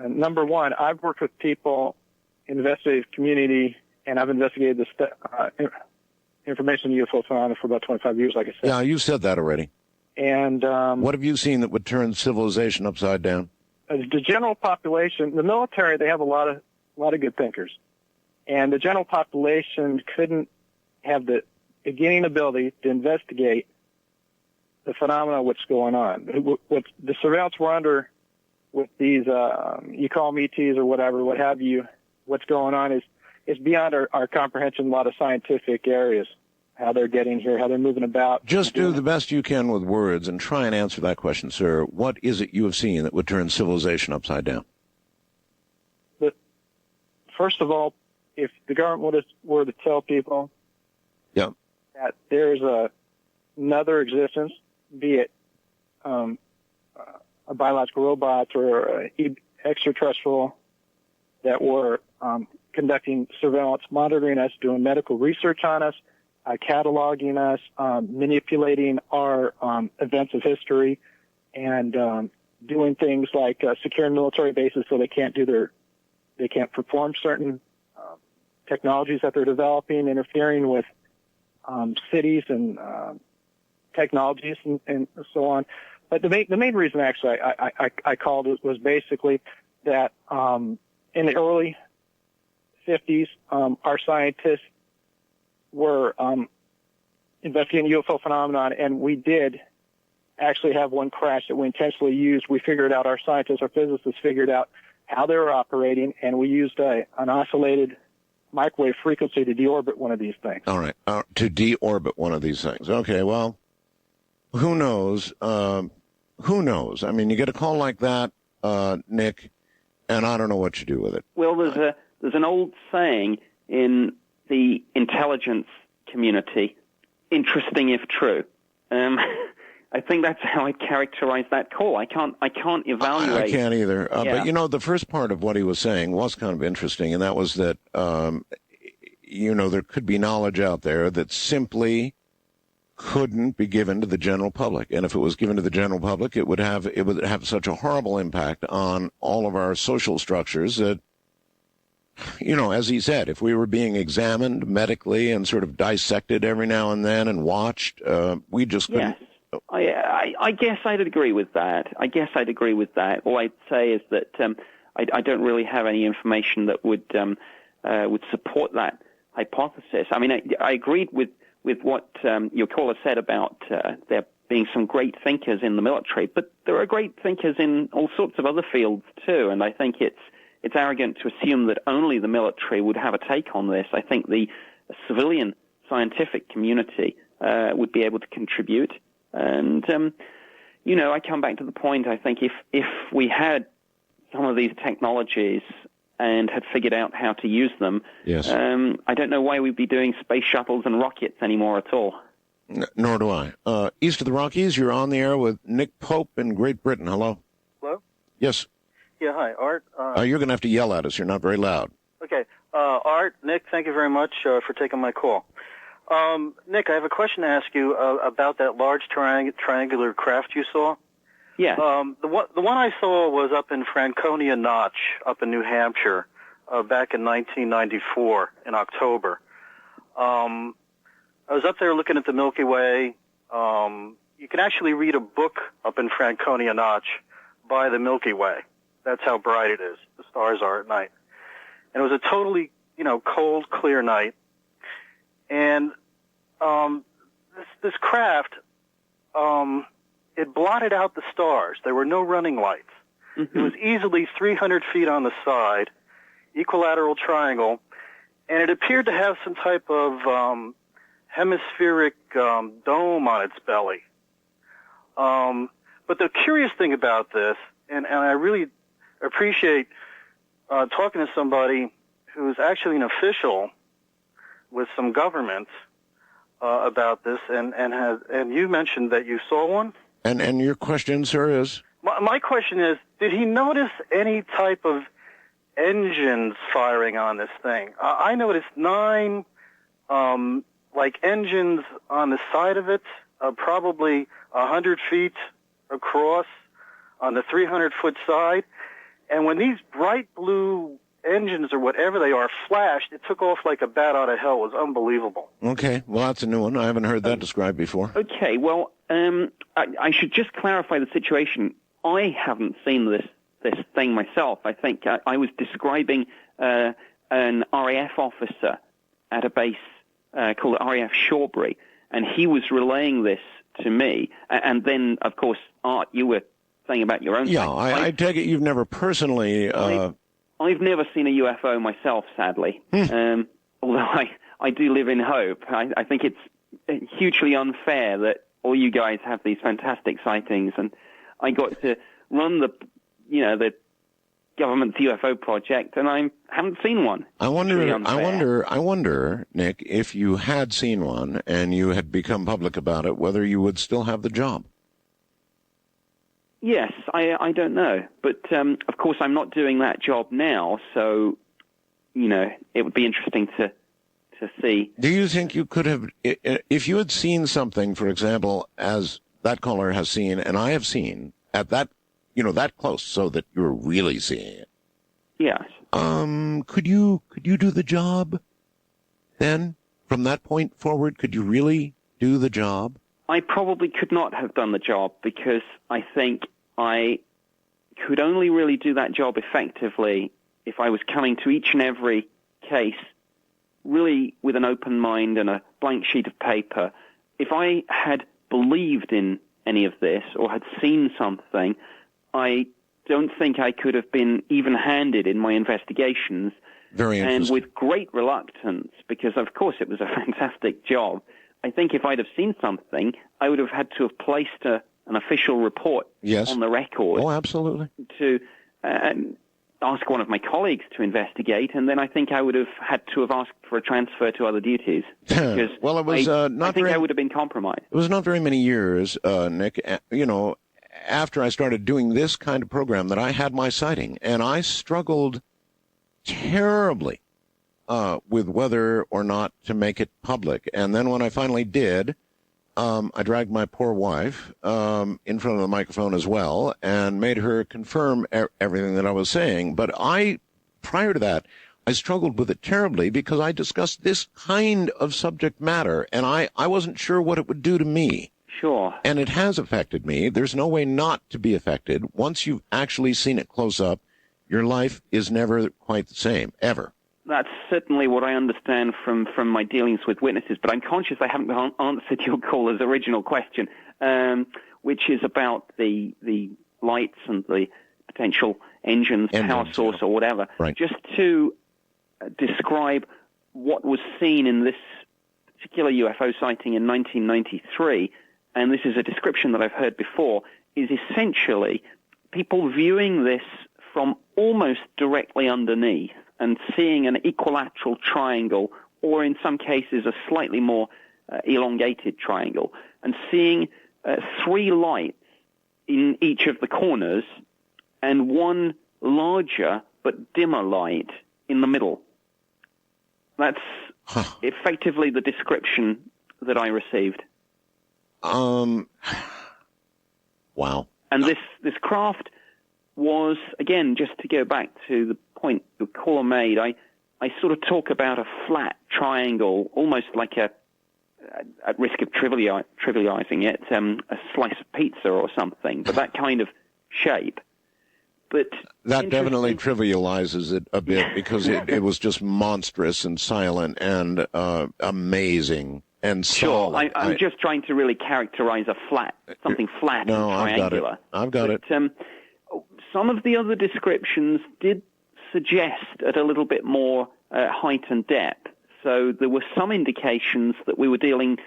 Number one, I've worked with people in the investigative community, and I've investigated this information on UFO phenomena for about 25 years, like I said. Yeah, you said that already. And what have you seen that would turn civilization upside down? The general population, the military, they have a lot of good thinkers, and the general population couldn't have the beginning ability to investigate the phenomena of what's going on. What the surveillance we're under with these, you call them ETs or whatever, what have you, what's going on is beyond our comprehension in a lot of scientific areas. How they're getting here, how they're moving about. Just do the best you can with words and try and answer that question, sir. What is it you have seen that would turn civilization upside down? But first of all, if the government were to tell people that there's another existence, be it a biological robot or extraterrestrial, that were conducting surveillance, monitoring us, doing medical research on us, cataloging us, manipulating our events of history, and doing things like securing military bases so they can't perform certain technologies that they're developing, interfering with cities and technologies and so on. But the main reason actually I called it was basically that in the early 50s, our scientists were investigating UFO phenomenon, and we did actually have one crash that we intentionally used. We figured out, our scientists, our physicists figured out how they were operating, and we used an oscillated microwave frequency to deorbit one of these things. All right, to deorbit one of these things. Okay, well, who knows? Who knows? I mean, you get a call like that, Nick, and I don't know what you do with it. Well, there's an old saying in the intelligence community, interesting if true. I think that's how I'd characterize that call. I can't evaluate. I can't either. But, you know, the first part of what he was saying was kind of interesting, and that was that, you know, there could be knowledge out there that simply couldn't be given to the general public. And if it was given to the general public, it would have such a horrible impact on all of our social structures that, you know, as he said, if we were being examined medically and sort of dissected every now and then and watched, we just couldn't. Yes. I guess I'd agree with that. All I'd say is that I don't really have any information that would support that hypothesis. I mean, I agreed with what your caller said about there being some great thinkers in the military, but there are great thinkers in all sorts of other fields too, and I think it's arrogant to assume that only the military would have a take on this. I think the civilian scientific community would be able to contribute. And, you know, I come back to the point, I think if we had some of these technologies and had figured out how to use them, yes. I don't know why we'd be doing space shuttles and rockets anymore at all. Nor do I. East of the Rockies, you're on the air with Nick Pope in Great Britain. Hello? Hello? Yes. Yeah, hi, Art. You're going to have to yell at us. You're not very loud. Okay. Art, Nick, thank you very much for taking my call. Nick, I have a question to ask you about that large triangular craft you saw. Yeah. The one I saw was up in Franconia Notch, up in New Hampshire, back in 1994 in October. I was up there looking at the Milky Way. You can actually read a book up in Franconia Notch by the Milky Way. That's how bright it is. The stars are at night. And it was a totally, cold, clear night. And this craft, it blotted out the stars. There were no running lights. Mm-hmm. It was easily 300 feet on the side, equilateral triangle, and it appeared to have some type of hemispheric dome on its belly. But the curious thing about this, and I really appreciate talking to somebody who's actually an official with some government about this, and you mentioned that you saw one. And your question, sir, is? My question is, did he notice any type of engines firing on this thing? I noticed 9 engines on the side of it, probably 100 feet across on the 300-foot side. And when these bright blue engines or whatever they are flashed, it took off like a bat out of hell. It was unbelievable. Okay, well, that's a new one. I haven't heard that described before. Okay, well, I should just clarify the situation. I haven't seen this thing myself. I think I was describing an RAF officer at a base called RAF Shawbury, and he was relaying this to me. And then, of course, Art, you were saying about your own. Yeah, I take it you've never personally. I've never seen a UFO myself, sadly. Although I do live in hope. I think it's hugely unfair that all you guys have these fantastic sightings, and I got to run the government's UFO project, and I haven't seen one. I wonder, Nick, if you had seen one and you had become public about it, whether you would still have the job. Yes, I don't know. But, of course, I'm not doing that job now, so, it would be interesting to see. Do you think you could have, if you had seen something, for example, as that caller has seen, and I have seen, at that, that close, so that you're really seeing it? Yes. Could you do the job then? From that point forward, could you really do the job? I probably could not have done the job, because I think I could only really do that job effectively if I was coming to each and every case really with an open mind and a blank sheet of paper. If I had believed in any of this or had seen something, I don't think I could have been even-handed in my investigations. Very interesting. And with great reluctance, because of course it was a fantastic job. I think if I'd have seen something, I would have had to have placed an official report on the record. Oh, absolutely. To ask one of my colleagues to investigate, and then I think I would have had to have asked for a transfer to other duties. Because well, it was I think I would have been compromised. It was not very many years, Nick, after I started doing this kind of program that I had my sighting, and I struggled terribly with whether or not to make it public. And then when I finally did, I dragged my poor wife in front of the microphone as well and made her confirm everything that I was saying. But prior to that, I struggled with it terribly because I discussed this kind of subject matter, and I wasn't sure what it would do to me. Sure. And it has affected me. There's no way not to be affected. Once you've actually seen it close up, your life is never quite the same, ever. That's certainly what I understand from my dealings with witnesses, but I'm conscious I haven't answered your caller's original question, which is about the lights and the potential engines, power source, or whatever. Right. Just to describe what was seen in this particular UFO sighting in 1993, and this is a description that I've heard before, is essentially people viewing this from almost directly underneath and seeing an equilateral triangle, or in some cases a slightly more elongated triangle, and seeing 3 lights in each of the corners and one larger but dimmer light in the middle. That's effectively the description that I received. Wow. And this craft was, again, just to go back to the point the caller made, I sort of talk about a flat triangle, almost like at risk of trivializing it, a slice of pizza or something, but that kind of shape. But that definitely trivializes it a bit because it was just monstrous and silent and amazing and solid. Sure, I'm just trying to really characterize something flat and triangular. I've got it. Some of the other descriptions did suggest at a little bit more height and depth. So there were some indications that we were dealing,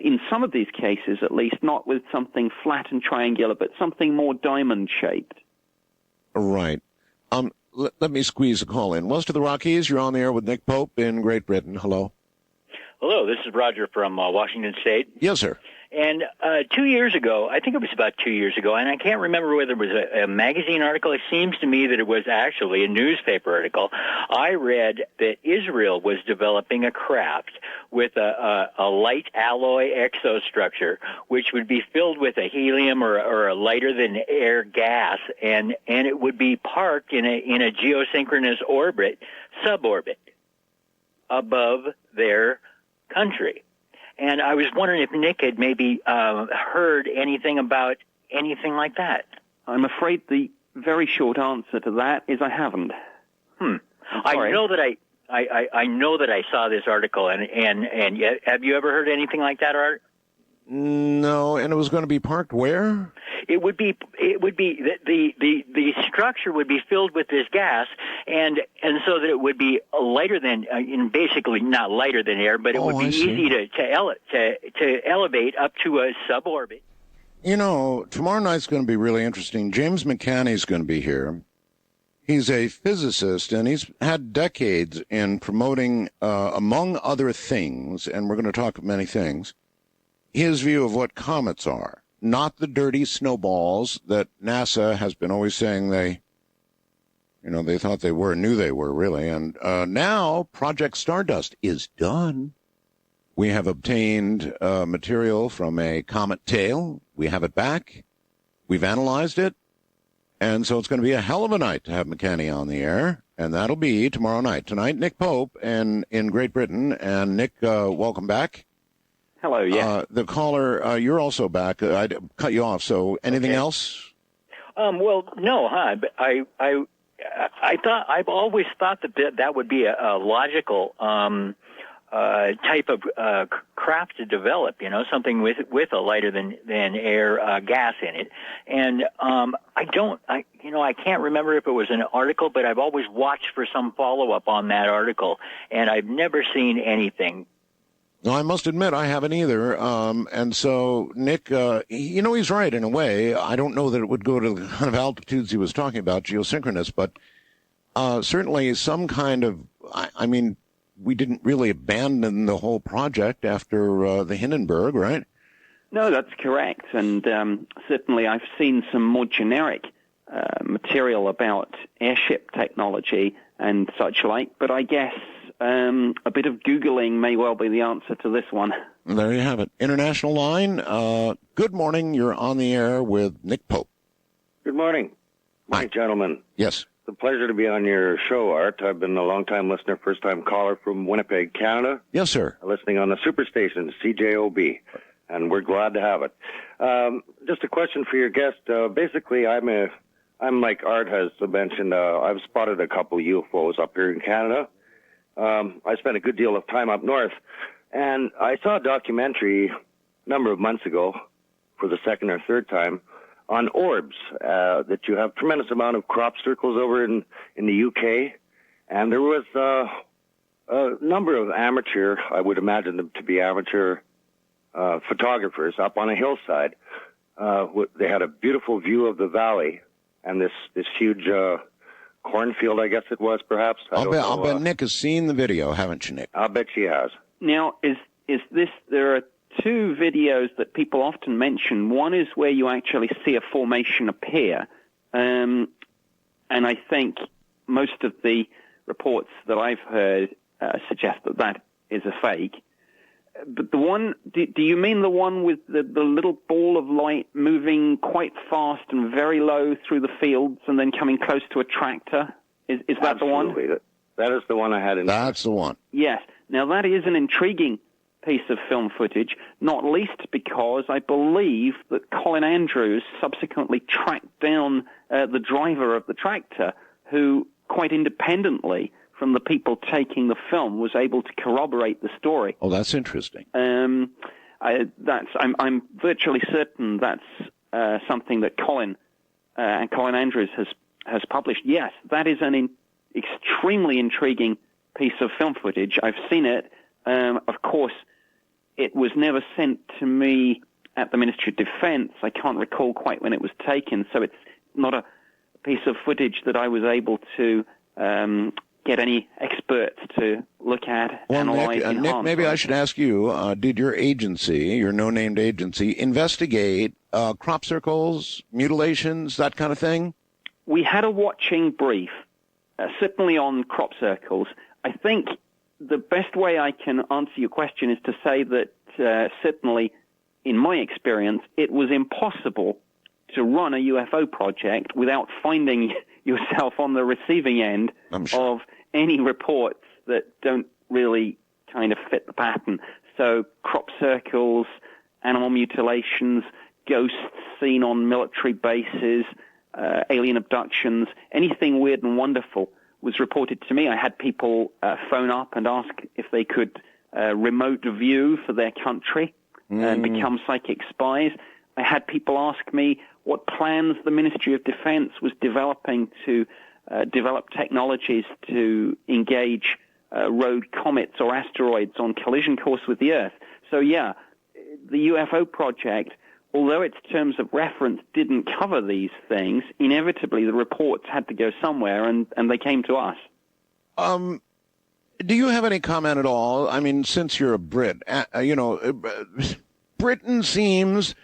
in some of these cases at least, not with something flat and triangular, but something more diamond-shaped. Right. Let me squeeze a call in. West of the Rockies, you're on the air with Nick Pope in Great Britain. Hello. Hello, this is Roger from Washington State. Yes, sir. And 2 years ago, I think it was about 2 years ago, and I can't remember whether it was a magazine article. It seems to me that it was actually a newspaper article. I read that Israel was developing a craft with a light alloy exostructure, which would be filled with a helium or a lighter than air gas, and it would be parked in a geosynchronous orbit, suborbit, above their country. And I was wondering if Nick had maybe heard anything about anything like that. I'm afraid the very short answer to that is I haven't. I know that I know that I saw this article, and have you ever heard anything like that, Art? No, and it was going to be parked where? It would be the structure would be filled with this gas, and so that it would be lighter than, basically not lighter than air, but it would be easy to elevate up to a suborbit. You know, tomorrow night's going to be really interesting. James McCanney's going to be here. He's a physicist, and he's had decades in promoting, among other things, and we're going to talk many things, his view of what comets are, not the dirty snowballs that NASA has been always saying they thought they were, knew they were, really. And now Project Stardust is done. We have obtained material from a comet tail. We have it back. We've analyzed it. And so it's going to be a hell of a night to have McCanney on the air, and that'll be tomorrow night. Tonight, Nick Pope and in Great Britain. And Nick, welcome back. Hello, yeah. The caller, you're also back. I cut you off. So anything else? Well, no, but I've always thought that would be a logical type of craft to develop. Something with a lighter than air gas in it. And I can't remember if it was an article, but I've always watched for some follow up on that article, and I've never seen anything. No, I must admit I haven't either. And so, Nick, he's right in a way. I don't know that it would go to the kind of altitudes he was talking about, geosynchronous, but certainly some kind of, we didn't really abandon the whole project after the Hindenburg, right? No, that's correct. And certainly I've seen some more generic material about airship technology and such like, but I guess a bit of Googling may well be the answer to this one. There you have it. International line. Good morning. You're on the air with Nick Pope. Good morning. Hi, gentlemen. Yes. It's a pleasure to be on your show, Art. I've been a long-time listener, first-time caller from Winnipeg, Canada. Yes, sir. Listening on the superstation, CJOB, and we're glad to have it. Just a question for your guest. Basically, I'm like Art has mentioned, I've spotted a couple UFOs up here in Canada. I spent a good deal of time up north, and I saw a documentary a number of months ago for the second or third time on orbs, that you have tremendous amount of crop circles over in the UK, and there was a number of amateur, I would imagine them to be amateur photographers up on a hillside. They had a beautiful view of the valley and this huge cornfield, I guess it was, perhaps. I'll bet Nick has seen the video, haven't you, Nick? I'll bet she has. Now, is this, there are two videos that people often mention. One is where you actually see a formation appear, and I think most of the reports that I've heard suggest that is a fake. But the one, do you mean the one with the little ball of light moving quite fast and very low through the fields and then coming close to a tractor? Is that the one? That is the one I had in mind. That's the one. Yes. Now, that is an intriguing piece of film footage, not least because I believe that Colin Andrews subsequently tracked down the driver of the tractor, who quite independently from the people taking the film was able to corroborate the story. Oh, that's interesting. I'm virtually certain that's something that Colin Andrews has published. Yes, that is an extremely intriguing piece of film footage. I've seen it. Of course, it was never sent to me at the Ministry of Defense. I can't recall quite when it was taken, so it's not a piece of footage that I was able to get any experts to look at, analyze, Nick, maybe I should ask you, did your agency, your no-named agency, investigate crop circles, mutilations, that kind of thing? We had a watching brief, certainly on crop circles. I think the best way I can answer your question is to say that certainly, in my experience, it was impossible to run a UFO project without finding yourself on the receiving end of any reports that don't really kind of fit the pattern. So crop circles, animal mutilations, ghosts seen on military bases, alien abductions, anything weird and wonderful was reported to me. I had people phone up and ask if they could remote view for their country and become psychic spies. I had people ask me what plans the Ministry of Defense was developing to develop technologies to engage rogue comets or asteroids on collision course with the Earth. So, yeah, the UFO project, although its terms of reference didn't cover these things, inevitably the reports had to go somewhere, and they came to us. Do you have any comment at all? I mean, since you're a Brit, Britain seems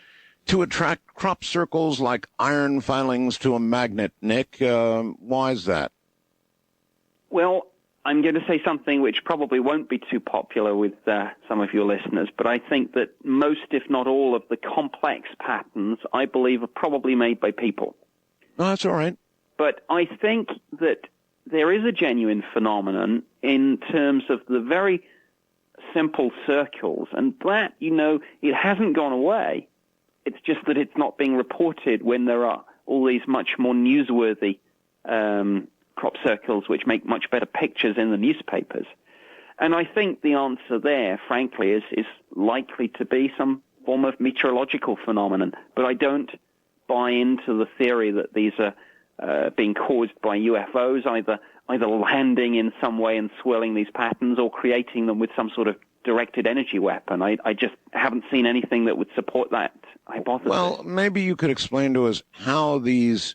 to attract crop circles like iron filings to a magnet, Nick. Why is that? Well, I'm going to say something which probably won't be too popular with some of your listeners, but I think that most, if not all, of the complex patterns, I believe, are probably made by people. No, that's all right. But I think that there is a genuine phenomenon in terms of the very simple circles, and that, it hasn't gone away. It's just that it's not being reported when there are all these much more newsworthy crop circles which make much better pictures in the newspapers. And I think the answer there, frankly, is likely to be some form of meteorological phenomenon. But I don't buy into the theory that these are being caused by UFOs, either landing in some way and swirling these patterns or creating them with some sort of directed energy weapon. I just haven't seen anything that would support that hypothesis. Well, maybe you could explain to us how these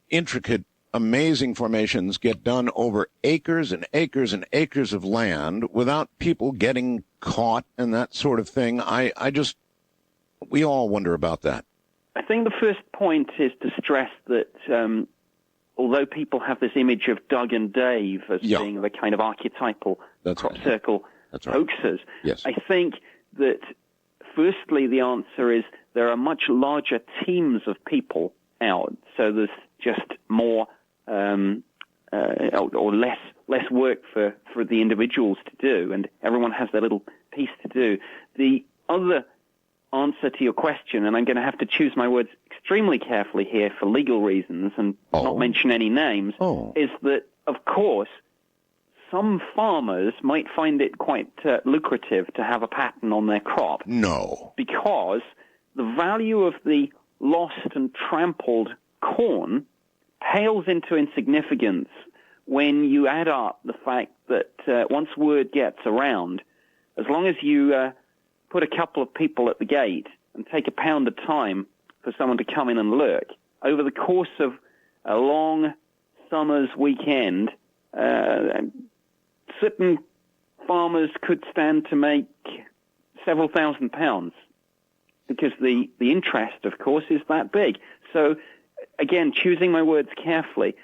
intricate, amazing formations get done over acres and acres and acres of land without people getting caught and that sort of thing. We all wonder about that. I think the first point is to stress that although people have this image of Doug and Dave as being the kind of archetypal crop circle hoaxers, I think that firstly the answer is there are much larger teams of people out, so there's just more or less work for the individuals to do, and everyone has their little piece to do. The other answer to your question, and I'm going to have to choose my words extremely carefully here for legal reasons and not mention any names, is that, of course, some farmers might find it quite lucrative to have a pattern on their crop. No. Because the value of the lost and trampled corn pales into insignificance when you add up the fact that once word gets around, as long as you put a couple of people at the gate and take £1 a time for someone to come in and look, over the course of a long summer's weekend, certain farmers could stand to make several £1,000s because the interest, of course, is that big. So, again, choosing my words carefully,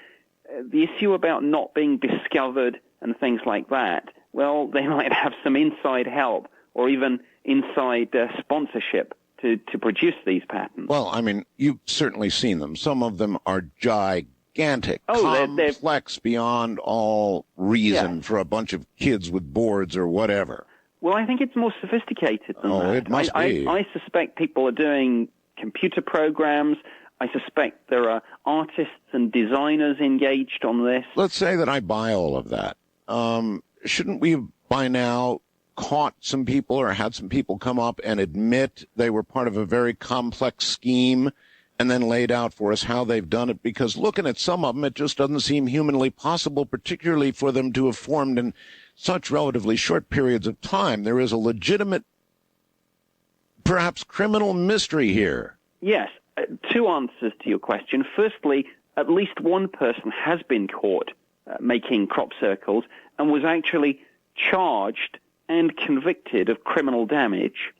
the issue about not being discovered and things like that, well, they might have some inside help or even inside sponsorship to produce these patterns. Well, I mean, you've certainly seen them. Some of them are gigantic, complex beyond all reason for a bunch of kids with boards or whatever. Well, I think it's more sophisticated than that. It must be. I suspect people are doing computer programs. I suspect there are artists and designers engaged on this. Let's say that I buy all of that. Shouldn't we by now caught some people or had some people come up and admit they were part of a very complex scheme and then laid out for us how they've done it? Because looking at some of them, it just doesn't seem humanly possible, particularly for them to have formed in such relatively short periods of time. There is a legitimate, perhaps criminal mystery here. Yes. Two answers to your question. Firstly, at least one person has been caught making crop circles and was actually charged and convicted of criminal damage.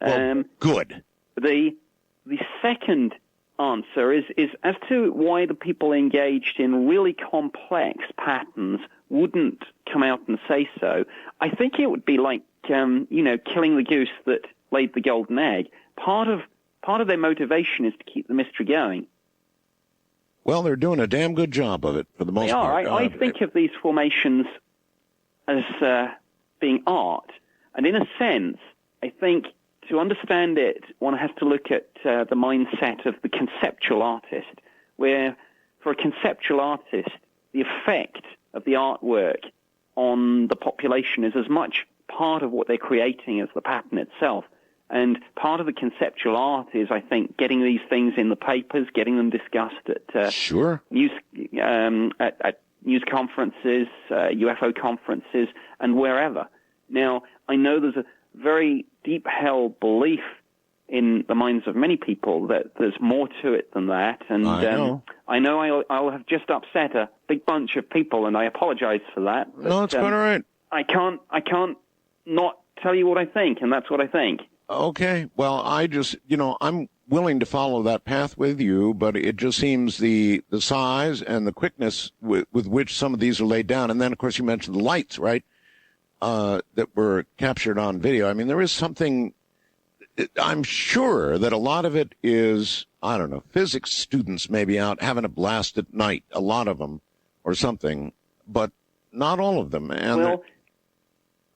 Well, good. The second answer is as to why the people engaged in really complex patterns wouldn't come out and say so. I think it would be like, killing the goose that laid the golden egg. Part of their motivation is to keep the mystery going. Well, they're doing a damn good job of it for the most part. I think of these formations as being art. And in a sense, I think to understand it, one has to look at the mindset of the conceptual artist, where for a conceptual artist, the effect of the artwork on the population is as much part of what they're creating as the pattern itself. And part of the conceptual art is, I think, getting these things in the papers, getting them discussed at news conferences, UFO conferences, and wherever. Now, I know there's a very deep-held belief in the minds of many people that there's more to it than that. And I know I'll have just upset a big bunch of people, and I apologize for that. But, no, it's quite all right. I can't not tell you what I think, and that's what I think. Okay. Well, I just, I'm willing to follow that path with you, but it just seems the size and the quickness with which some of these are laid down. And then, of course, you mentioned the lights, right, that were captured on video. I mean, there is something, I'm sure that a lot of it is, I don't know, physics students maybe out having a blast at night, a lot of them, or something, but not all of them. And well,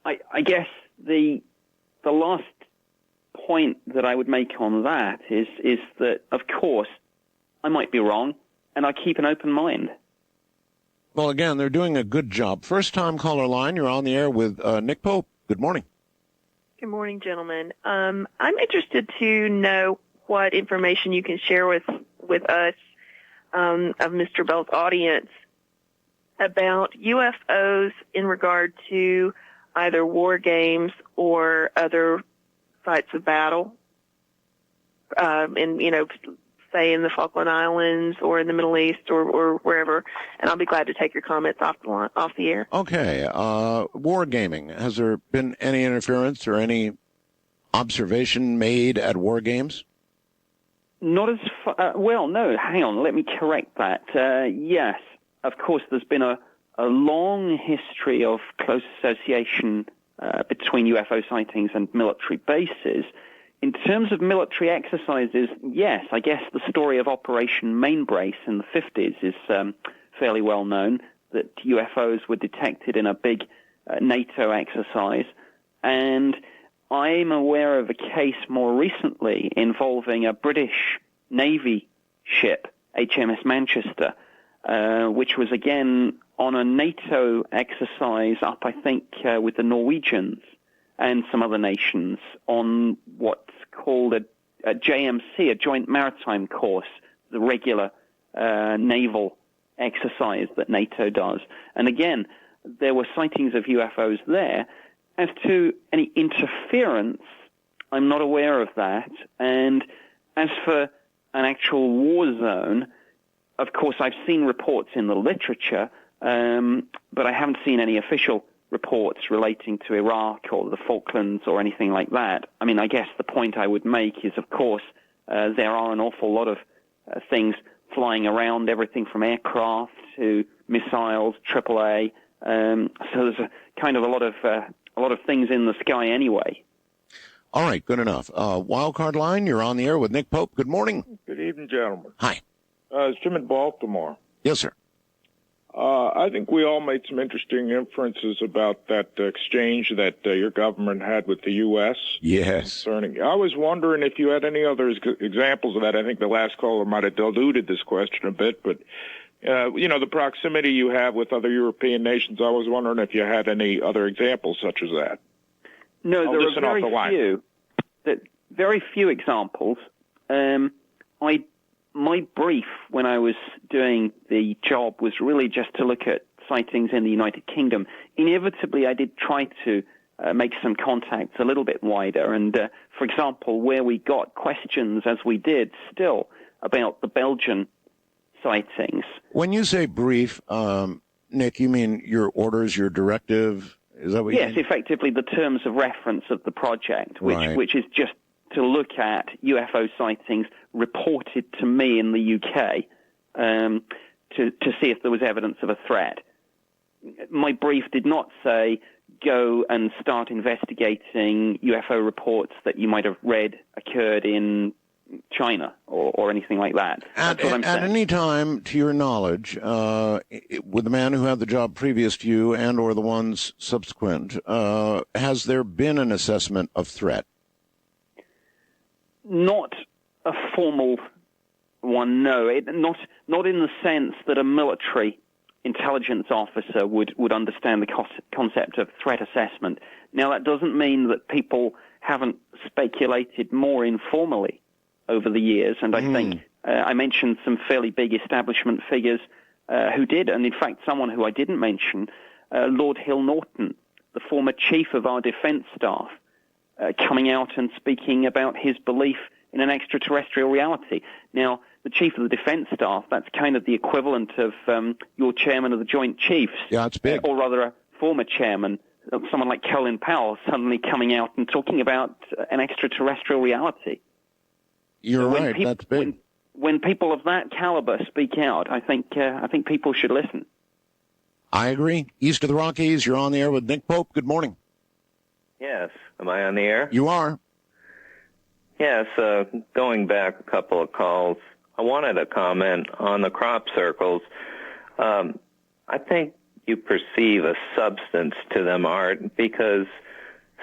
I guess the last point that I would make on that is that, of course, I might be wrong, and I keep an open mind. Well, again, they're doing a good job. First-time caller line, you're on the air with Nick Pope. Good morning. Good morning, gentlemen. I'm interested to know what information you can share with us of Mr. Bell's audience about UFOs in regard to either war games or other sites of battle, say in the Falkland Islands or in the Middle East or wherever. And I'll be glad to take your comments off the air. Okay. War gaming. Has there been any interference or any observation made at war games? Not as well, no. Hang on. Let me correct that. Yes. Of course, there's been a long history of close association between UFO sightings and military bases. In terms of military exercises, yes, I guess the story of Operation Mainbrace in the 50s is fairly well known, that UFOs were detected in a big NATO exercise. And I'm aware of a case more recently involving a British Navy ship, HMS Manchester, which was again on a NATO exercise up, I think, with the Norwegians and some other nations on what's called a JMC, a Joint Maritime Course, the regular naval exercise that NATO does. And again, there were sightings of UFOs there. As to any interference, I'm not aware of that. And as for an actual war zone, of course, I've seen reports in the literature, but I haven't seen any official reports relating to Iraq or the Falklands or anything like that. I mean, I guess the point I would make is, of course, there are an awful lot of things flying around, everything from aircraft to missiles, AAA. So there's a lot of things in the sky anyway. All right, good enough. Wildcard line, you're on the air with Nick Pope. Good morning. Good evening, gentlemen. Hi. It's Jim in Baltimore. Yes, sir. I think we all made some interesting inferences about that exchange that your government had with the U.S. Yes. I was wondering if you had any other examples of that. I think the last caller might have diluted this question a bit, but, the proximity you have with other European nations, I was wondering if you had any other examples such as that. No, there are very few examples. My brief when I was doing the job was really just to look at sightings in the United Kingdom. Inevitably, I did try to make some contacts a little bit wider. And, for example, where we got questions, as we did still, about the Belgian sightings. When you say brief, Nick, you mean your orders, your directive? Is that what you mean? Yes, effectively the terms of reference of the project, which is just to look at UFO sightings reported to me in the UK to see if there was evidence of a threat. My brief did not say go and start investigating UFO reports that you might have read occurred in China or anything like that. That's what I'm saying. At any time, to your knowledge, with the man who had the job previous to you and or the ones subsequent, has there been an assessment of threat? Not a formal one, no. Not in the sense that a military intelligence officer would understand the concept of threat assessment. Now, that doesn't mean that people haven't speculated more informally over the years. And I think I mentioned some fairly big establishment figures who did, and in fact someone who I didn't mention, Lord Hill Norton, the former chief of our defense staff, coming out and speaking about his belief in an extraterrestrial reality. Now, the chief of the defense staff, that's kind of the equivalent of your chairman of the Joint Chiefs. Yeah, it's big. Or rather a former chairman, someone like Colin Powell, suddenly coming out and talking about an extraterrestrial reality. You're right, that's big. When people of that caliber speak out, I think people should listen. I agree. East of the Rockies, you're on the air with Nick Pope. Good morning. Yes. Am I on the air? You are. Yes. Going back a couple of calls, I wanted to comment on the crop circles. I think you perceive a substance to them, Art, because,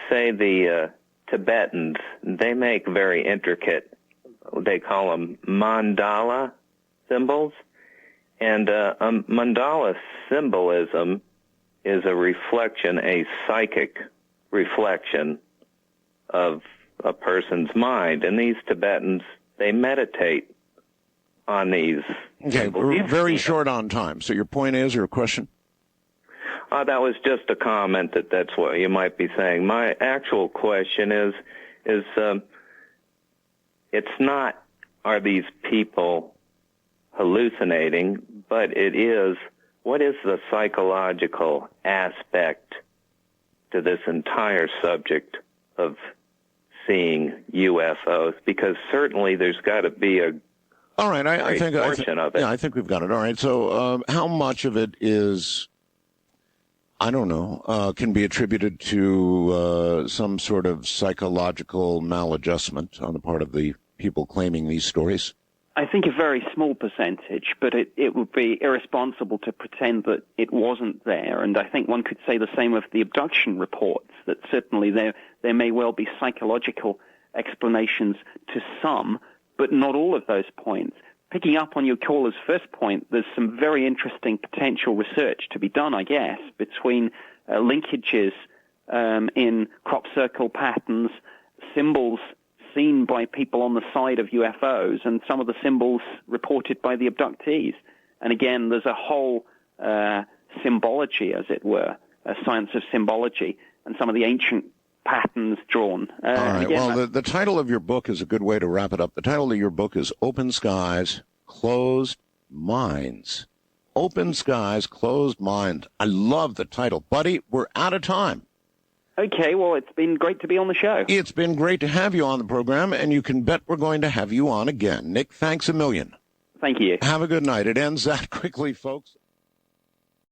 say, the Tibetans, they make very intricate, they call them mandala symbols. And mandala symbolism is a reflection, a psychic reflection of a person's mind. And these Tibetans, they meditate on these. Okay, we're very short on time. So your point is, or a question? That was just a comment that's what you might be saying. My actual question is it's not, are these people hallucinating, but it is, what is the psychological aspect to this entire subject of seeing UFOs? Because certainly there's got to be a all right, I think portion of it. Yeah, I think we've got it. All right, so how much of it is, I don't know, can be attributed to some sort of psychological maladjustment on the part of the people claiming these stories? I think a very small percentage, but it would be irresponsible to pretend that it wasn't there. And I think one could say the same of the abduction reports, that certainly there may well be psychological explanations to some, but not all of those points. Picking up on your caller's first point, there's some very interesting potential research to be done, I guess, between linkages in crop circle patterns, symbols seen by people on the side of UFOs, and some of the symbols reported by the abductees. And again, there's a whole symbology, as it were, a science of symbology, and some of the ancient patterns drawn. All right. Again, well, the title of your book is a good way to wrap it up. The title of your book is Open Skies, Closed Minds. Open Skies, Closed Minds. I love the title. Buddy, we're out of time. Okay, well, it's been great to be on the show. It's been great to have you on the program, and you can bet we're going to have you on again. Nick, thanks a million. Thank you. Have a good night. It ends that quickly, folks.